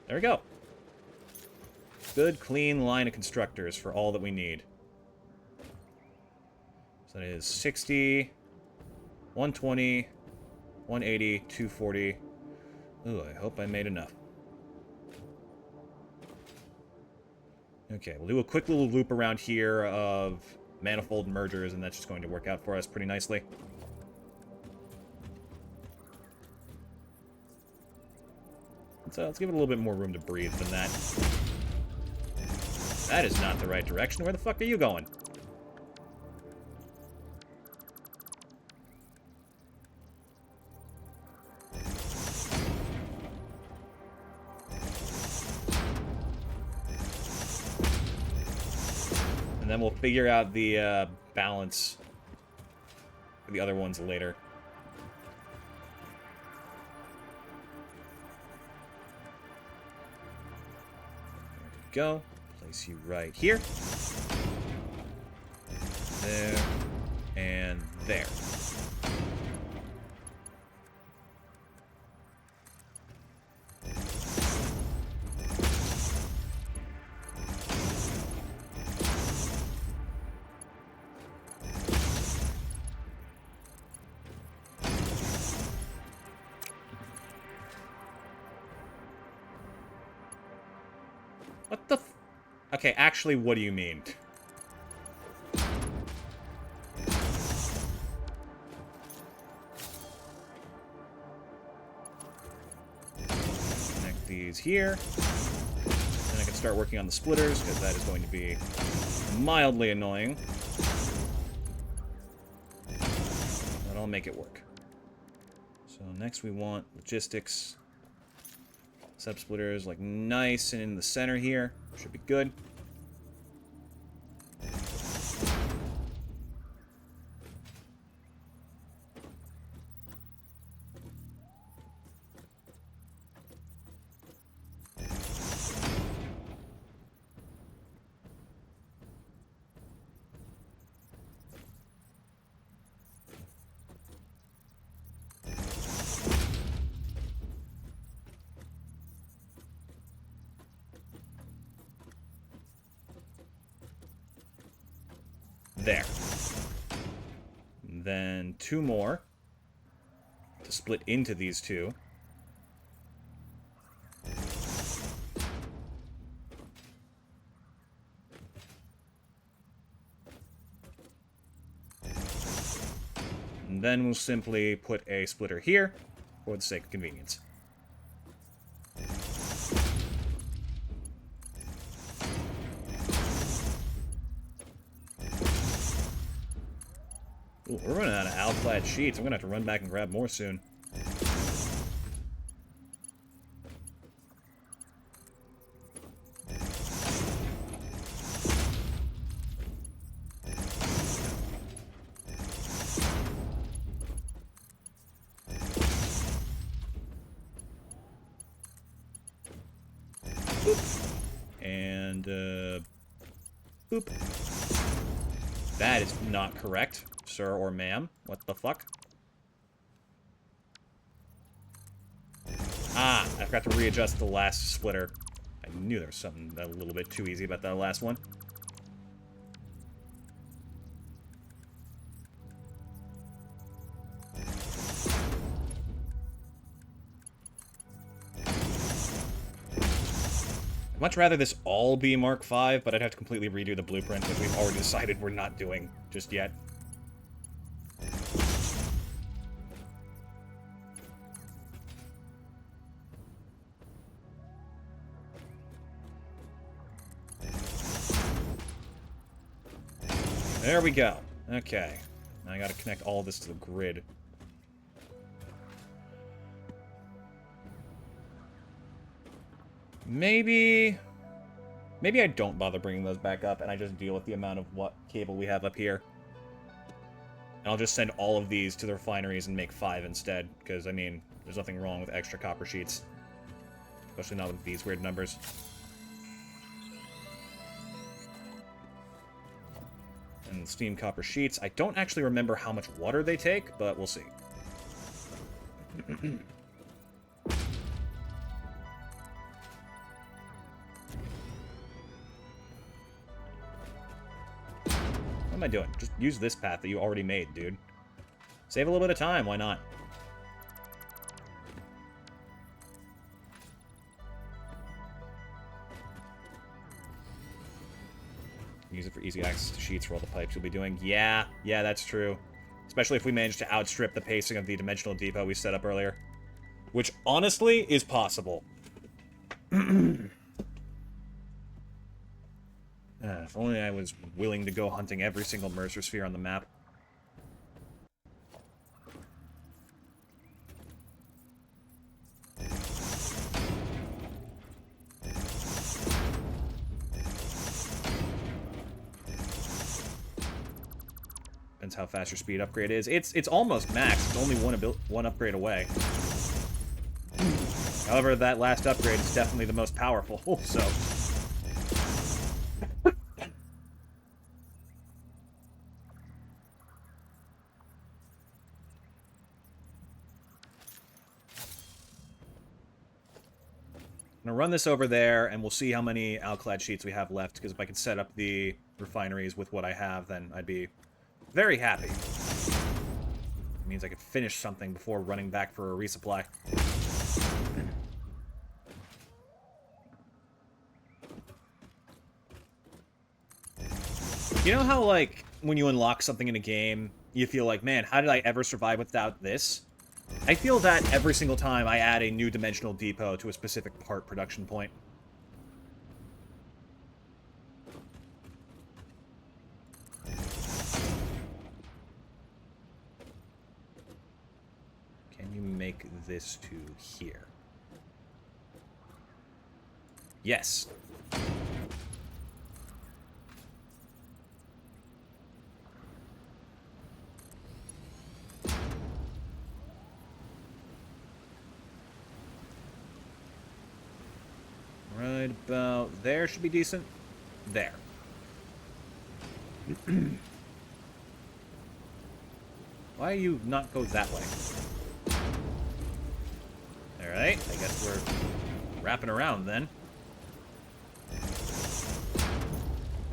There we go. Good, clean line of constructors for all that we need. So that is 60, 120, 180, 240. Ooh, I hope I made enough. Okay, we'll do a quick little loop around here of manifold mergers, and that's just going to work out for us pretty nicely. So let's give it a little bit more room to breathe than that. That is not the right direction. Where the fuck are you going? And then we'll figure out the balance for the other ones later. Go. Place you right here. There. And there. What the f- Okay, actually, what do you mean? Connect these here. Then I can start working on the splitters, because that is going to be mildly annoying. But I'll make it work. So next we want logistics. Sub-splitters, like, nice and in the center here. Should be good. There. And then 2 more to split into these 2. And then we'll simply put a splitter here for the sake of convenience. Ooh, we're running out of alclad sheets. I'm gonna have to run back and grab more soon. Boop. And, boop. That is not correct, sir or ma'am. What the fuck? Ah, I forgot to readjust the last splitter. I knew there was something a little bit too easy about that last one. I'd much rather this all be Mark V, but I'd have to completely redo the blueprint, which we've already decided we're not doing just yet. There we go. Okay. Now I gotta connect all this to the grid. Maybe I don't bother bringing those back up, and I just deal with the amount of what cable we have up here. And I'll just send all of these to the refineries and make 5 instead, because, I mean, there's nothing wrong with extra copper sheets. Especially not with these weird numbers. And steam copper sheets. I don't actually remember how much water they take, but we'll see. What am I doing? Just use this path that you already made, dude. Save a little bit of time, why not? Use it for easy access to sheets for all the pipes you'll be doing. Yeah, that's true. Especially if we manage to outstrip the pacing of the dimensional depot we set up earlier. Which, honestly, is possible. If only I was willing to go hunting every single Mercer sphere on the map. Depends how fast your speed upgrade is. It's almost max. It's only one upgrade away. However, that last upgrade is definitely the most powerful, so... I'm gonna run this over there, and we'll see how many alclad sheets we have left, because if I could set up the refineries with what I have, then I'd be very happy. It means I could finish something before running back for a resupply. You know how, like, when you unlock something in a game, you feel like, man, how did I ever survive without this? I feel that every single time I add a new dimensional depot to a specific part production point. Can you make this to here? Yes. Right about there should be decent. There. Why do you not go that way? Alright, I guess we're wrapping around then.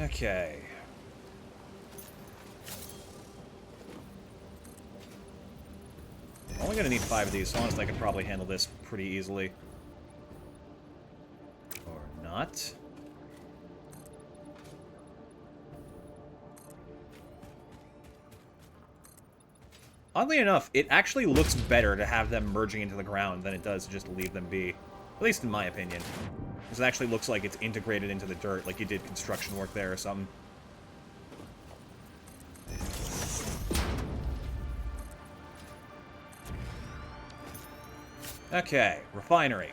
Okay. I'm only gonna need 5 of these, so honestly I could probably handle this pretty easily. Not. Oddly enough, it actually looks better to have them merging into the ground than it does to just leave them be. At least in my opinion. Because it actually looks like it's integrated into the dirt, like you did construction work there or something. Okay, refinery.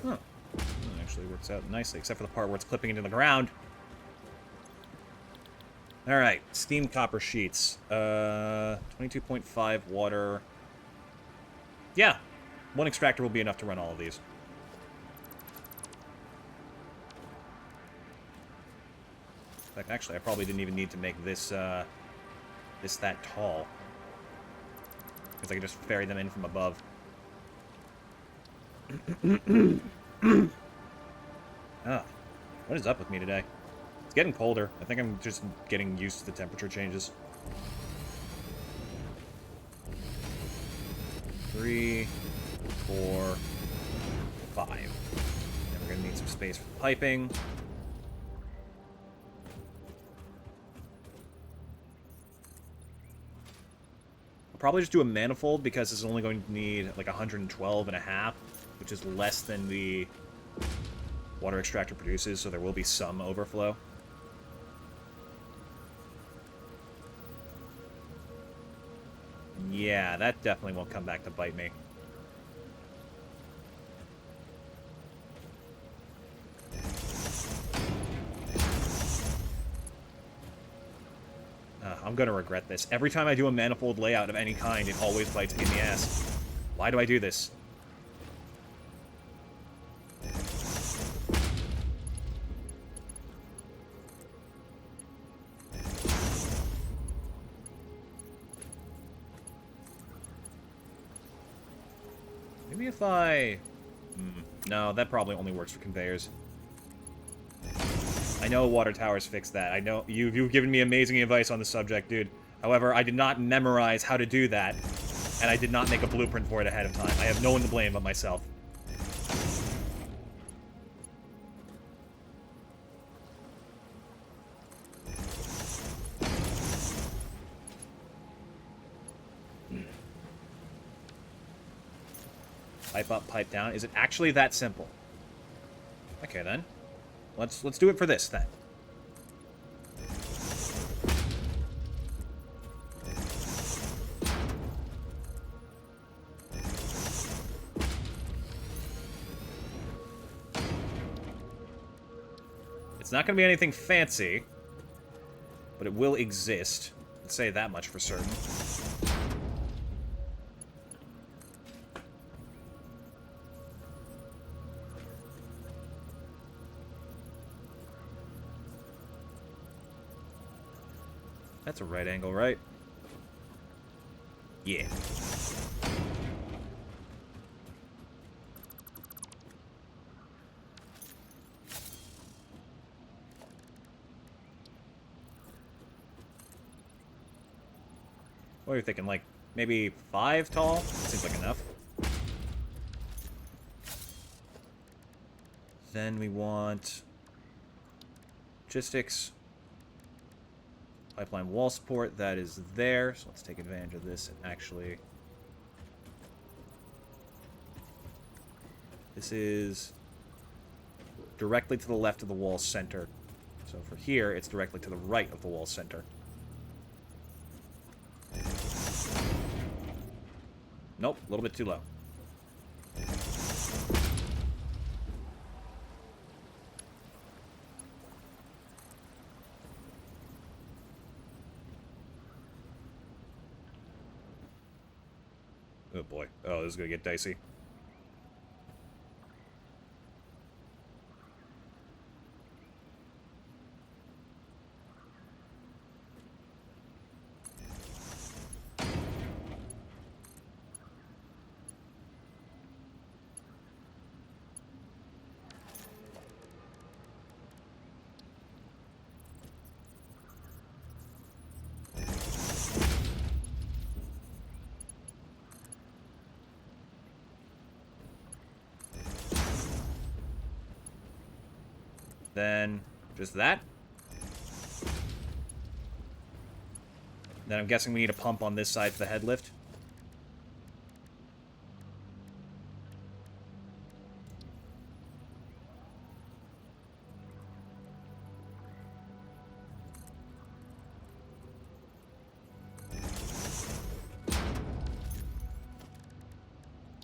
Huh. That actually works out nicely, except for the part where it's clipping into the ground. Alright, steam copper sheets. 22.5 water. Yeah, one extractor will be enough to run all of these. In fact, actually, I probably didn't even need to make this, this that tall. Because I could just ferry them in from above. Ah, what is up with me today? It's getting colder. I think I'm just getting used to the temperature changes. 3, 4, 5. And we're going to need some space for the piping. I'll probably just do a manifold because it's only going to need like 112.5, which is less than the water extractor produces, so there will be some overflow. Yeah, that definitely won't come back to bite me. I'm gonna regret this. Every time I do a manifold layout of any kind, it always bites me in the ass. Why do I do this? Maybe if I... No, that probably only works for conveyors. I know water towers fix that. I know you've given me amazing advice on the subject, dude. However, I did not memorize how to do that, and I did not make a blueprint for it ahead of time. I have no one to blame but myself. Pipe up, pipe down. Is it actually that simple? Okay, then. Let's do it for this, then. It's not going to be anything fancy, but it will exist. Let's say that much for certain. That's a right angle, right? Yeah. What are you thinking, like, maybe 5 tall? Seems like enough. Then we want logistics. Pipeline wall support, that is there. So let's take advantage of this and actually... This is directly to the left of the wall center. So for here, it's directly to the right of the wall center. Nope, a little bit too low. Oh boy. Oh, this is gonna get dicey. Then, just that. Then I'm guessing we need a pump on this side for the head lift.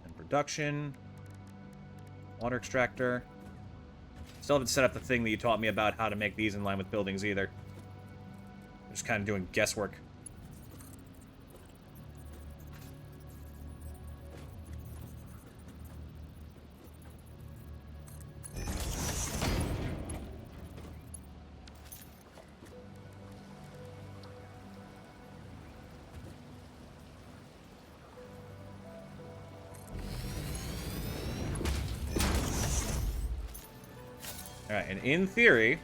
And production. Water extractor. Still haven't set up the thing that you taught me about how to make these in line with buildings either. I'm just kind of doing guesswork. Alright, and in theory,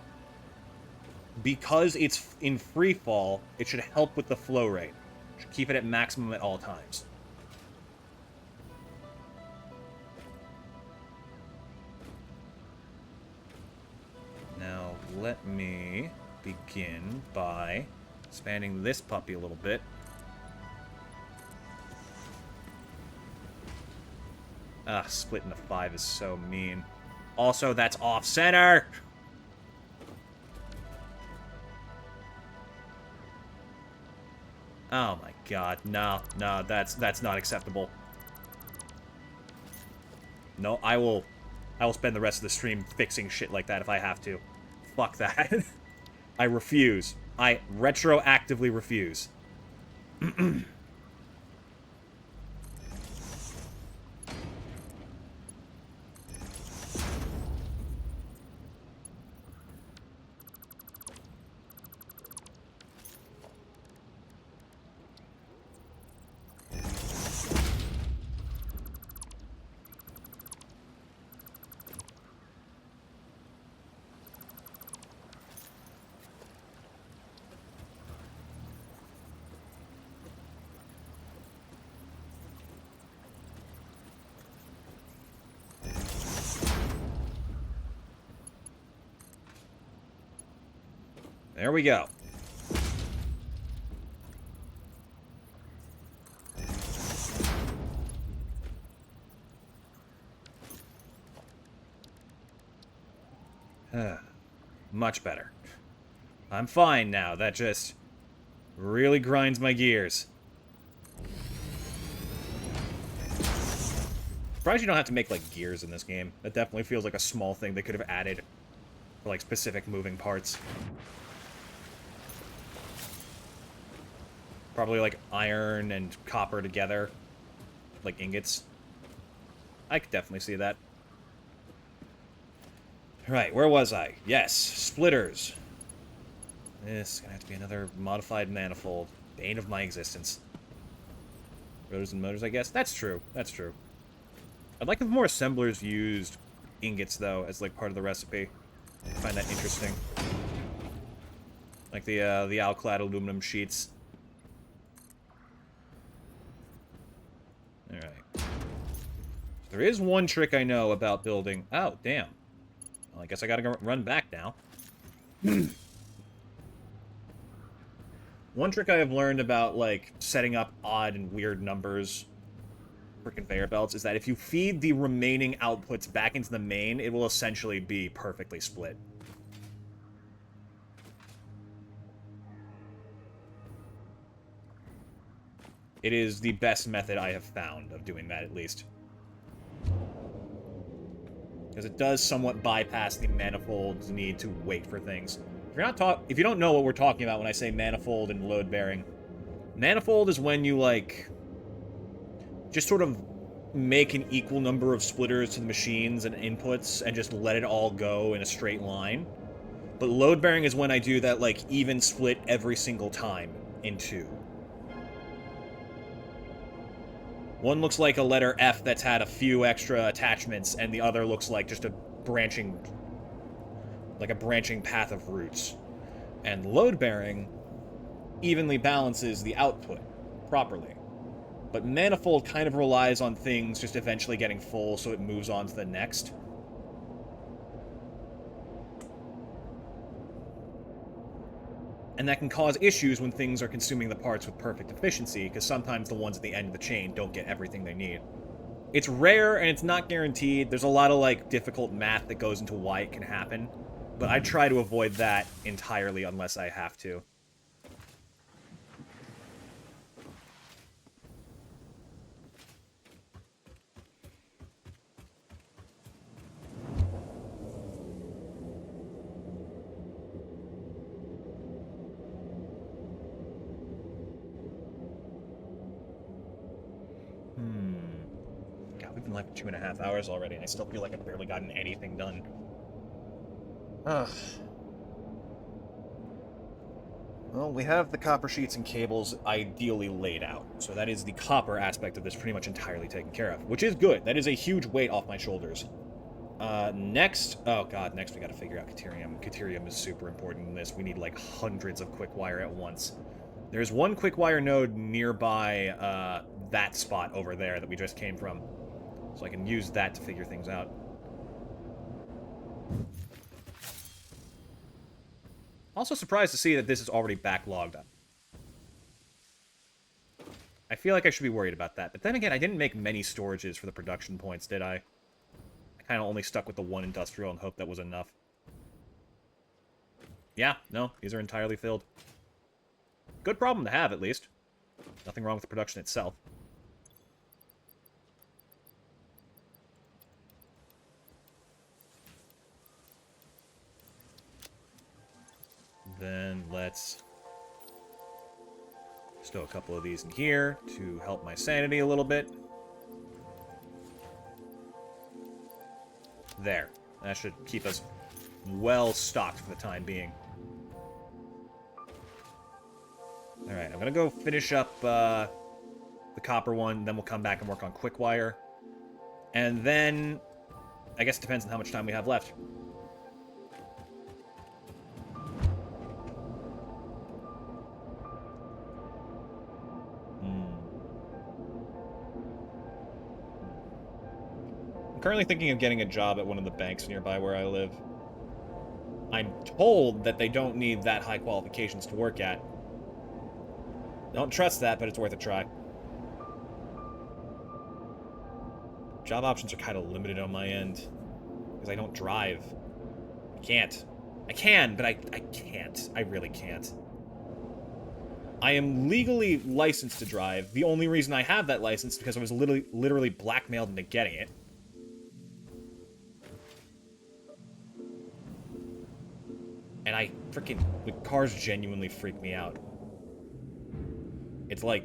because it's in free fall, it should help with the flow rate. It should keep it at maximum at all times. Now, let me begin by expanding this puppy a little bit. Ah, split into 5 is so mean. Also, that's off-center! Oh my god, no, that's not acceptable. No, I will spend the rest of the stream fixing shit like that if I have to. Fuck that. I refuse. I retroactively refuse. There we go. Much better. I'm fine now. That just really grinds my gears. Surprised you don't have to make, like, gears in this game. That definitely feels like a small thing they could have added for, like, specific moving parts. Probably, like, iron and copper together. Like ingots. I could definitely see that. Right, where was I? Yes, splitters. This is gonna have to be another modified manifold. Bane of my existence. Rotors and motors, I guess? That's true. That's true. I'd like if more assemblers used ingots, though, as, like, part of the recipe. I find that interesting. Like the alclad aluminum sheets. Alright. There is one trick I know about building... Oh, damn. Well, I guess I gotta go run back now. One trick I have learned about, like, setting up odd and weird numbers for conveyor belts is that if you feed the remaining outputs back into the main, it will essentially be perfectly split. It is the best method I have found of doing that, at least. Because it does somewhat bypass the manifold's need to wait for things. If you don't know what we're talking about when I say manifold and load bearing, manifold is when you, like, just sort of make an equal number of splitters to the machines and inputs and just let it all go in a straight line. But load bearing is when I do that, like, even split every single time in two. One looks like a letter F that's had a few extra attachments, and the other looks like just a branching path of roots. And load-bearing evenly balances the output properly. But manifold kind of relies on things just eventually getting full, so it moves on to the next. And that can cause issues when things are consuming the parts with perfect efficiency, because sometimes the ones at the end of the chain don't get everything they need. It's rare, and it's not guaranteed. There's a lot of, like, difficult math that goes into why it can happen. But I try to avoid that entirely unless I have to. God, we've been live for 2.5 hours already, and I still feel like I've barely gotten anything done. Ugh. Well, we have the copper sheets and cables ideally laid out, so that is the copper aspect of this pretty much entirely taken care of, which is good. That is a huge weight off my shoulders. Next... Oh, God, next we gotta figure out Caterium. Caterium is super important in this. We need, like, hundreds of quick wire at once. There's one quick wire node nearby, that spot over there that we just came from. So I can use that to figure things out. Also surprised to see that this is already backlogged. I feel like I should be worried about that. But then again, I didn't make many storages for the production points, did I? I kind of only stuck with the one industrial and hoped that was enough. Yeah, no, these are entirely filled. Good problem to have, at least. Nothing wrong with the production itself. Then let's stow a couple of these in here to help my sanity a little bit. There. That should keep us well stocked for the time being. Alright, I'm gonna go finish up the copper one, then we'll come back and work on quick wire. And then, I guess it depends on how much time we have left. I'm currently thinking of getting a job at one of the banks nearby where I live. I'm told that they don't need that high qualifications to work at. Don't trust that, but it's worth a try. Job options are kind of limited on my end, because I don't drive. I can't. I can, but I can't. I really can't. I am legally licensed to drive. The only reason I have that license is because I was literally blackmailed into getting it. And I freaking... The cars genuinely freak me out. It's like...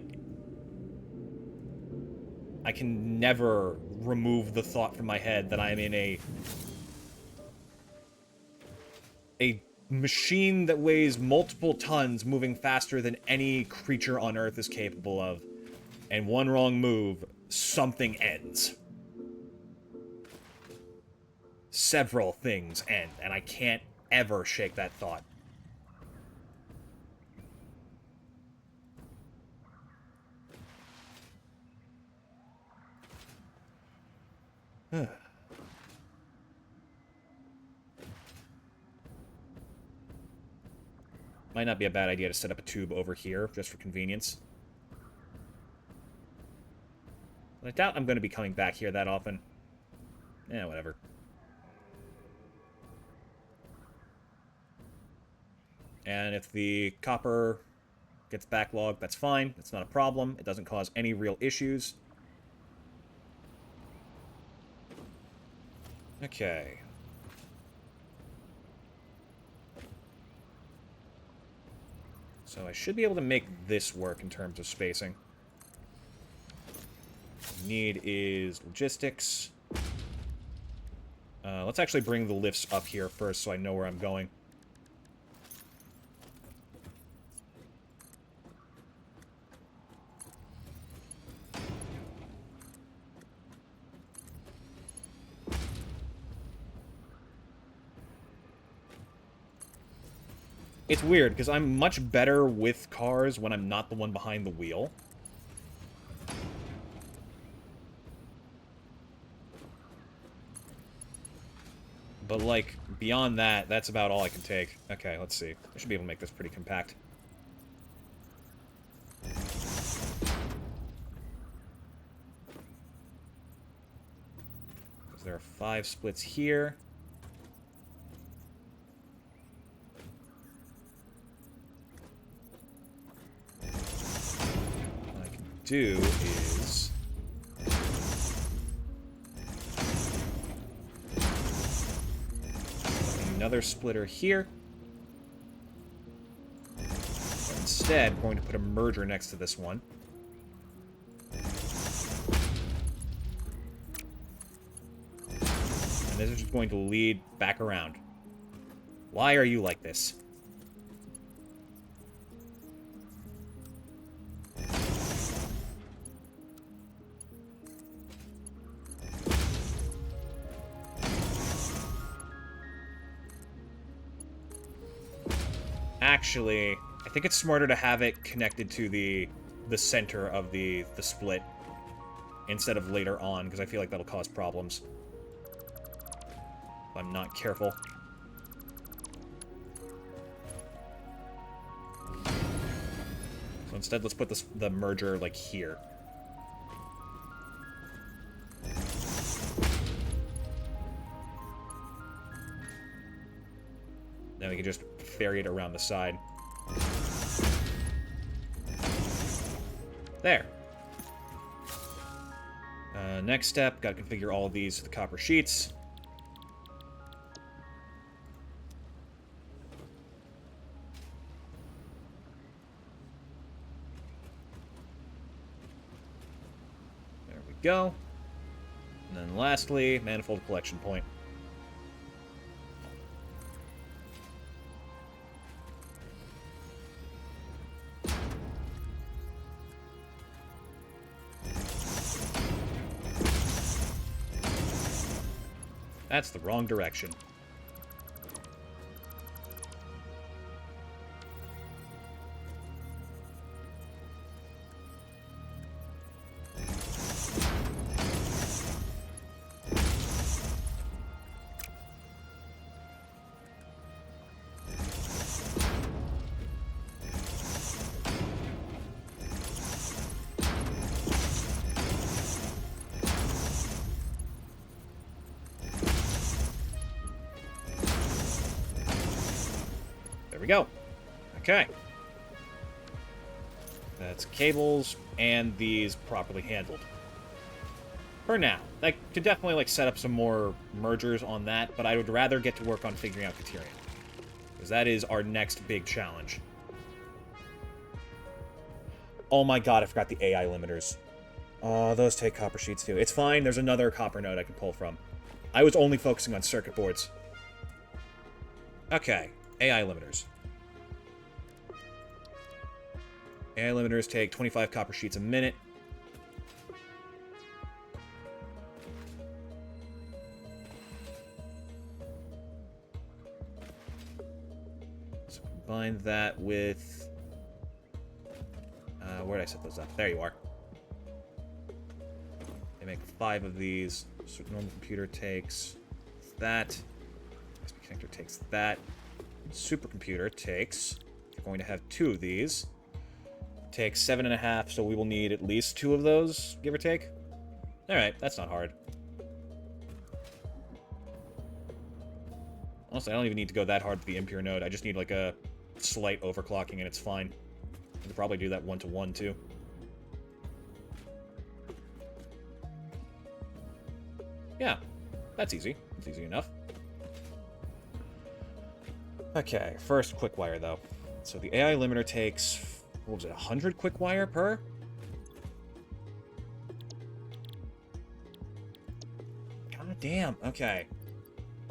I can never remove the thought from my head that I'm in a machine that weighs multiple tons moving faster than any creature on Earth is capable of. And one wrong move, something ends. Several things end, and I can't ever shake that thought. Might not be a bad idea to set up a tube over here, just for convenience. But I doubt I'm going to be coming back here that often. Yeah, whatever. And if the copper gets backlogged, that's fine. It's not a problem. It doesn't cause any real issues. Okay. So I should be able to make this work in terms of spacing. What we need is logistics. Let's actually bring the lifts up here first so I know where I'm going. It's weird, because I'm much better with cars when I'm not the one behind the wheel. But, like, beyond that, that's about all I can take. Okay, let's see. I should be able to make this pretty compact. Because there are 5 splits here. Do is another splitter here. But instead, we're going to put a merger next to this one. And this is just going to lead back around. Why are you like this? actually, I think it's smarter to have it connected to the center of the split instead of later on, because I feel like that'll cause problems if I'm not careful. So instead, let's put the merger, like, here. Then we can just ferry it around the side. There. Next step, gotta configure all of these to the copper sheets. There we go. And then lastly, manifold collection point. That's the wrong direction. There we go. Okay. That's cables and these properly handled. For now. I could definitely, like, set up some more mergers on that, but I would rather get to work on figuring out Caterium. Because that is our next big challenge. Oh my god, I forgot the AI limiters. Oh, those take copper sheets too. It's fine, there's another copper node I can pull from. I was only focusing on circuit boards. Okay, AI limiters. AI limiters take 25 copper sheets a minute. So combine that with... where did I set those up? There you are. They make 5 of these. So normal computer takes that. USB connector takes that. Supercomputer takes... You're going to have 2 of these. Takes 7.5, so we will need at least 2 of those, give or take. Alright, that's not hard. Honestly, I don't even need to go that hard with the impure node. I just need, like, a slight overclocking, and it's fine. I could probably do that 1-to-1, too. Yeah, that's easy. It's easy enough. Okay, first quick wire, though. So the AI limiter takes... What was it, 100 quick wire per? God damn, okay.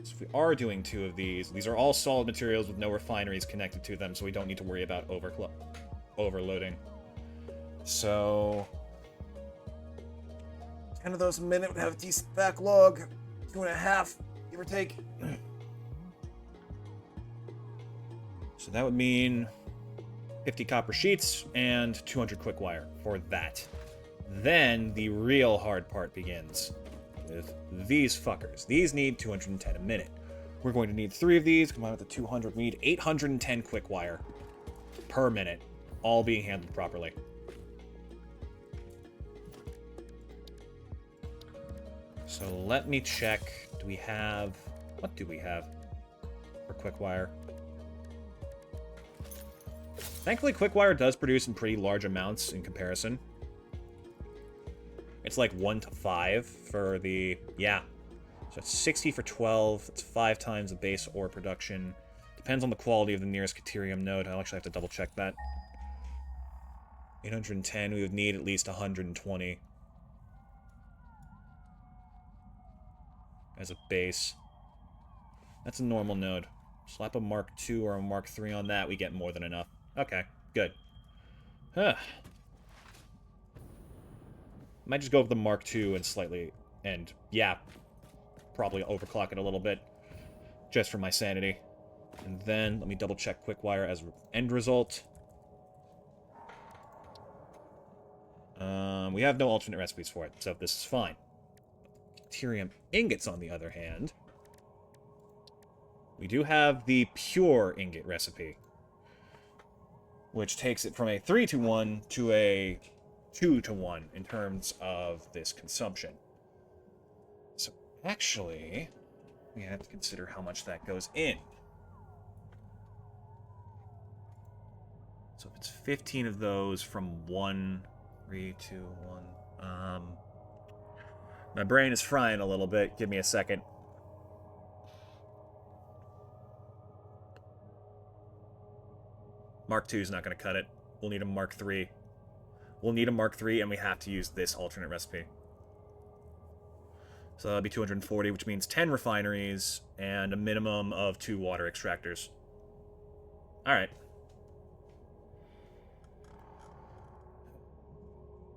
So if we are doing 2 of these are all solid materials with no refineries connected to them, so we don't need to worry about overloading. So... 10 of those a minute would have a decent backlog. 2.5, give or take. So that would mean... 50 copper sheets, and 200 quick wire for that. Then the real hard part begins with these fuckers. These need 210 a minute. We're going to need 3 of these, combined with the 200, we need 810 quick wire per minute, all being handled properly. So let me check. Do we have... What do we have for quick wire? Thankfully, Quickwire does produce in pretty large amounts in comparison. It's like 1 to 5 for the... Yeah. So it's 60 for 12. It's 5 times the base ore production. Depends on the quality of the nearest Caterium node. I'll actually have to double check that. 810, we would need at least 120. As a base. That's a normal node. Slap a Mark II or a Mark III on that, we get more than enough. Okay, good. Huh. Might just go with the Mark II and slightly... And, yeah, probably overclock it a little bit. Just for my sanity. And then, let me double-check Quickwire as end result. We have no alternate recipes for it, so this is fine. Deuterium ingots, on the other hand, we do have the pure ingot recipe, which takes it from a 3-to-1 to a 2-to-1 in terms of this consumption. So, actually, we have to consider how much that goes in. So if it's 15 of those from 1, 3, 2, 1... my brain is frying a little bit. Give me a second. Mark II is not going to cut it. We'll need a Mark III. We'll need a Mark III, and we have to use this alternate recipe. So that'll be 240, which means 10 refineries and a minimum of 2 water extractors. Alright.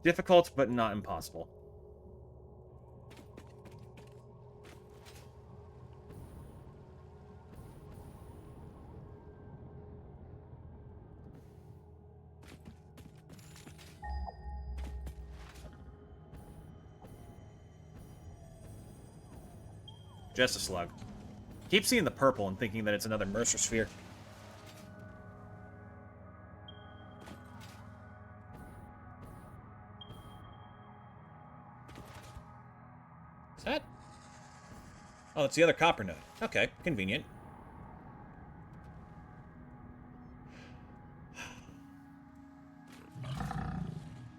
Difficult, but not impossible. Just a slug. Keep seeing the purple and thinking that it's another Mercer sphere. Is that? Oh, it's the other copper node. Okay, convenient.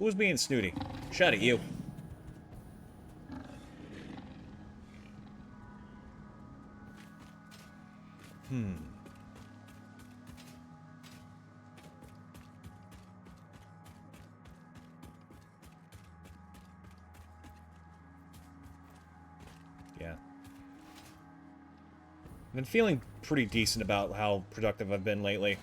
Who's being snooty? Shut at you. Yeah. I've been feeling pretty decent about how productive I've been lately.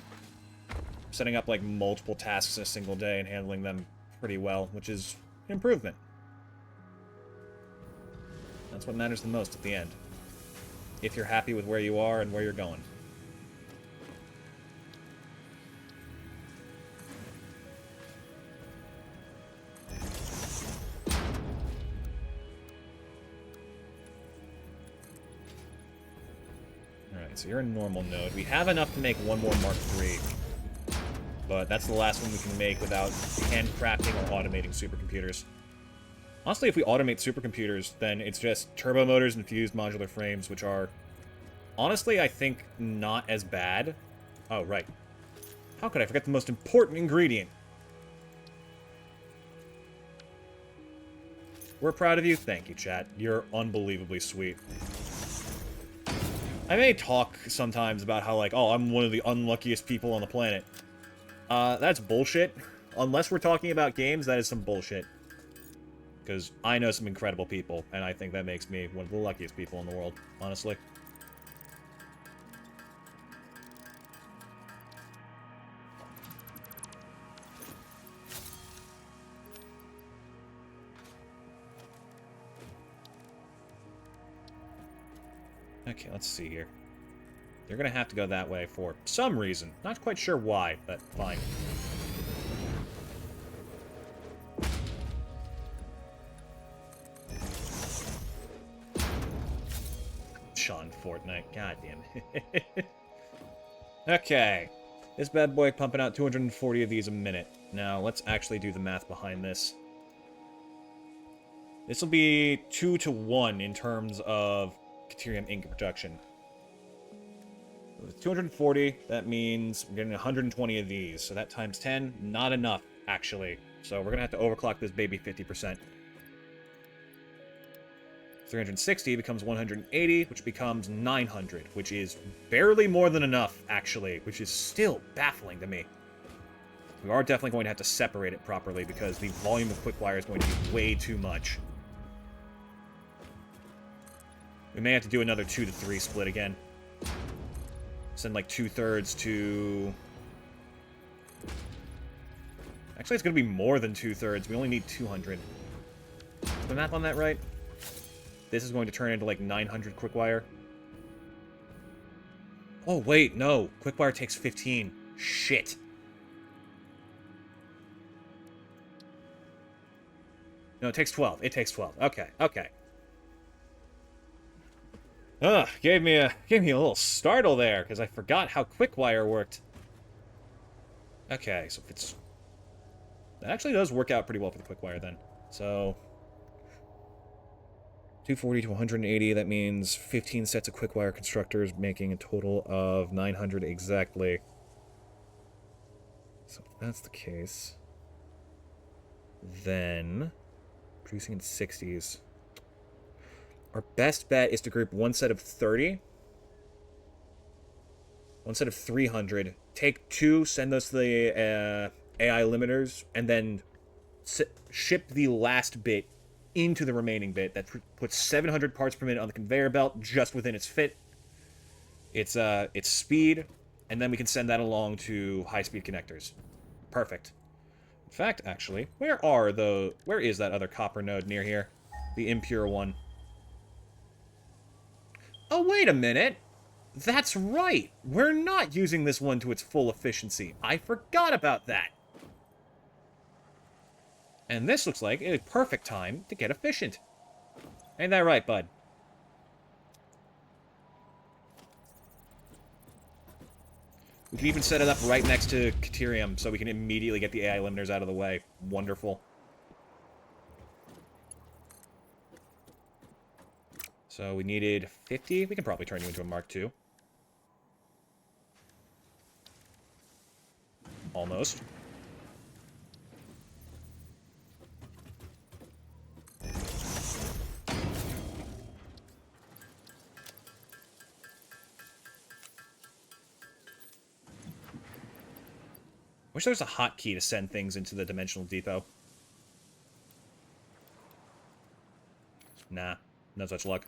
Setting up, like, multiple tasks in a single day and handling them pretty well, which is an improvement. That's what matters the most at the end. If you're happy with where you are and where you're going. Alright, so you're a normal node. We have enough to make one more Mark III. But that's the last one we can make without handcrafting or automating supercomputers. Honestly, if we automate supercomputers, then it's just turbo motors and fused modular frames, which are, honestly, I think, not as bad. Oh, right. How could I forget the most important ingredient? We're proud of you. Thank you, chat. You're unbelievably sweet. I may talk sometimes about how, like, oh, I'm one of the unluckiest people on the planet. That's bullshit. Unless we're talking about games, that is some bullshit. Because I know some incredible people, and I think that makes me one of the luckiest people in the world, honestly. Okay, let's see here. They're gonna have to go that way for some reason. Not quite sure why, but fine. Sean Fortnite. God damn it. Okay. This bad boy pumping out 240 of these a minute. Now, let's actually do the math behind this. This will be 2-to-1 in terms of deuterium ingot production. With 240, that means we're getting 120 of these. So that times 10, not enough, actually. So we're going to have to overclock this baby 50%. 360 becomes 180, which becomes 900, which is barely more than enough, actually, which is still baffling to me. We are definitely going to have to separate it properly because the volume of Quickwire is going to be way too much. We may have to do another 2-to-3 split again. Send like 2/3 to... Actually, it's going to be more than 2/3. We only need 200. Is the math on that right? This is going to turn into like 900 Quickwire. Oh, wait, no. Quickwire takes 15. Shit. No, it takes 12. It takes 12. Okay, okay. Ugh, gave me a little startle there, because I forgot how Quickwire worked. Okay, so if it's... That actually does work out pretty well for the Quickwire, then. So... 240 to 180, that means 15 sets of Quickwire constructors, making a total of 900 exactly. So if that's the case... Then... Producing in 60s... Our best bet is to group one set of 30, one set of 300, take 2, send those to the AI limiters, and then ship the last bit into the remaining bit. That puts 700 parts per minute on the conveyor belt, just within its fit, its speed, and then we can send that along to high-speed connectors. Perfect. In fact, actually, where is that other copper node near here? The impure one. Oh, wait a minute! That's right! We're not using this one to its full efficiency. I forgot about that! And this looks like a perfect time to get efficient. Ain't that right, bud? We can even set it up right next to Caterium, so we can immediately get the AI limiters out of the way. Wonderful. So we needed 50. We can probably turn you into a Mark II. Almost. Wish there was a hotkey to send things into the Dimensional Depot. Nah, no such luck.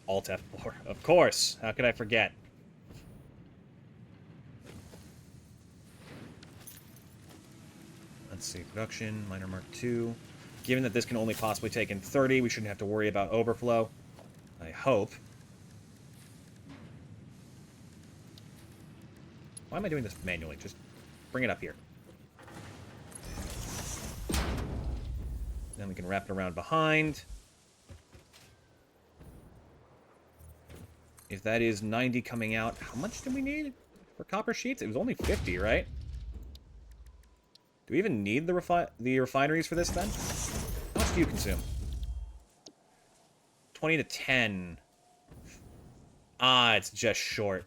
Alt F4. Of course! How could I forget? Let's see. Production, Miner Mark II. Given that this can only possibly take in 30, we shouldn't have to worry about overflow. I hope. Why am I doing this manually? Just bring it up here. Then we can wrap it around behind. If that is 90 coming out, how much do we need for copper sheets? It was only 50, right? Do we even need the refineries for this, then? How much do you consume? 20 to 10. Ah, it's just short.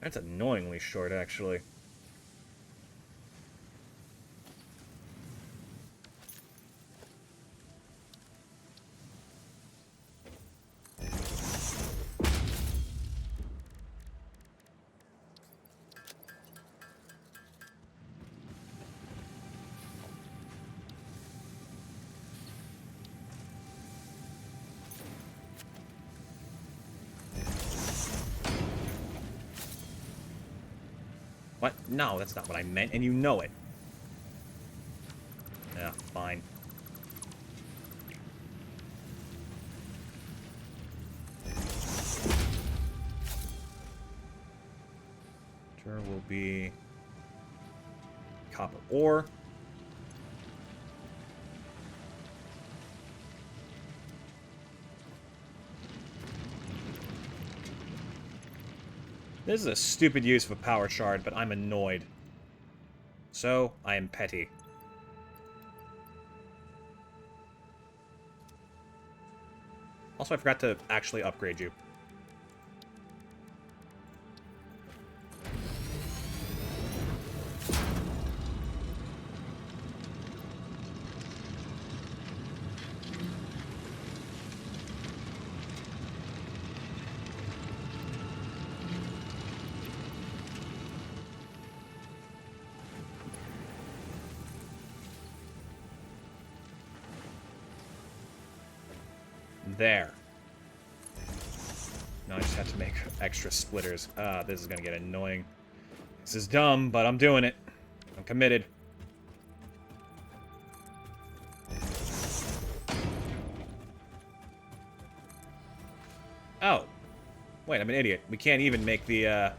That's annoyingly short, actually. What? No, that's not what I meant, and you know it. Yeah, fine. Sure will be copper ore. This is a stupid use of a power shard, but I'm annoyed. So, I am petty. Also, I forgot to actually upgrade you. There. Now I just have to make extra splitters. This is gonna get annoying. This is dumb, but I'm doing it. I'm committed. Oh. Wait, I'm an idiot. We can't even make the,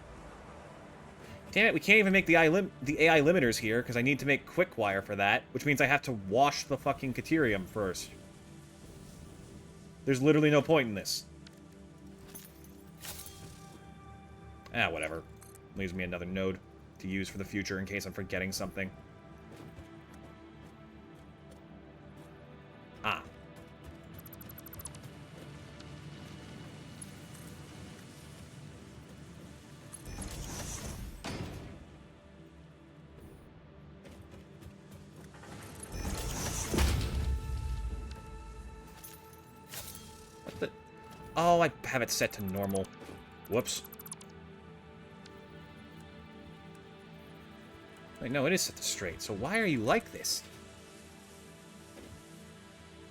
Damn it, we can't even make the AI limiters here, because I need to make quick wire for that, which means I have to wash the fucking Caterium first. There's literally no point in this. Ah, whatever. Leaves me another node to use for the future in case I'm forgetting something. Ah. What the... Oh, I have it set to normal. Whoops. Wait, no, it is set to straight. So why are you like this?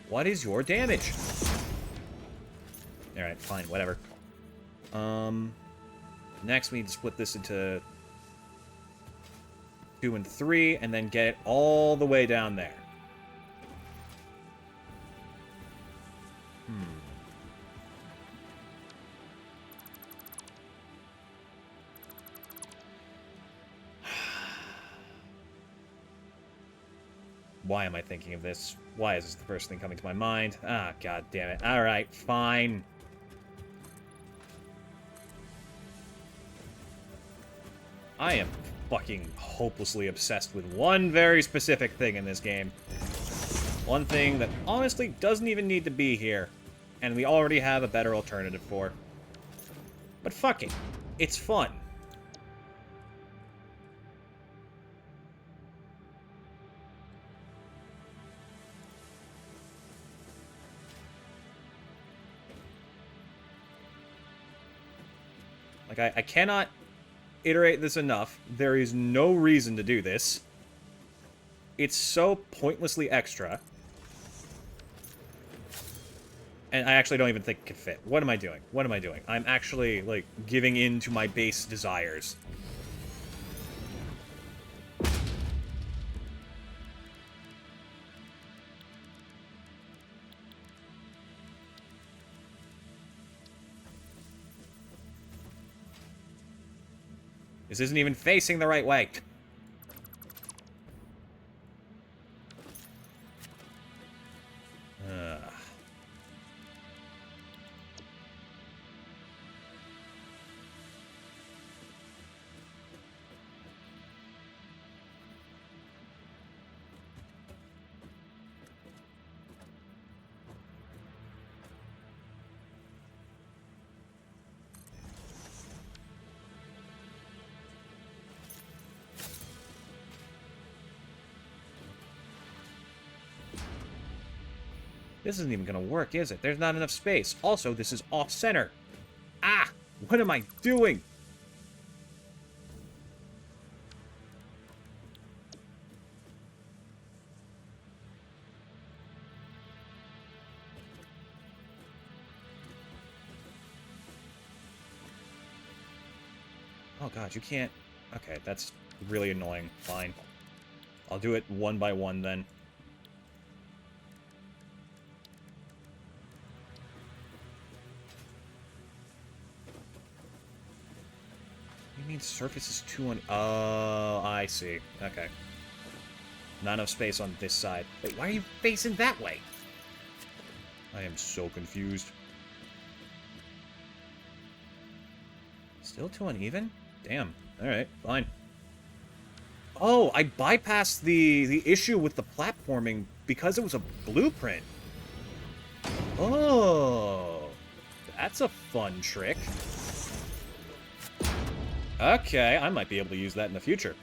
What is your damage? Alright, fine, whatever. Next we need to split this into 2 and 3, and then get it all the way down there. Why am I thinking of this? Why is this the first thing coming to my mind? Ah, god damn it. Alright, fine. I am fucking hopelessly obsessed with one very specific thing in this game. One thing that honestly doesn't even need to be here, and we already have a better alternative for. But fuck it. It's fun. Like, I cannot iterate this enough. There is no reason to do this. It's so pointlessly extra. And I actually don't even think it could fit. What am I doing? What am I doing? I'm actually, like, giving in to my base desires. This isn't even facing the right way. This isn't even gonna work, is it? There's not enough space. Also, this is off-center. Ah! What am I doing? Oh god, you can't... Okay, that's really annoying. Fine. I'll do it one by one then. You mean surface is 2 on... Oh, I see. Okay. Not enough space on this side. Wait, why are you facing that way? I am so confused. Still too uneven? Damn. Alright, fine. Oh, I bypassed the issue with the platforming because it was a blueprint. Oh, that's a fun trick. Okay, I might be able to use that in the future.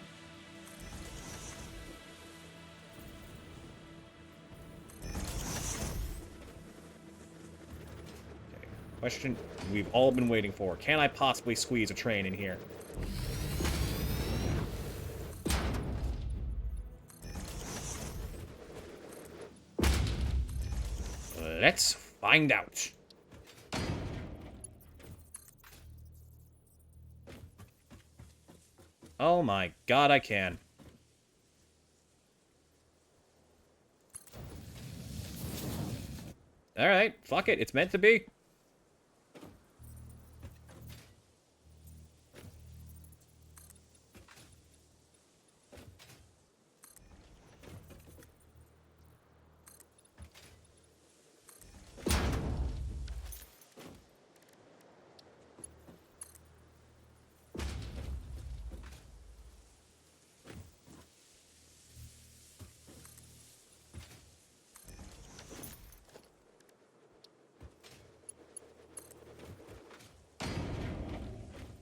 Okay, question we've all been waiting for. Can I possibly squeeze a train in here? Let's find out. Oh my god, I can. Alright, fuck it, it's meant to be.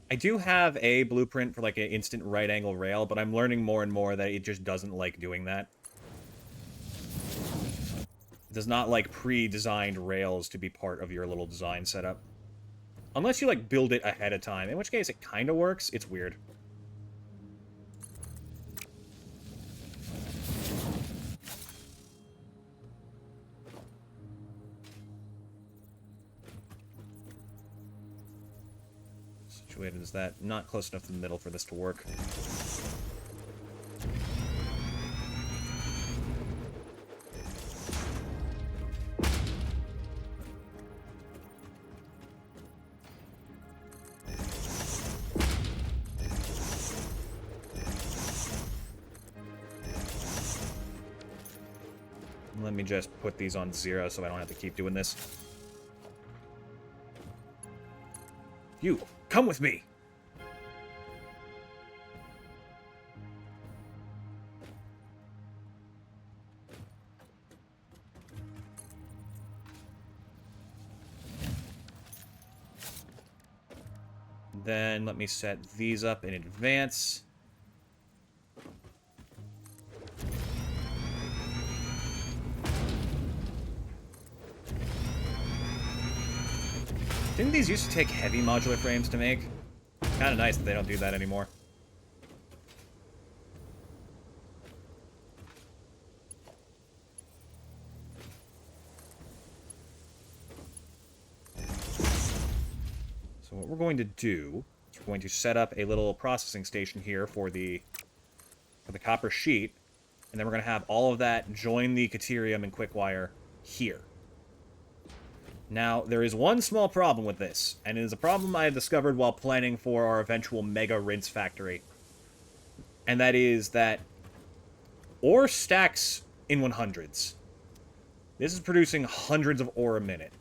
I do have a blueprint for, like, an instant right-angle rail, but I'm learning more and more that it just doesn't like doing that. It does not like pre-designed rails to be part of your little design setup. Unless you, like, build it ahead of time, in which case it kind of works. It's weird. Situated as that. Not close enough to the middle for this to work. Let me just put these on 0 so I don't have to keep doing this. You, come with me! Then let me set these up in advance. Didn't these used to take heavy modular frames to make? Kind of nice that they don't do that anymore. So what we're going to do is we're going to set up a little processing station here for the copper sheet, and then we're going to have all of that join the Caterium and Quickwire here. Now, there is one small problem with this, and it is a problem I have discovered while planning for our eventual mega rinse factory. And that is that ore stacks in 100s. This is producing hundreds of ore a minute.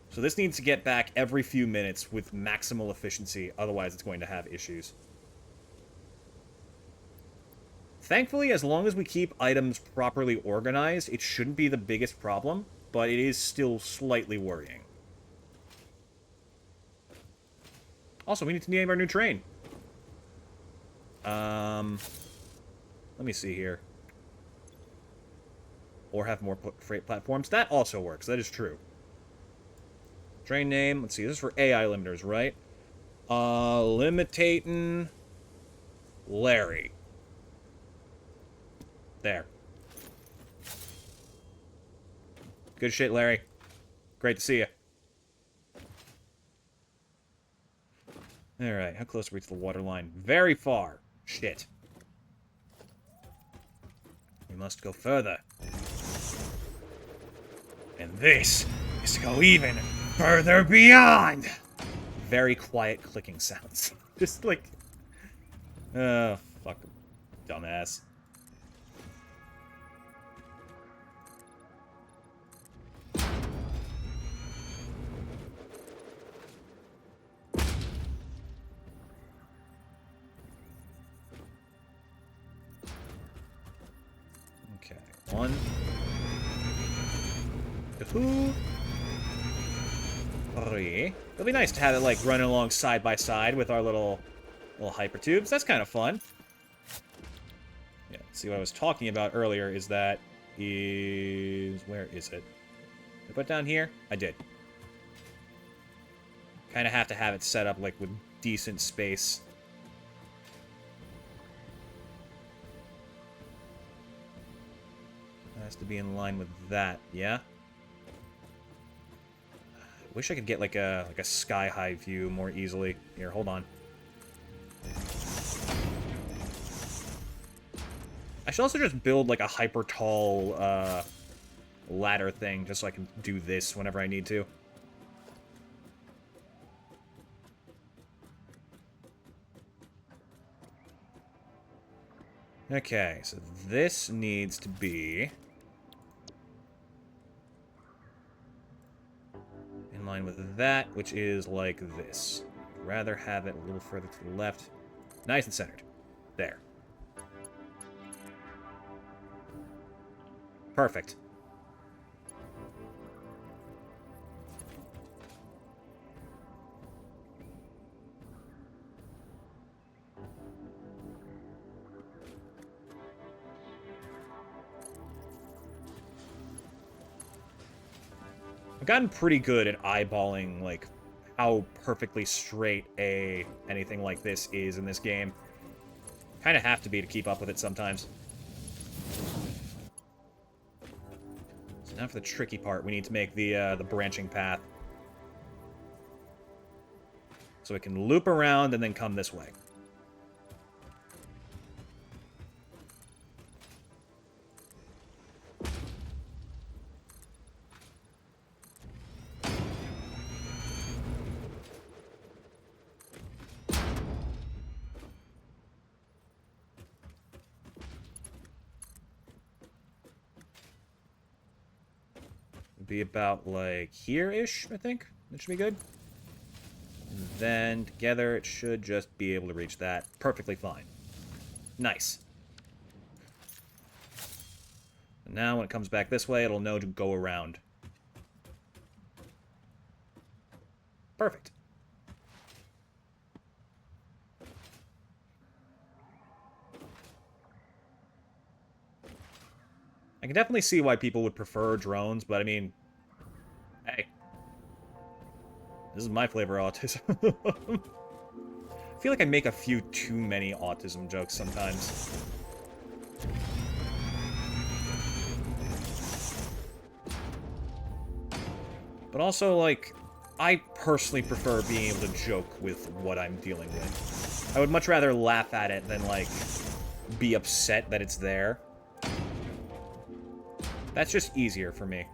So this needs to get back every few minutes with maximal efficiency, otherwise it's going to have issues. Thankfully, as long as we keep items properly organized, it shouldn't be the biggest problem, but it is still slightly worrying. Also, we need to name our new train. Let me see here. Or have more freight platforms. That also works. That is true. Train name. Let's see. This is for AI limiters, right? Limitatin' Larry. There. Good shit, Larry. Great to see you. Alright, how close are we to the water line? Very far. Shit. We must go further. And this is to go even further beyond! Very quiet clicking sounds. Just like... Oh, fuck. Dumbass. Okay, 1. 2. 3. It'll be nice to have it, like, running along side by side with our little hypertubes. That's kind of fun. Yeah, see what I was talking about earlier is that where is it? Did I put it down here? I did. Kind of have to have it set up, like, with decent space. Has to be in line with that, yeah? I wish I could get like a sky-high view more easily. Here, hold on. I should also just build, like, a hyper tall, ladder thing, just so I can do this whenever I need to. Okay, so this needs to be in line with that, which is like this. I'd rather have it a little further to the left. Nice and centered. There. Perfect. I've gotten pretty good at eyeballing, like, how perfectly straight anything like this is in this game. Kind of have to be to keep up with it sometimes. So now for the tricky part, we need to make the branching path. So it can loop around and then come this way. Be about, like, here-ish, I think. That should be good. And then, together, it should just be able to reach that perfectly fine. Nice. And now, when it comes back this way, it'll know to go around. Perfect. I can definitely see why people would prefer drones, but I mean, hey. This is my flavor of autism. I feel like I make a few too many autism jokes sometimes. But also, like, I personally prefer being able to joke with what I'm dealing with. I would much rather laugh at it than, like, be upset that it's there. That's just easier for me.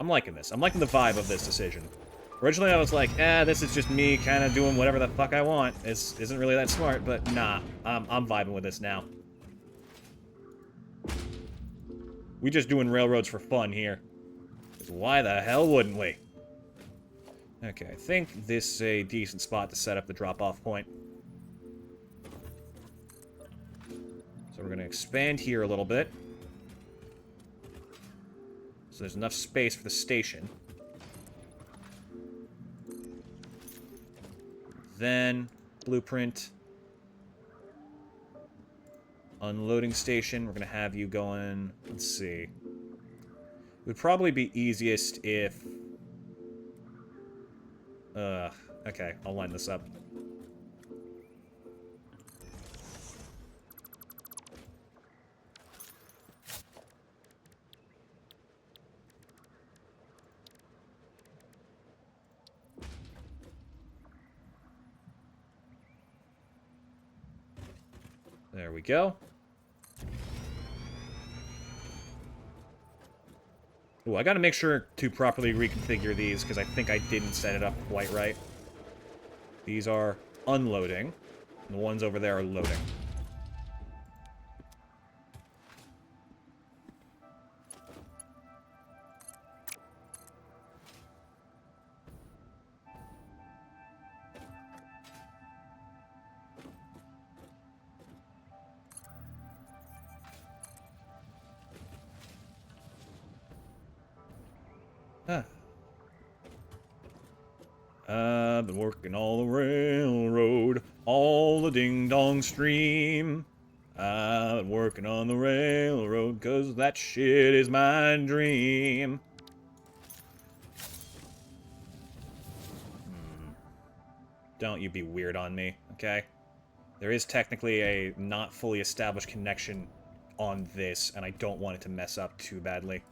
I'm liking this. I'm liking the vibe of this decision. Originally, I was like, this is just me kind of doing whatever the fuck I want. This isn't really that smart, but nah, I'm vibing with this now. We just doing railroads for fun here. 'Cause why the hell wouldn't we? Okay, I think this is a decent spot to set up the drop-off point. So we're going to expand here a little bit. So there's enough space for the station. Then, blueprint. Unloading station. We're going to have you going... Let's see. It would probably be easiest if... okay, I'll line this up. There we go. Ooh, I gotta make sure to properly reconfigure these, because I think I didn't set it up quite right. These are unloading, and the ones over there are loading. Huh. I've been working all the railroad, all the ding-dong stream. I've been working on the railroad, 'cause that shit is my dream. Don't you be weird on me, okay? There is technically a not fully established connection on this, and I don't want it to mess up too badly.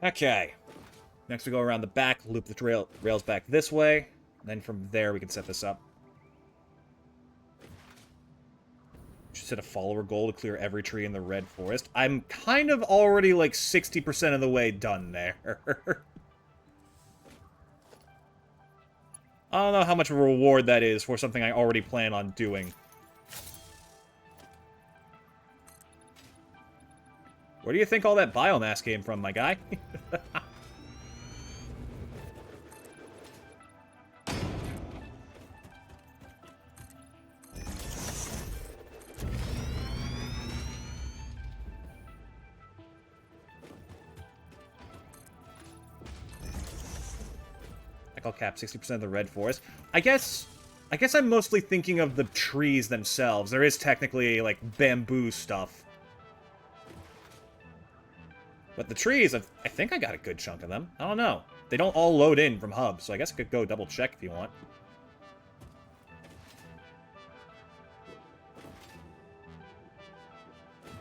Okay. Next we go around the back, loop the rails back this way, then from there we can set this up. Should set a follower goal to clear every tree in the red forest. I'm kind of already like 60% of the way done there. I don't know how much of a reward that is for something I already plan on doing. Where do you think all that biomass came from, my guy? I'll cap 60% of the red forest. I guess I'm mostly thinking of the trees themselves. There is technically, like, bamboo stuff. But the trees, I think I got a good chunk of them. I don't know. They don't all load in from hubs, so I guess I could go double check if you want.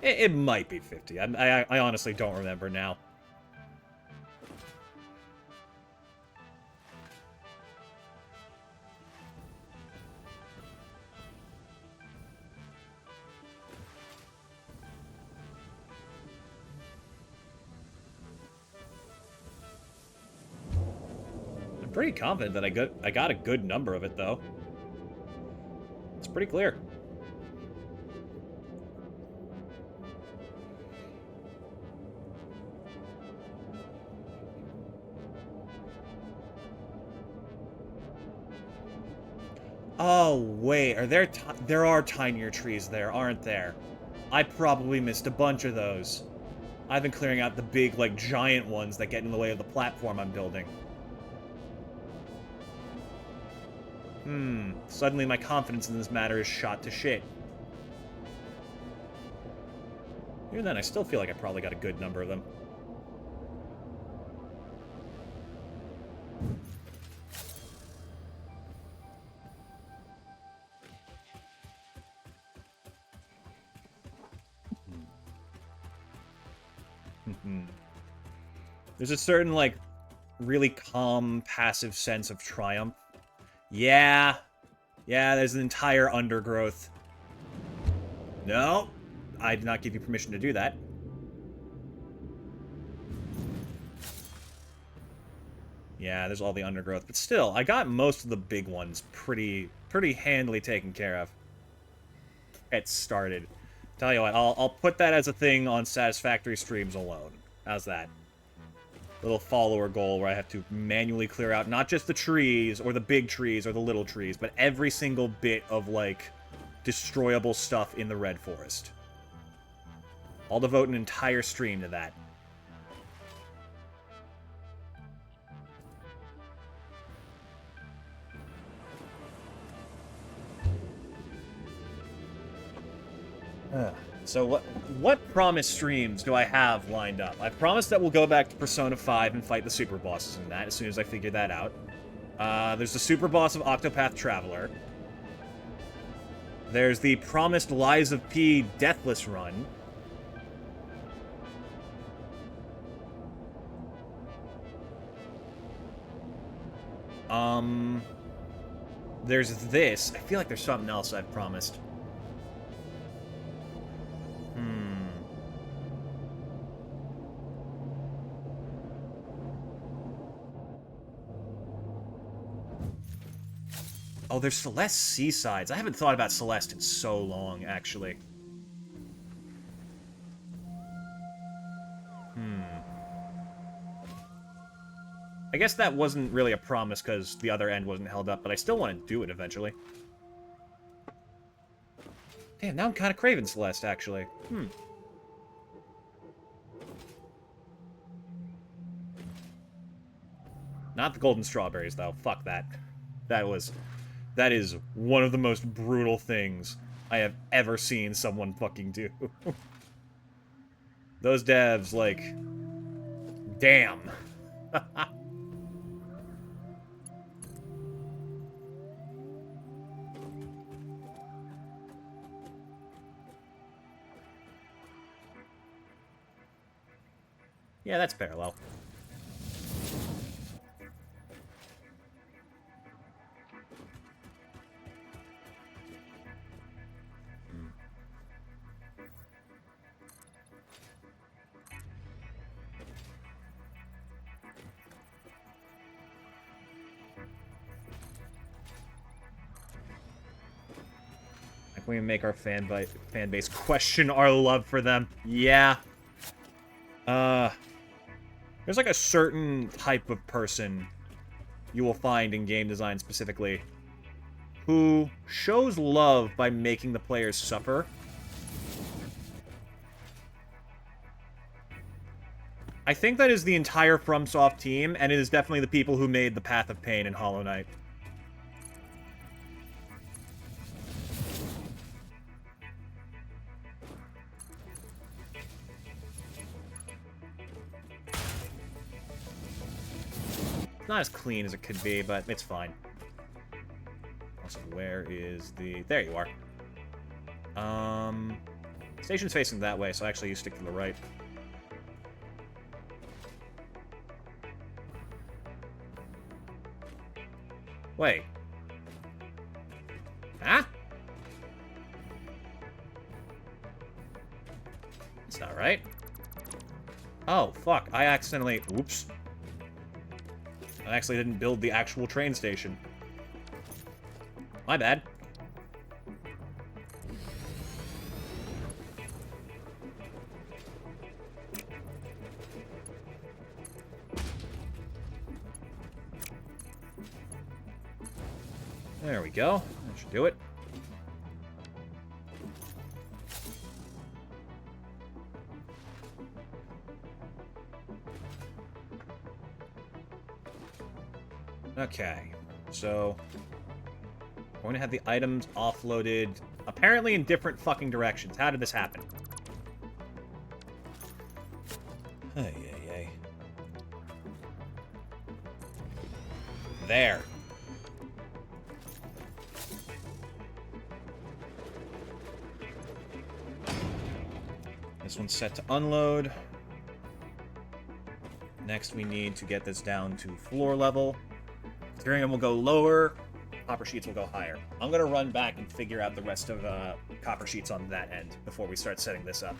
It might be 50. I honestly don't remember now. Pretty confident that I got a good number of it, though. It's pretty clear. Oh, wait, there are tinier trees there, aren't there? I probably missed a bunch of those. I've been clearing out the big, like, giant ones that get in the way of the platform I'm building. Suddenly my confidence in this matter is shot to shit. Even then, I still feel like I probably got a good number of them. There's a certain, like, really calm, passive sense of triumph. Yeah, there's an entire undergrowth. No, I did not give you permission to do that. Yeah, there's all the undergrowth, but still, I got most of the big ones pretty handily taken care of. It started. Tell you what, I'll put that as a thing on Satisfactory streams alone. How's that? Little follower goal where I have to manually clear out not just the trees, or the big trees, or the little trees, but every single bit of, like, destroyable stuff in the red forest. I'll devote an entire stream to that. So what promise streams do I have lined up? I promised that we'll go back to Persona 5 and fight the super bosses in that as soon as I figure that out. There's the super boss of Octopath Traveler. There's the promised Lies of P Deathless run. There's this. I feel like there's something else I've promised. Oh, there's Celeste Seasides. I haven't thought about Celeste in so long, actually. I guess that wasn't really a promise because the other end wasn't held up, but I still want to do it eventually. Damn, now I'm kind of craving Celeste, actually. Not the golden strawberries, though. Fuck that. That is one of the most brutal things I have ever seen someone fucking do. Those devs, like... Damn. Yeah, that's parallel. Like, we make our fan base question our love for them. Yeah. There's like a certain type of person you will find in game design specifically who shows love by making the players suffer. I think that is the entire FromSoft team, and it is definitely the people who made the Path of Pain and Hollow Knight. Not as clean as it could be, but it's fine. Also, where is the... There you are. Station's facing that way, so actually you stick to the right. Wait. Huh? That's not right. Oh, fuck. I accidentally... Oops. I actually didn't build the actual train station. My bad. There we go. That should do it. Okay, so I'm going to have the items offloaded apparently in different fucking directions. How did this happen? Hey. There. This one's set to unload. Next, we need to get this down to floor level. Ethereum will go lower, copper sheets will go higher. I'm going to run back and figure out the rest of copper sheets on that end before we start setting this up.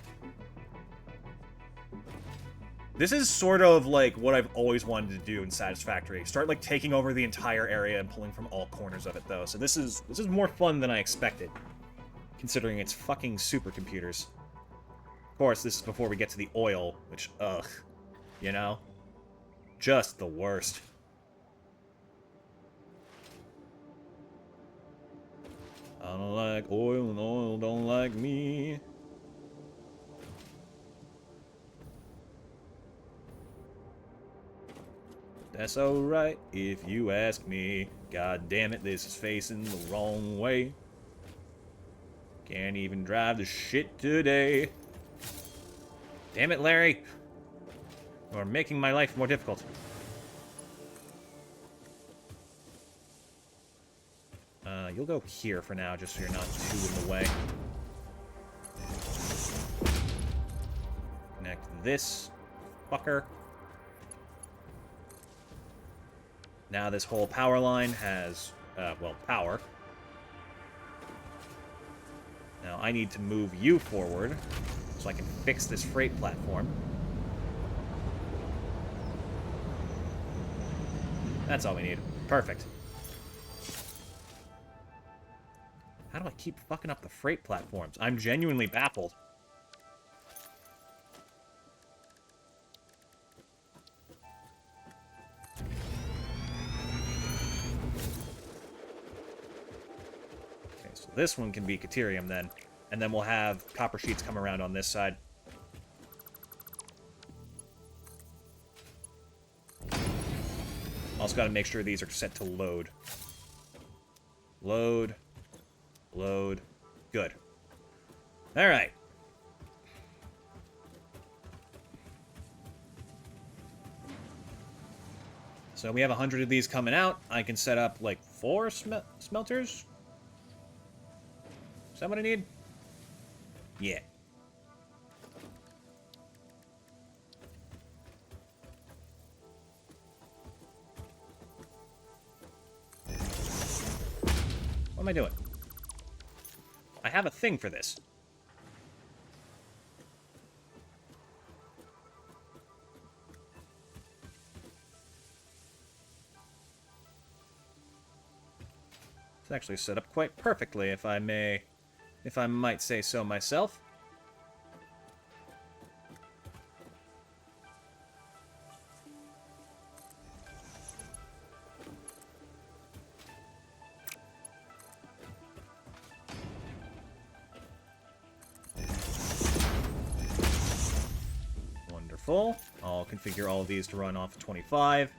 This is sort of like what I've always wanted to do in Satisfactory. Start like taking over the entire area and pulling from all corners of it, though. So this is more fun than I expected, considering it's fucking supercomputers. Of course, this is before we get to the oil, which, ugh, you know? Just the worst. I don't like oil, and oil don't like me. That's alright if you ask me. God damn it, this is facing the wrong way. Can't even drive the shit today. Damn it, Larry. You're making my life more difficult. You'll go here for now, just so you're not too in the way. Connect this fucker. Now this whole power line has, well, power. Now I need to move you forward so I can fix this freight platform. That's all we need. Perfect. How do I keep fucking up the freight platforms? I'm genuinely baffled. Okay, so this one can be Caterium then. And then we'll have copper sheets come around on this side. Also got to make sure these are set to load. Load. Load. Good. Alright. So we have 100 of these coming out. I can set up, like, 4 smelters? Is that what I need? Yeah. am I doing? I have a thing for this. It's actually set up quite perfectly, if I might say so myself. Wonderful. I'll configure all of these to run off of 25.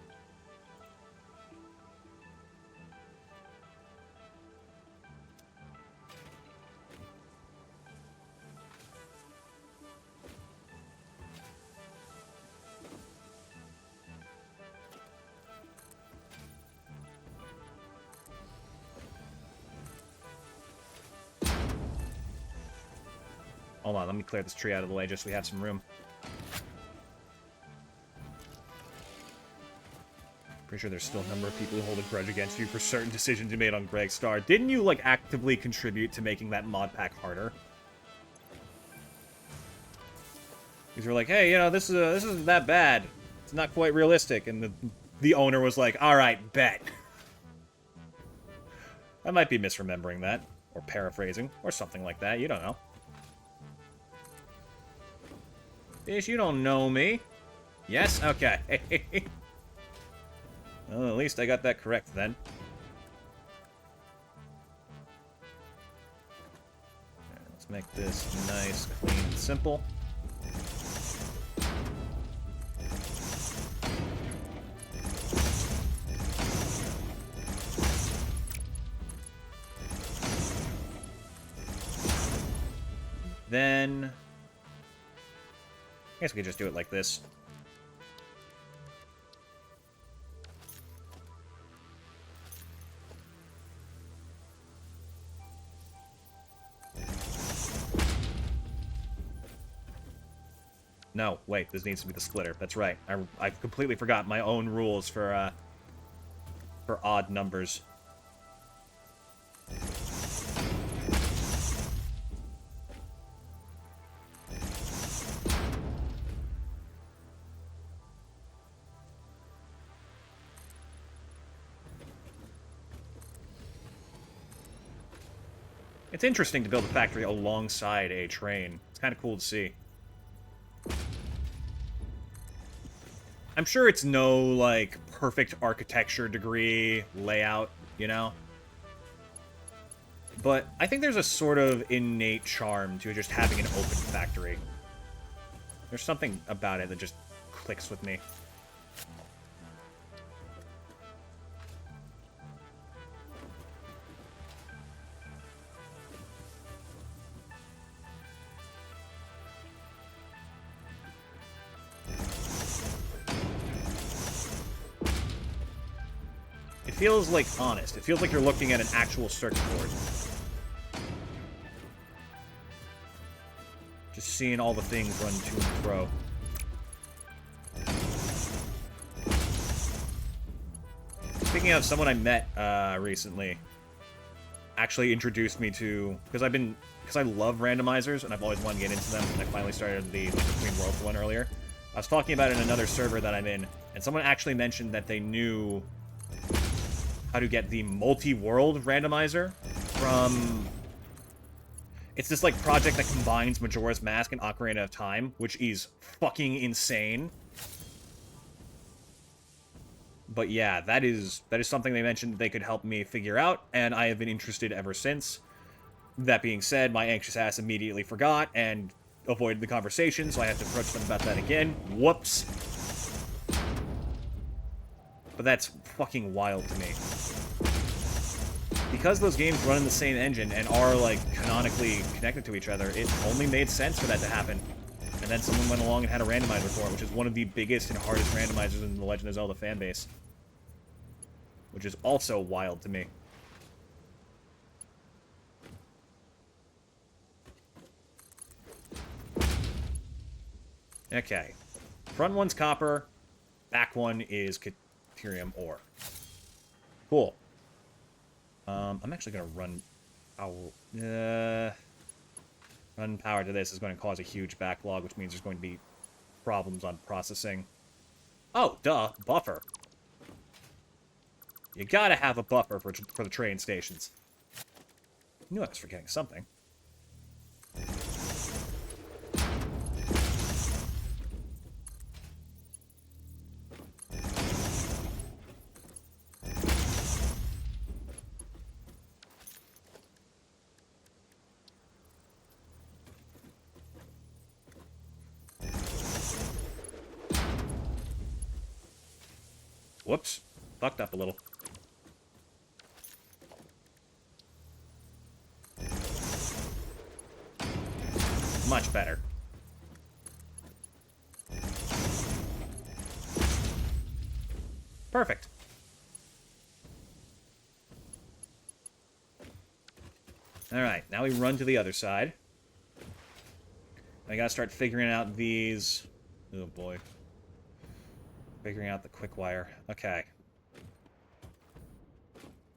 Hold on, let me clear this tree out of the way just so we have some room. Pretty sure there's still a number of people who hold a grudge against you for certain decisions you made on Greg Star. Didn't you, like, actively contribute to making that mod pack harder? Because you were like, hey, you know, this isn't that bad. It's not quite realistic. And the owner was like, alright, bet. I might be misremembering that. Or paraphrasing. Or something like that. You don't know. Fish, you don't know me. Yes? Okay. Well, at least I got that correct then. Right, let's make this nice, clean, and simple. Then I guess we could just do it like this. No, wait, this needs to be the splitter. That's right. I completely forgot my own rules for odd numbers. It's interesting to build a factory alongside a train. It's kind of cool to see. I'm sure it's no, like, perfect architecture degree layout, you know? But I think there's a sort of innate charm to just having an open factory. There's something about it that just clicks with me. It feels, like, honest. It feels like you're looking at an actual circuit board. Just seeing all the things run to and fro. Speaking of, someone I met recently actually introduced me to... Because I love randomizers, and I've always wanted to get into them, and I finally started the Between Worlds one earlier. I was talking about it in another server that I'm in, and someone actually mentioned that they knew how to get the multi-world randomizer from... It's this, like, project that combines Majora's Mask and Ocarina of Time, which is fucking insane. But yeah, that is something they mentioned they could help me figure out, and I have been interested ever since. That being said, my anxious ass immediately forgot and avoided the conversation, so I have to approach them about that again. Whoops. But that's fucking wild to me. Because those games run in the same engine and are, like, canonically connected to each other, it only made sense for that to happen. And then someone went along and had a randomizer for it, which is one of the biggest and hardest randomizers in the Legend of Zelda fanbase. Which is also wild to me. Okay. Front one's copper, back one is Caterium ore. Cool. I'm actually going to run power... run power to this is going to cause a huge backlog, which means there's going to be problems on processing. Oh, duh, buffer. You gotta have a buffer for the train stations. Knew I was forgetting something. Whoops. Fucked up a little. Much better. Perfect. Alright, now we run to the other side. I gotta start figuring out these... Oh boy. Figuring out the quick wire. Okay.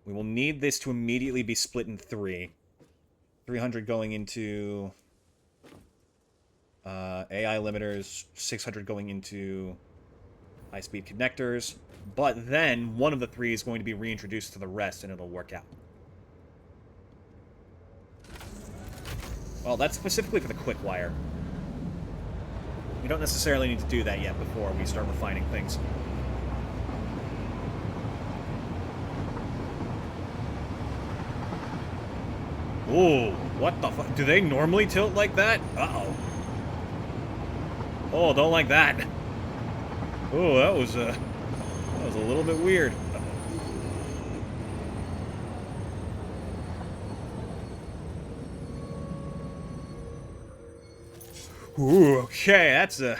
We will need this to immediately be split in 3. 300 going into... AI limiters, 600 going into high-speed connectors, but then one of the 3 is going to be reintroduced to the rest, and it'll work out. Well, that's specifically for the quick wire. We don't necessarily need to do that yet before we start refining things. Ooh, what the fuck? Do they normally tilt like that? Uh-oh. Oh, don't like that. Oh, that was a little bit weird. Ooh, okay, that's a...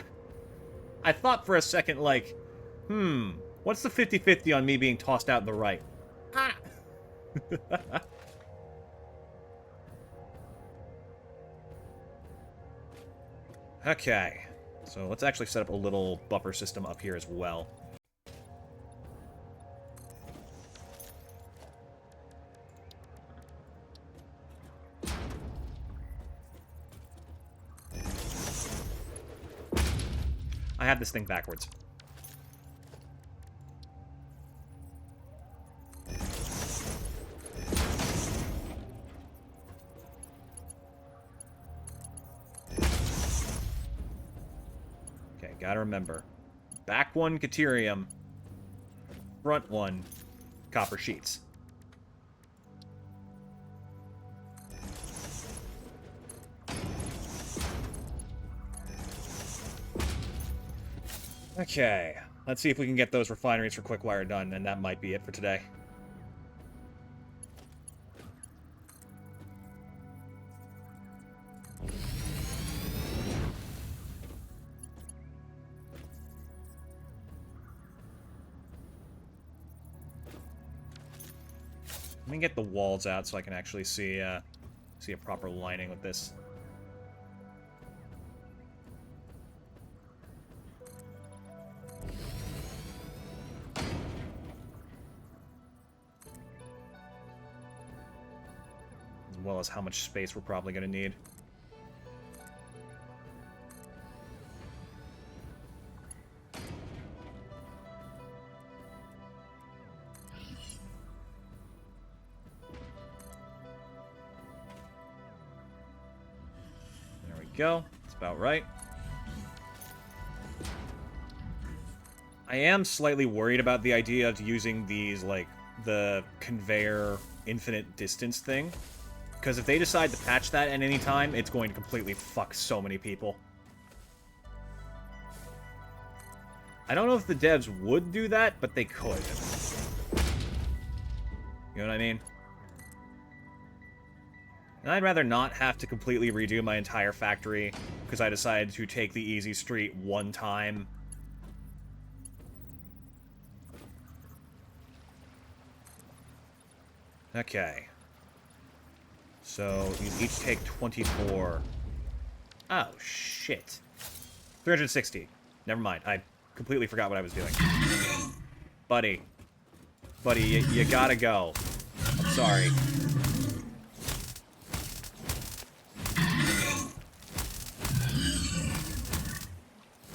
I thought for a second, like, what's the 50-50 on me being tossed out in the right? Ah! Okay. So let's actually set up a little buffer system up here as well. I have this thing backwards. Gotta remember. Back 1, Caterium. Front 1, copper sheets. Okay. Let's see if we can get those refineries for Quickwire done, and that might be it for today. Let me get the walls out so I can actually see a proper lining with this. As well as how much space we're probably going to need. Go. That's about right. I am slightly worried about the idea of using these, like, the conveyor infinite distance thing. Because if they decide to patch that at any time, it's going to completely fuck so many people. I don't know if the devs would do that, but they could. You know what I mean? And I'd rather not have to completely redo my entire factory because I decided to take the easy street one time. Okay. So, these each take 24. Oh, shit. 360. Never mind. I completely forgot what I was doing. Buddy. Buddy, you gotta go. I'm sorry.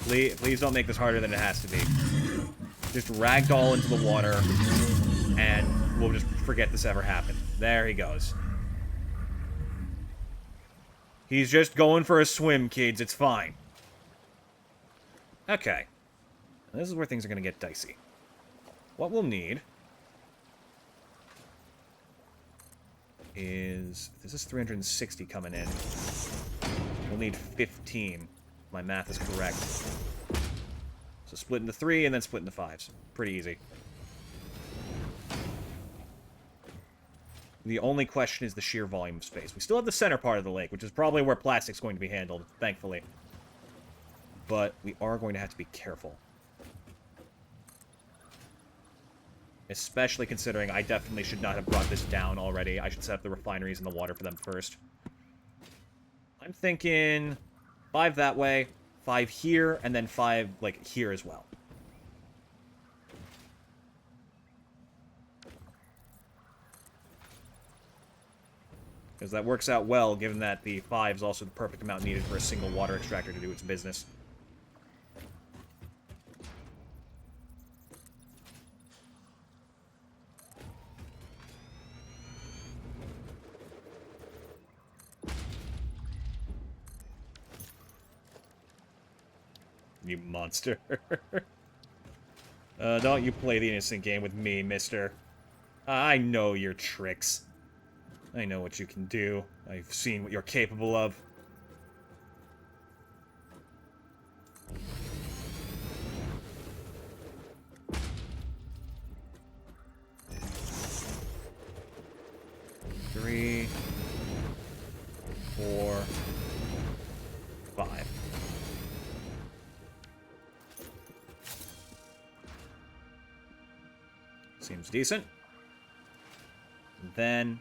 Please don't make this harder than it has to be. Just ragdoll into the water, and we'll just forget this ever happened. There he goes. He's just going for a swim, kids. It's fine. Okay. This is where things are going to get dicey. What we'll need is... This is 360 coming in. We'll need 15. My math is correct. So split into 3 and then split into 5s. Pretty easy. The only question is the sheer volume of space. We still have the center part of the lake, which is probably where plastic's going to be handled, thankfully. But we are going to have to be careful. Especially considering I definitely should not have brought this down already. I should set up the refineries in the water for them first. I'm thinking 5 that way, 5 here, and then 5, like, here as well. Because that works out well, given that the 5 is also the perfect amount needed for a single water extractor to do its business. You monster. Don't you play the innocent game with me, mister. I know your tricks. I know what you can do. I've seen what you're capable of. Three, 4, 5. Seems decent. Then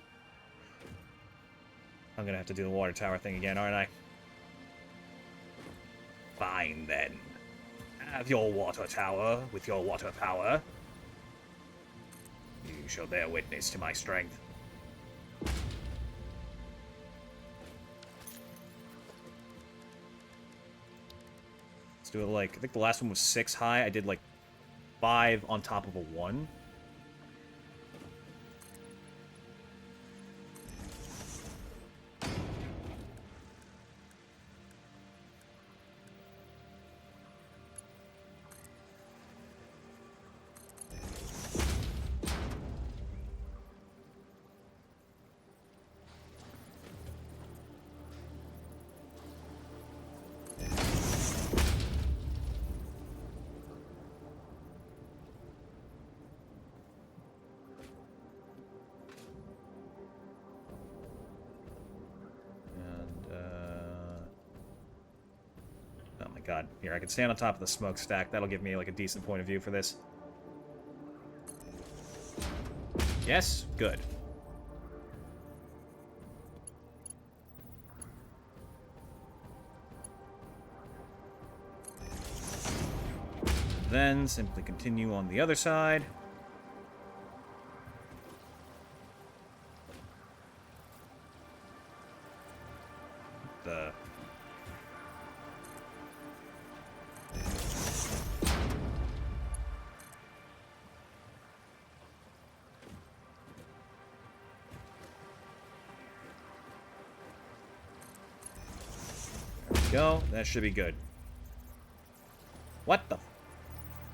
I'm gonna have to do the water tower thing again, aren't I? Fine, then. Have your water tower with your water power. You shall bear witness to my strength. Let's do it like... I think the last one was 6 high. I did like 5 on top of a 1. God, here, I can stand on top of the smokestack. That'll give me, like, a decent point of view for this. Yes? Good. Then, simply continue on the other side. Go. That should be good. What the...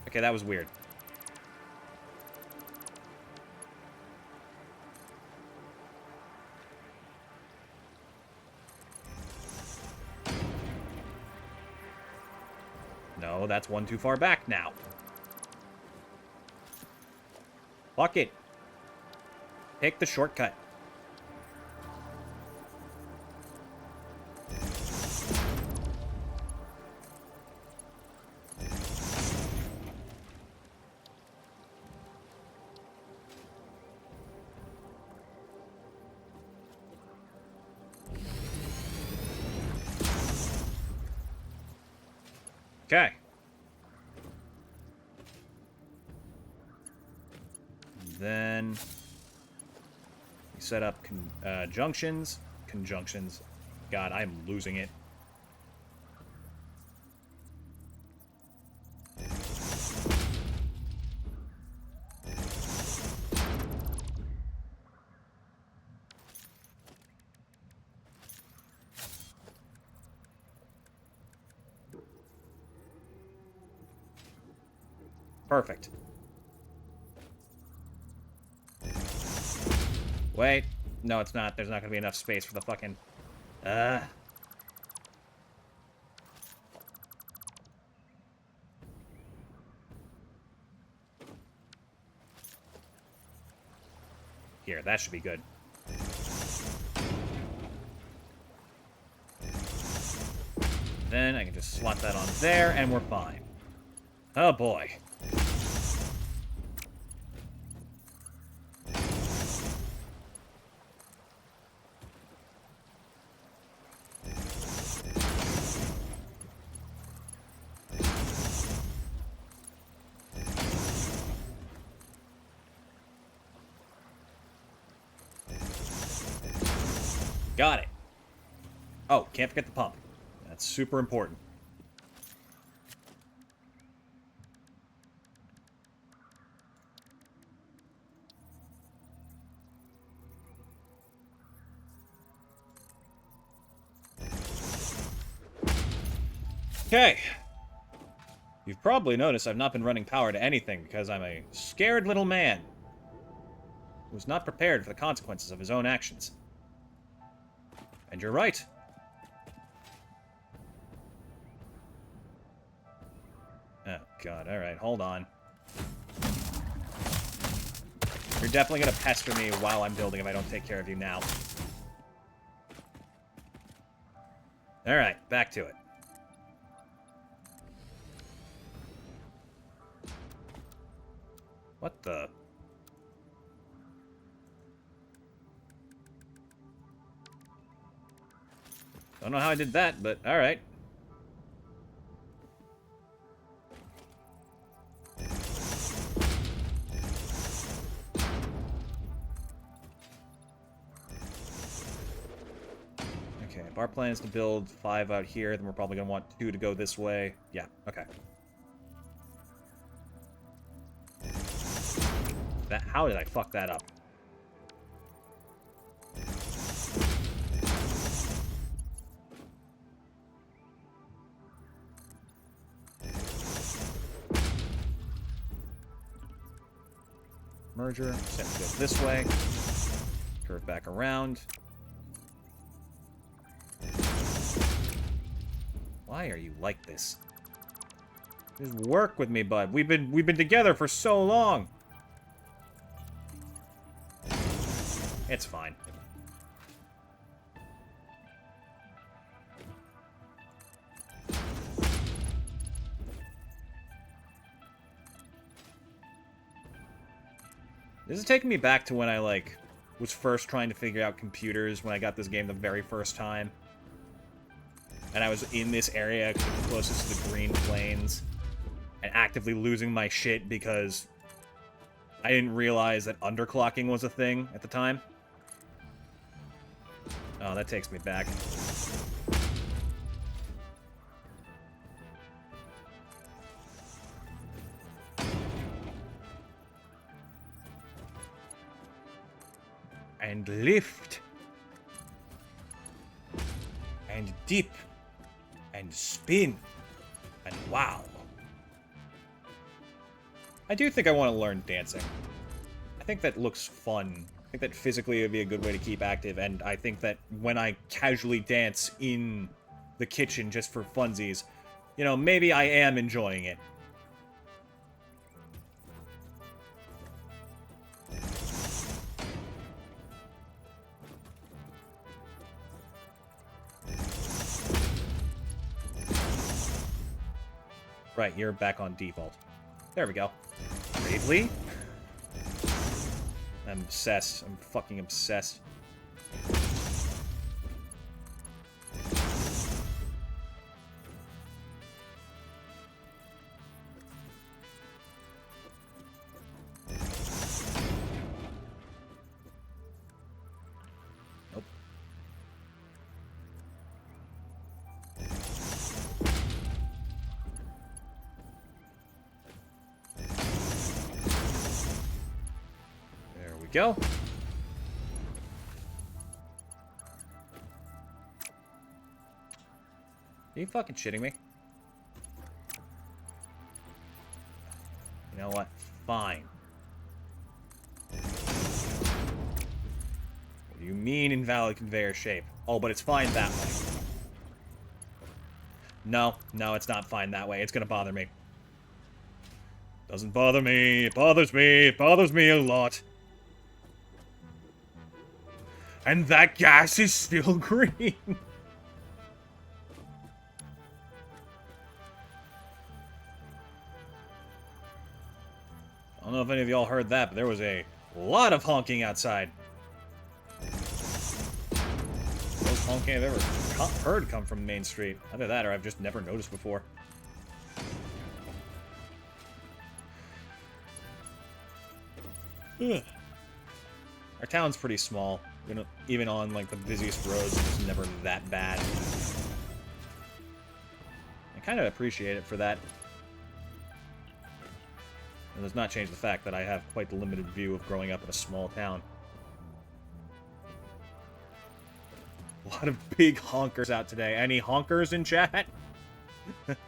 Okay, that was weird. No, that's one too far back now. Fuck it. Take the shortcut. Okay. Then set up conjunctions. Conjunctions. God, I'm losing it. Perfect. Wait. No, it's not. There's not going to be enough space for the fucking... Here, that should be good. Then I can just slot that on there, and we're fine. Oh, boy. Got it. Oh, can't forget the pump. That's super important. Okay. You've probably noticed I've not been running power to anything because I'm a scared little man who's not prepared for the consequences of his own actions. And you're right. Oh, God. Alright, hold on. You're definitely going to pester me while I'm building if I don't take care of you now. Alright, back to it. What the... Don't know how I did that, but alright. Okay, if our plan is to build 5 out here, then we're probably going to want 2 to go this way. Yeah, okay. How did I fuck that up? Merger, set to go this way. Curve back around. Why are you like this? Just work with me, bud. We've been together for so long. It's fine. This is taking me back to when I, like, was first trying to figure out computers when I got this game the very first time. And I was in this area closest to the Green Plains and actively losing my shit because I didn't realize that underclocking was a thing at the time. Oh, that takes me back. And lift. And dip. And spin. And wow. I do think I want to learn dancing. I think that looks fun. I think that physically it would be a good way to keep active, and I think that when I casually dance in the kitchen just for funsies, you know, maybe I am enjoying it. Right, you're back on default. There we go. Bravely? I'm obsessed. I'm fucking obsessed. we go. Are you fucking shitting me? You know what? Fine. What do you mean invalid conveyor shape? Oh, but it's fine that way. No, it's not fine that way. It's gonna bother me. Doesn't bother me. It bothers me. It bothers me a lot. And that gas is still green. I don't know if any of y'all heard that, but there was a lot of honking outside. Most honking I've ever heard come from Main Street. Either that or I've just never noticed before. Ugh. Our town's pretty small. Even on, like, the busiest roads, it's never that bad. I kind of appreciate it for that. It does not change the fact that I have quite the limited view of growing up in a small town. A lot of big honkers out today. Any honkers in chat? Let's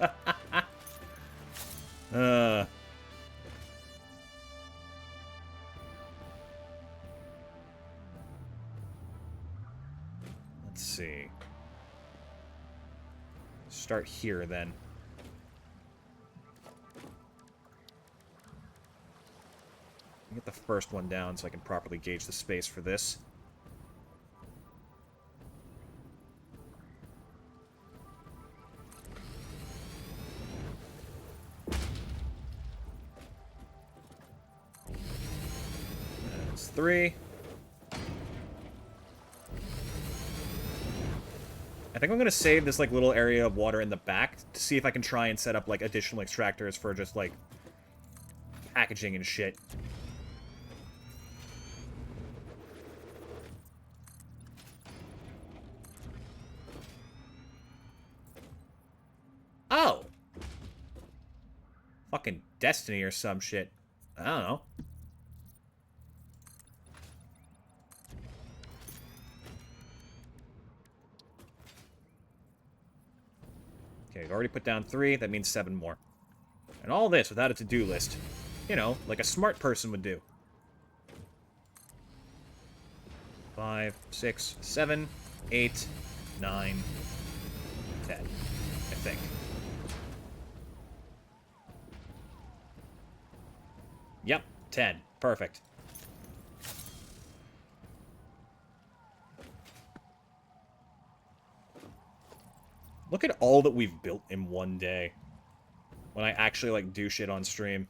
see. Start here, then. Get the first one down so I can properly gauge the space for this. That's 3. I think I'm gonna save this like little area of water in the back to see if I can try and set up like additional extractors for just like packaging and shit. Oh! Fucking Destiny or some shit. I don't know. Okay, I've already put down 3. That means 7 more. And all this without a to-do list. You know, like a smart person would do. 5, 6, 7, 8, 9, 10. I think. Yep, 10. Perfect. Look at all that we've built in one day. When I actually, like, do shit on stream.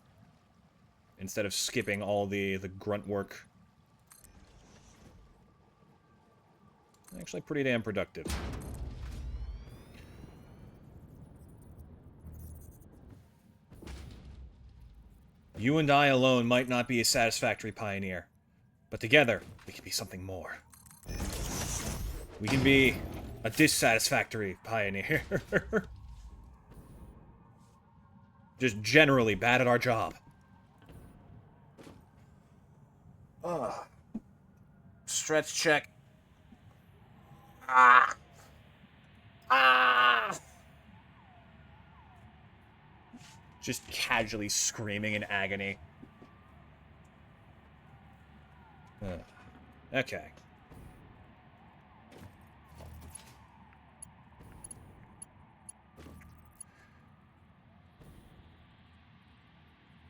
Instead of skipping all the grunt work. Actually pretty damn productive. You and I alone might not be a satisfactory pioneer. But together, we can be something more. We can be a dissatisfactory pioneer. Just generally bad at our job. Stretch check. Just casually screaming in agony. Okay.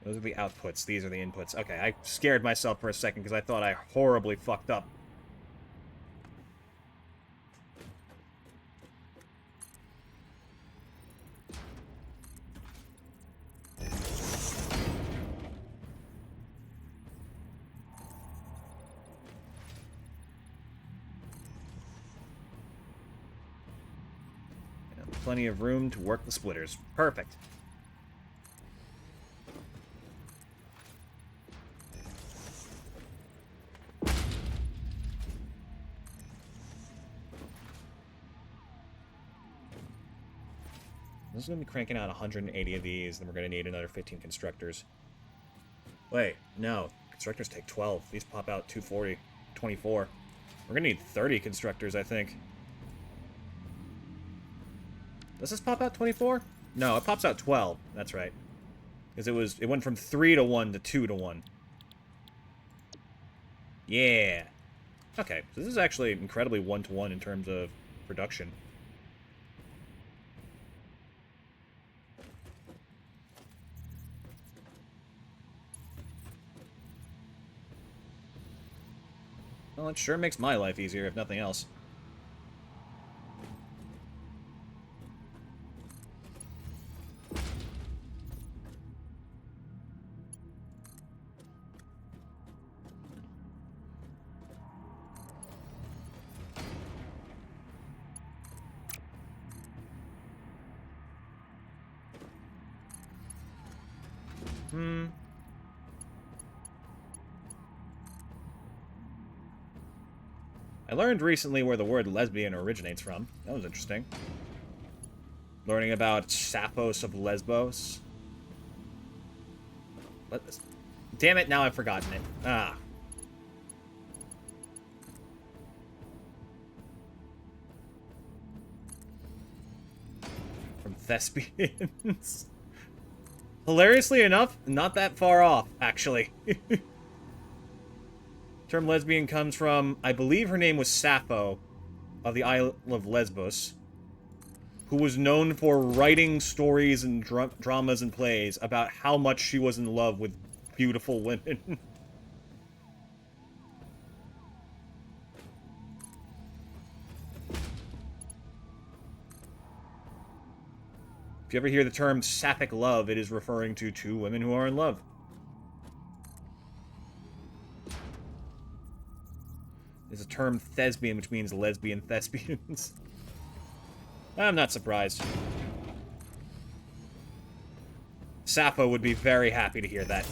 Those are the outputs. These are the inputs. Okay, I scared myself for a second because I thought I horribly fucked up. Plenty of room to work the splitters. Perfect. This is going to be cranking out 180 of these, then we're going to need another 15 constructors. Wait, no. Constructors take 12. These pop out 240, 24. We're gonna need 30 constructors, I think. Does this pop out 24? No, it pops out 12. That's right. Because it went from 3 to 1 to 2 to 1. Yeah. Okay, so this is actually incredibly 1-to-1 in terms of production. Well, it sure makes my life easier, if nothing else. I learned recently where the word lesbian originates from. That was interesting. Learning about Sappos of Lesbos. Damn it, now I've forgotten it. Ah. From thespians. Hilariously enough, not that far off, actually. Term lesbian comes from, I believe her name was Sappho, of the Isle of Lesbos, who was known for writing stories and dramas and plays about how much she was in love with beautiful women. If you ever hear the term sapphic love, it is referring to two women who are in love. There's a term thespian, which means lesbian thespians. I'm not surprised. Sappho would be very happy to hear that.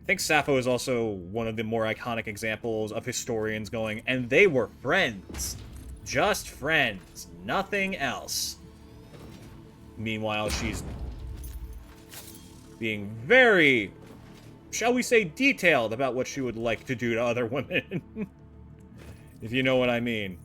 I think Sappho is also one of the more iconic examples of historians going, and they were friends. Just friends. Nothing else. Meanwhile, she's being very, shall we say, detailed about what she would like to do to other women. If you know what I mean.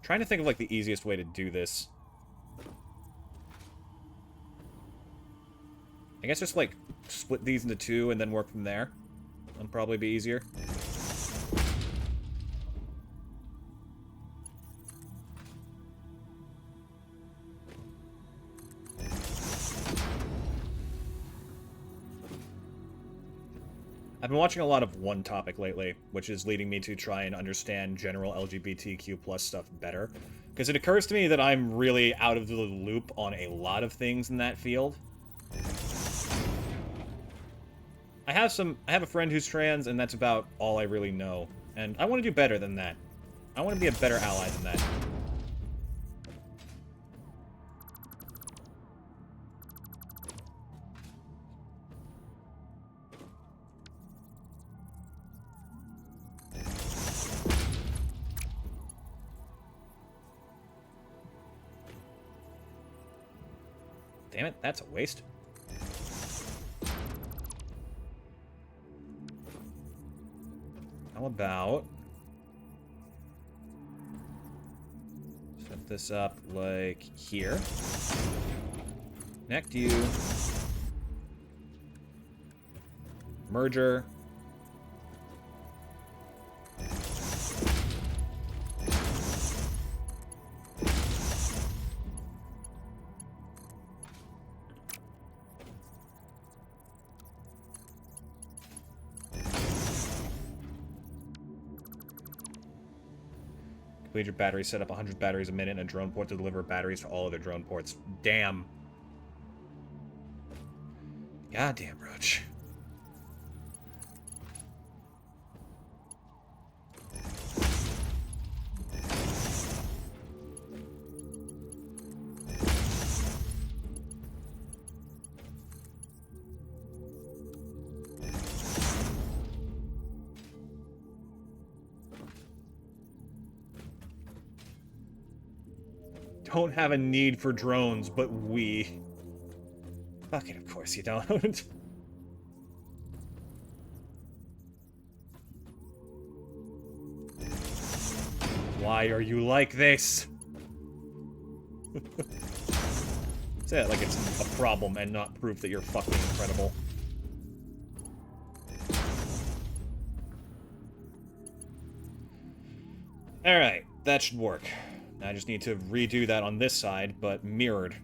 Trying to think of, like, the easiest way to do this. I guess just, like, split these into two and then work from there. That'll probably be easier. I've been watching a lot of one topic lately, which is leading me to try and understand general LGBTQ+ stuff better. Because it occurs to me that I'm really out of the loop on a lot of things in that field. I have a friend who's trans, and that's about all I really know. And I want to do better than that. I want to be a better ally than that. Damn it, that's a waste. How about set this up like here. Connect you. Merger. Complete your battery, set up 100 batteries a minute in a drone port to deliver batteries to all other drone ports. Damn. Goddamn, Roach. don't have a need for drones, but we... Fucking of course you don't. Why are you like this? Say it like it's a problem and not proof that you're fucking incredible. Alright, that should work. I just need to redo that on this side, but mirrored.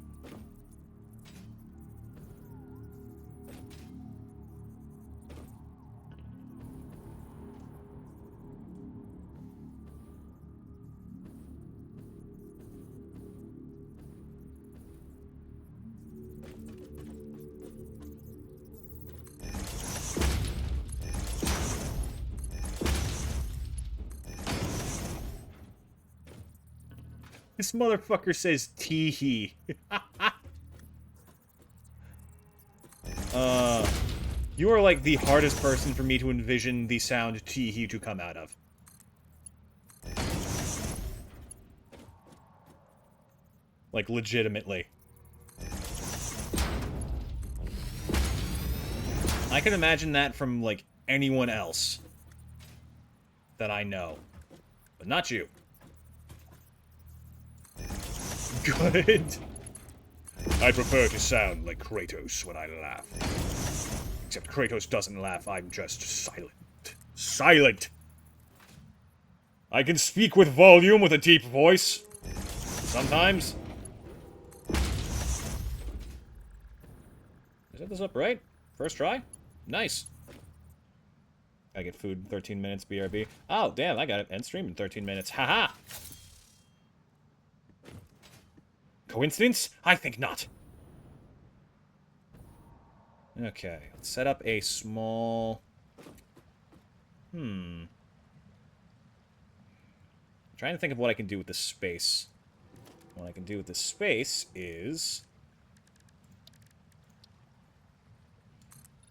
This motherfucker says tee-hee. You are like the hardest person for me to envision the sound tee-hee to come out of. Like, legitimately. I can imagine that from, like, anyone else that I know. But not you. Good. I prefer to sound like Kratos when I laugh. Except Kratos doesn't laugh, I'm just silent. Silent! I can speak with volume with a deep voice. Sometimes. I set this up right? First try? Nice. I get food in 13 minutes, BRB. Oh, damn, I got it. End stream in 13 minutes. Haha! Coincidence? I think not. Okay, let's set up a small... I'm trying to think of what I can do with this space. What I can do with this space is...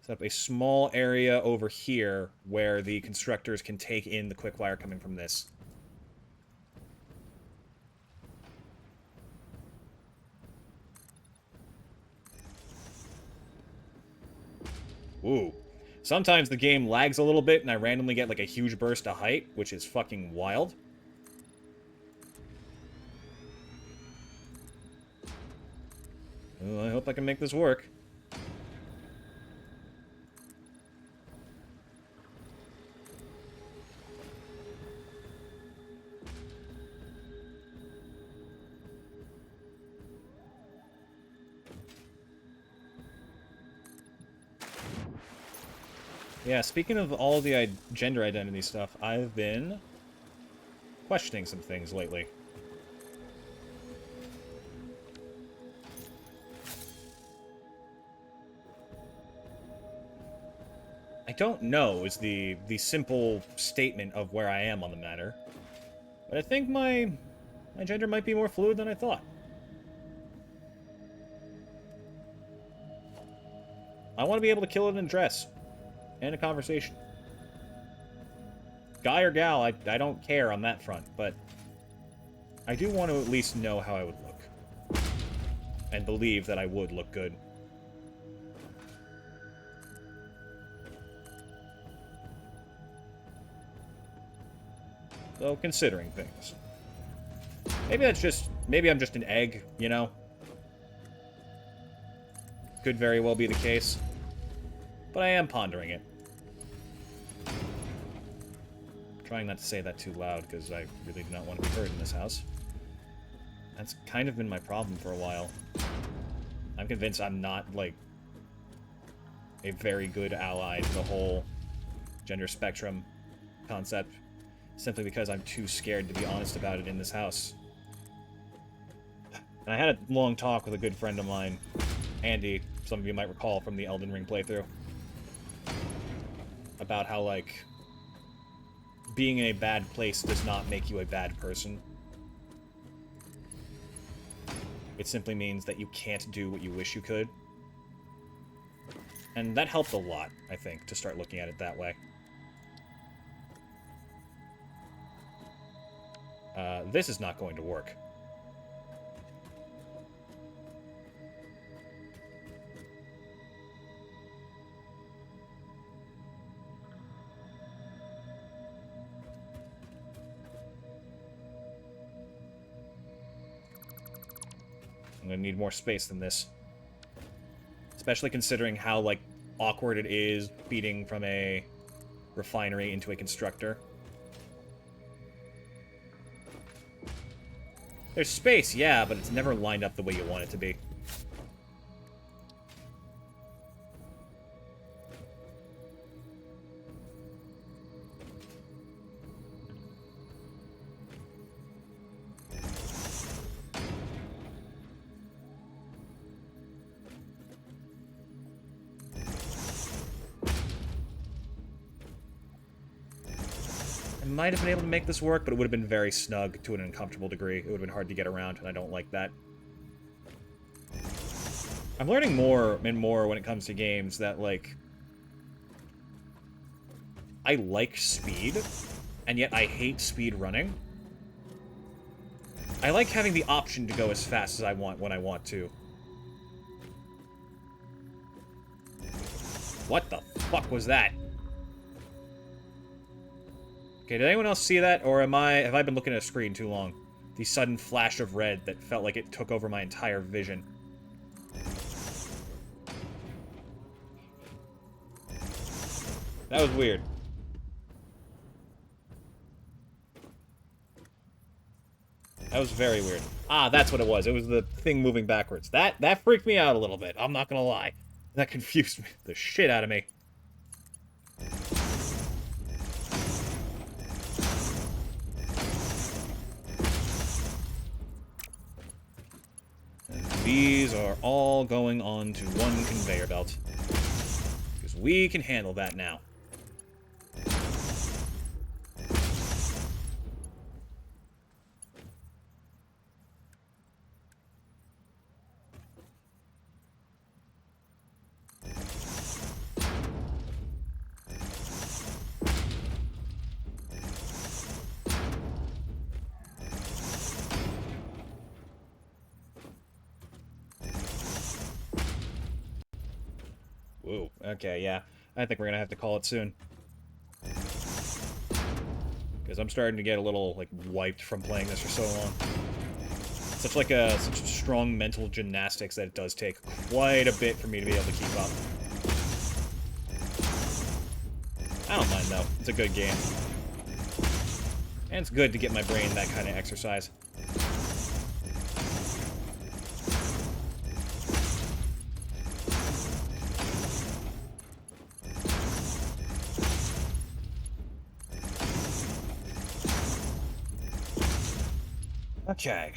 set up a small area over here where the constructors can take in the quick wire coming from this. Ooh. Sometimes the game lags a little bit and I randomly get like a huge burst of height, which is fucking wild. Well, I hope I can make this work. Yeah, speaking of all the gender identity stuff, I've been questioning some things lately. I don't know is the simple statement of where I am on the matter, but I think my gender might be more fluid than I thought. I want to be able to kill it in a dress. And a conversation. Guy or gal, I don't care on that front, but I do want to at least know how I would look. And believe that I would look good. So, considering things. Maybe that's just... maybe I'm just an egg, you know? Could very well be the case. But I am pondering it. Trying not to say that too loud, because I really do not want to be heard in this house. That's kind of been my problem for a while. I'm convinced I'm not, like, a very good ally to the whole gender spectrum concept, simply because I'm too scared to be honest about it in this house. And I had a long talk with a good friend of mine, Andy, some of you might recall from the Elden Ring playthrough, about how, like, being in a bad place does not make you a bad person. It simply means that you can't do what you wish you could. And that helped a lot, I think, to start looking at it that way. This is not going to work. gonna need more space than this. Especially considering how, like, awkward it is feeding from a refinery into a constructor. There's space, yeah, but it's never lined up the way you want it to be. I might have been able to make this work, but it would have been very snug to an uncomfortable degree. It would have been hard to get around, and I don't like that. I'm learning more and more when it comes to games that, like... I like speed, and yet I hate speed running. I like having the option to go as fast as I want when I want to. What the fuck was that? Okay, did anyone else see that, or have I been looking at a screen too long? The sudden flash of red that felt like it took over my entire vision. That was weird. That was very weird. Ah, that's what it was. It was the thing moving backwards. That freaked me out a little bit. I'm not gonna lie. That confused the shit out of me. And these are all going on to one conveyor belt. Because we can handle that now. Whoa, okay, yeah. I think we're gonna have to call it soon. Because I'm starting to get a little, like, wiped from playing this for so long. Such strong mental gymnastics that it does take quite a bit for me to be able to keep up. I don't mind, though. It's a good game. And it's good to get my brain that kind of exercise. Okay.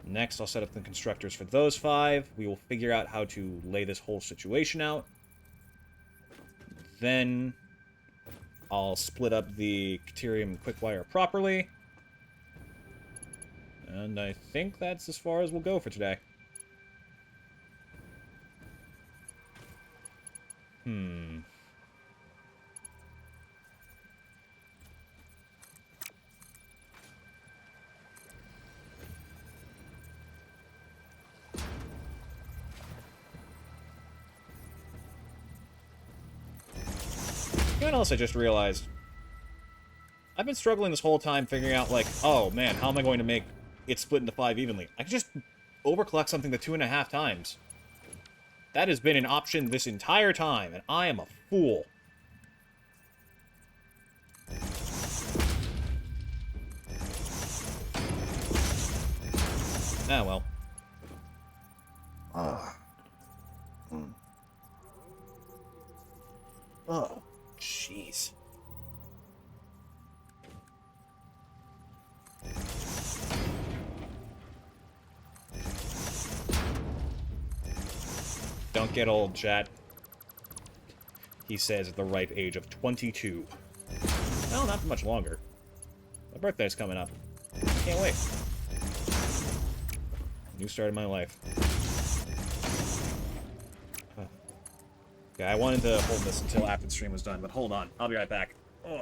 Next, I'll set up the constructors for those 5. We will figure out how to lay this whole situation out. Then, I'll split up the Caterium Quickwire properly. And I think that's as far as we'll go for today. You know what else I just realized? I've been struggling this whole time figuring out, like, oh man, how am I going to make it split into 5 evenly? I can just overclock something to 2.5 times. That has been an option this entire time, and I am a fool. Ah, well. Oh, jeez. Don't get old, chat. He says at the ripe age of 22. Well, not for much longer. My birthday's coming up. Can't wait. New start in my life. Yeah, I wanted to hold this until after the stream was done, but hold on. I'll be right back. Ugh.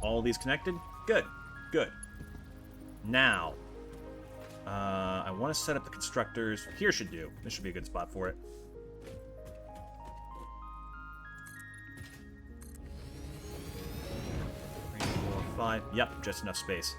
all these connected? Good. Good. Now, I want to set up the constructors. Here should do. This should be a good spot for it. 3, 4, 5. Yep, just enough space.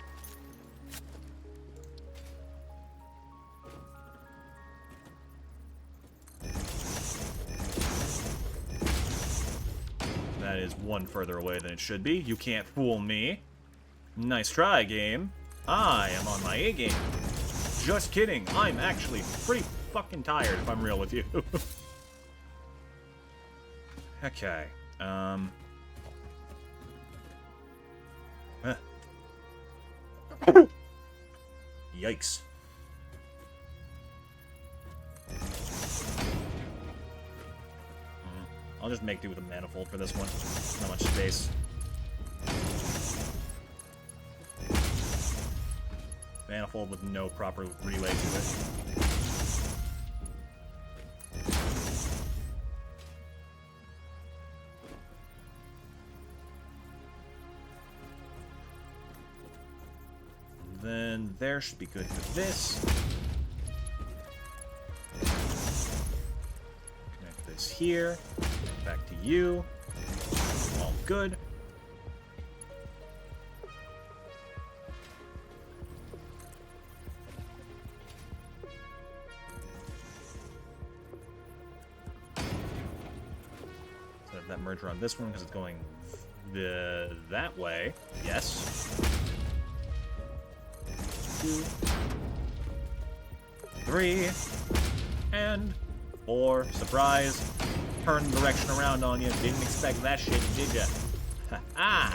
That is one further away than it should be. You can't fool me. Nice try, game. I am on my A game. Just kidding. I'm actually pretty fucking tired, if I'm real with you. Okay. Yikes. I'll just make do with a manifold for this one. Not much space. Manifold with no proper relay to it. And then there should be good for this. Connect this here. Back to you. All good. Set that merger on this one because it's going that way. Yes. 2, 3, and 4. Surprise. Turn the direction around on you. Didn't expect that shit, did ya? Ha-ha!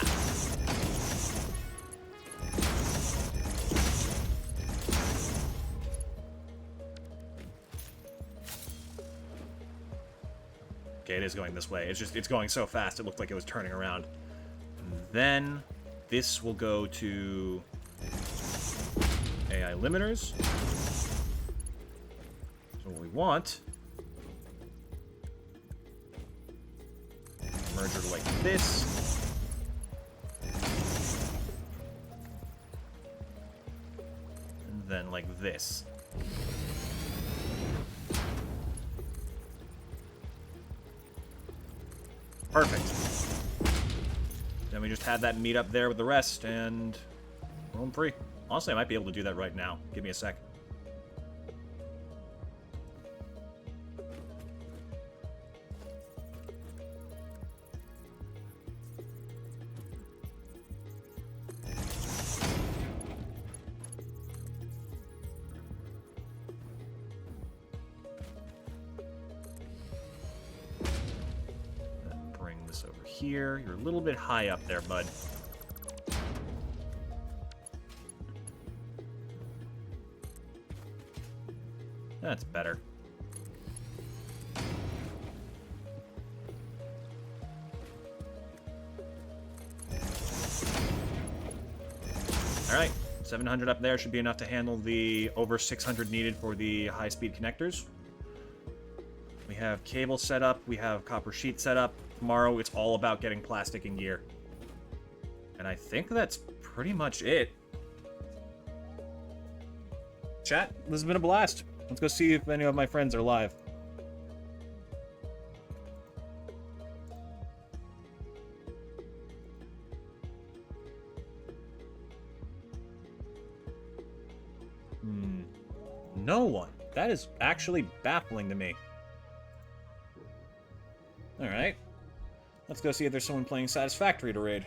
Okay, it is going this way. It's going so fast it looked like it was turning around. And then this will go to AI limiters. So what we want, merger like this. And then like this. Perfect. Then we just had that meet up there with the rest, and we're home free. Honestly, I might be able to do that right now. Give me a sec. Here. You're a little bit high up there, bud. That's better. Alright, 700 up there should be enough to handle the over 600 needed for the high-speed connectors. We have cable set up, we have copper sheet set up. Tomorrow, it's all about getting plastic in gear. And I think that's pretty much it. Chat, this has been a blast. Let's go see if any of my friends are live. No one. That is actually baffling to me. Alright. Let's go see if there's someone playing Satisfactory to raid.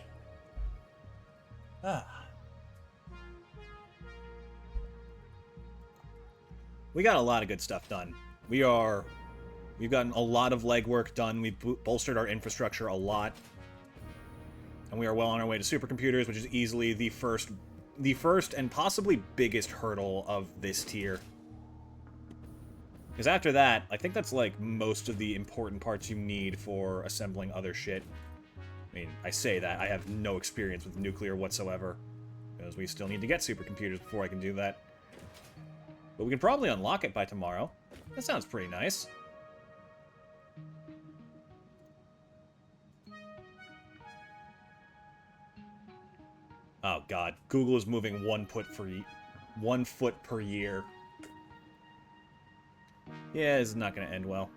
We got a lot of good stuff done. We've gotten a lot of legwork done. We've bolstered our infrastructure a lot. And we are well on our way to supercomputers, which is easily the first and possibly biggest hurdle of this tier. Because after that, I think that's like most of the important parts you need for assembling other shit. I mean, I say that, I have no experience with nuclear whatsoever. Because we still need to get supercomputers before I can do that. But we can probably unlock it by tomorrow. That sounds pretty nice. Oh god, Google is moving 1 foot per year. Yeah, this is not going to end well.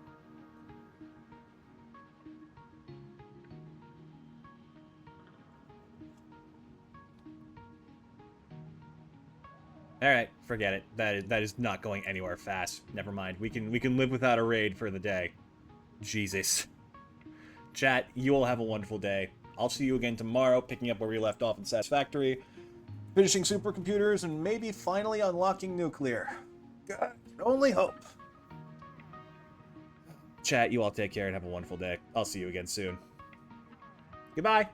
Alright, forget it. That is not going anywhere fast. Never mind. We can live without a raid for the day. Jesus. Chat, you all have a wonderful day. I'll see you again tomorrow, picking up where we left off in Satisfactory, finishing supercomputers, and maybe finally unlocking nuclear. God, can only hope. Chat, you all take care and have a wonderful day. I'll see you again soon. Goodbye!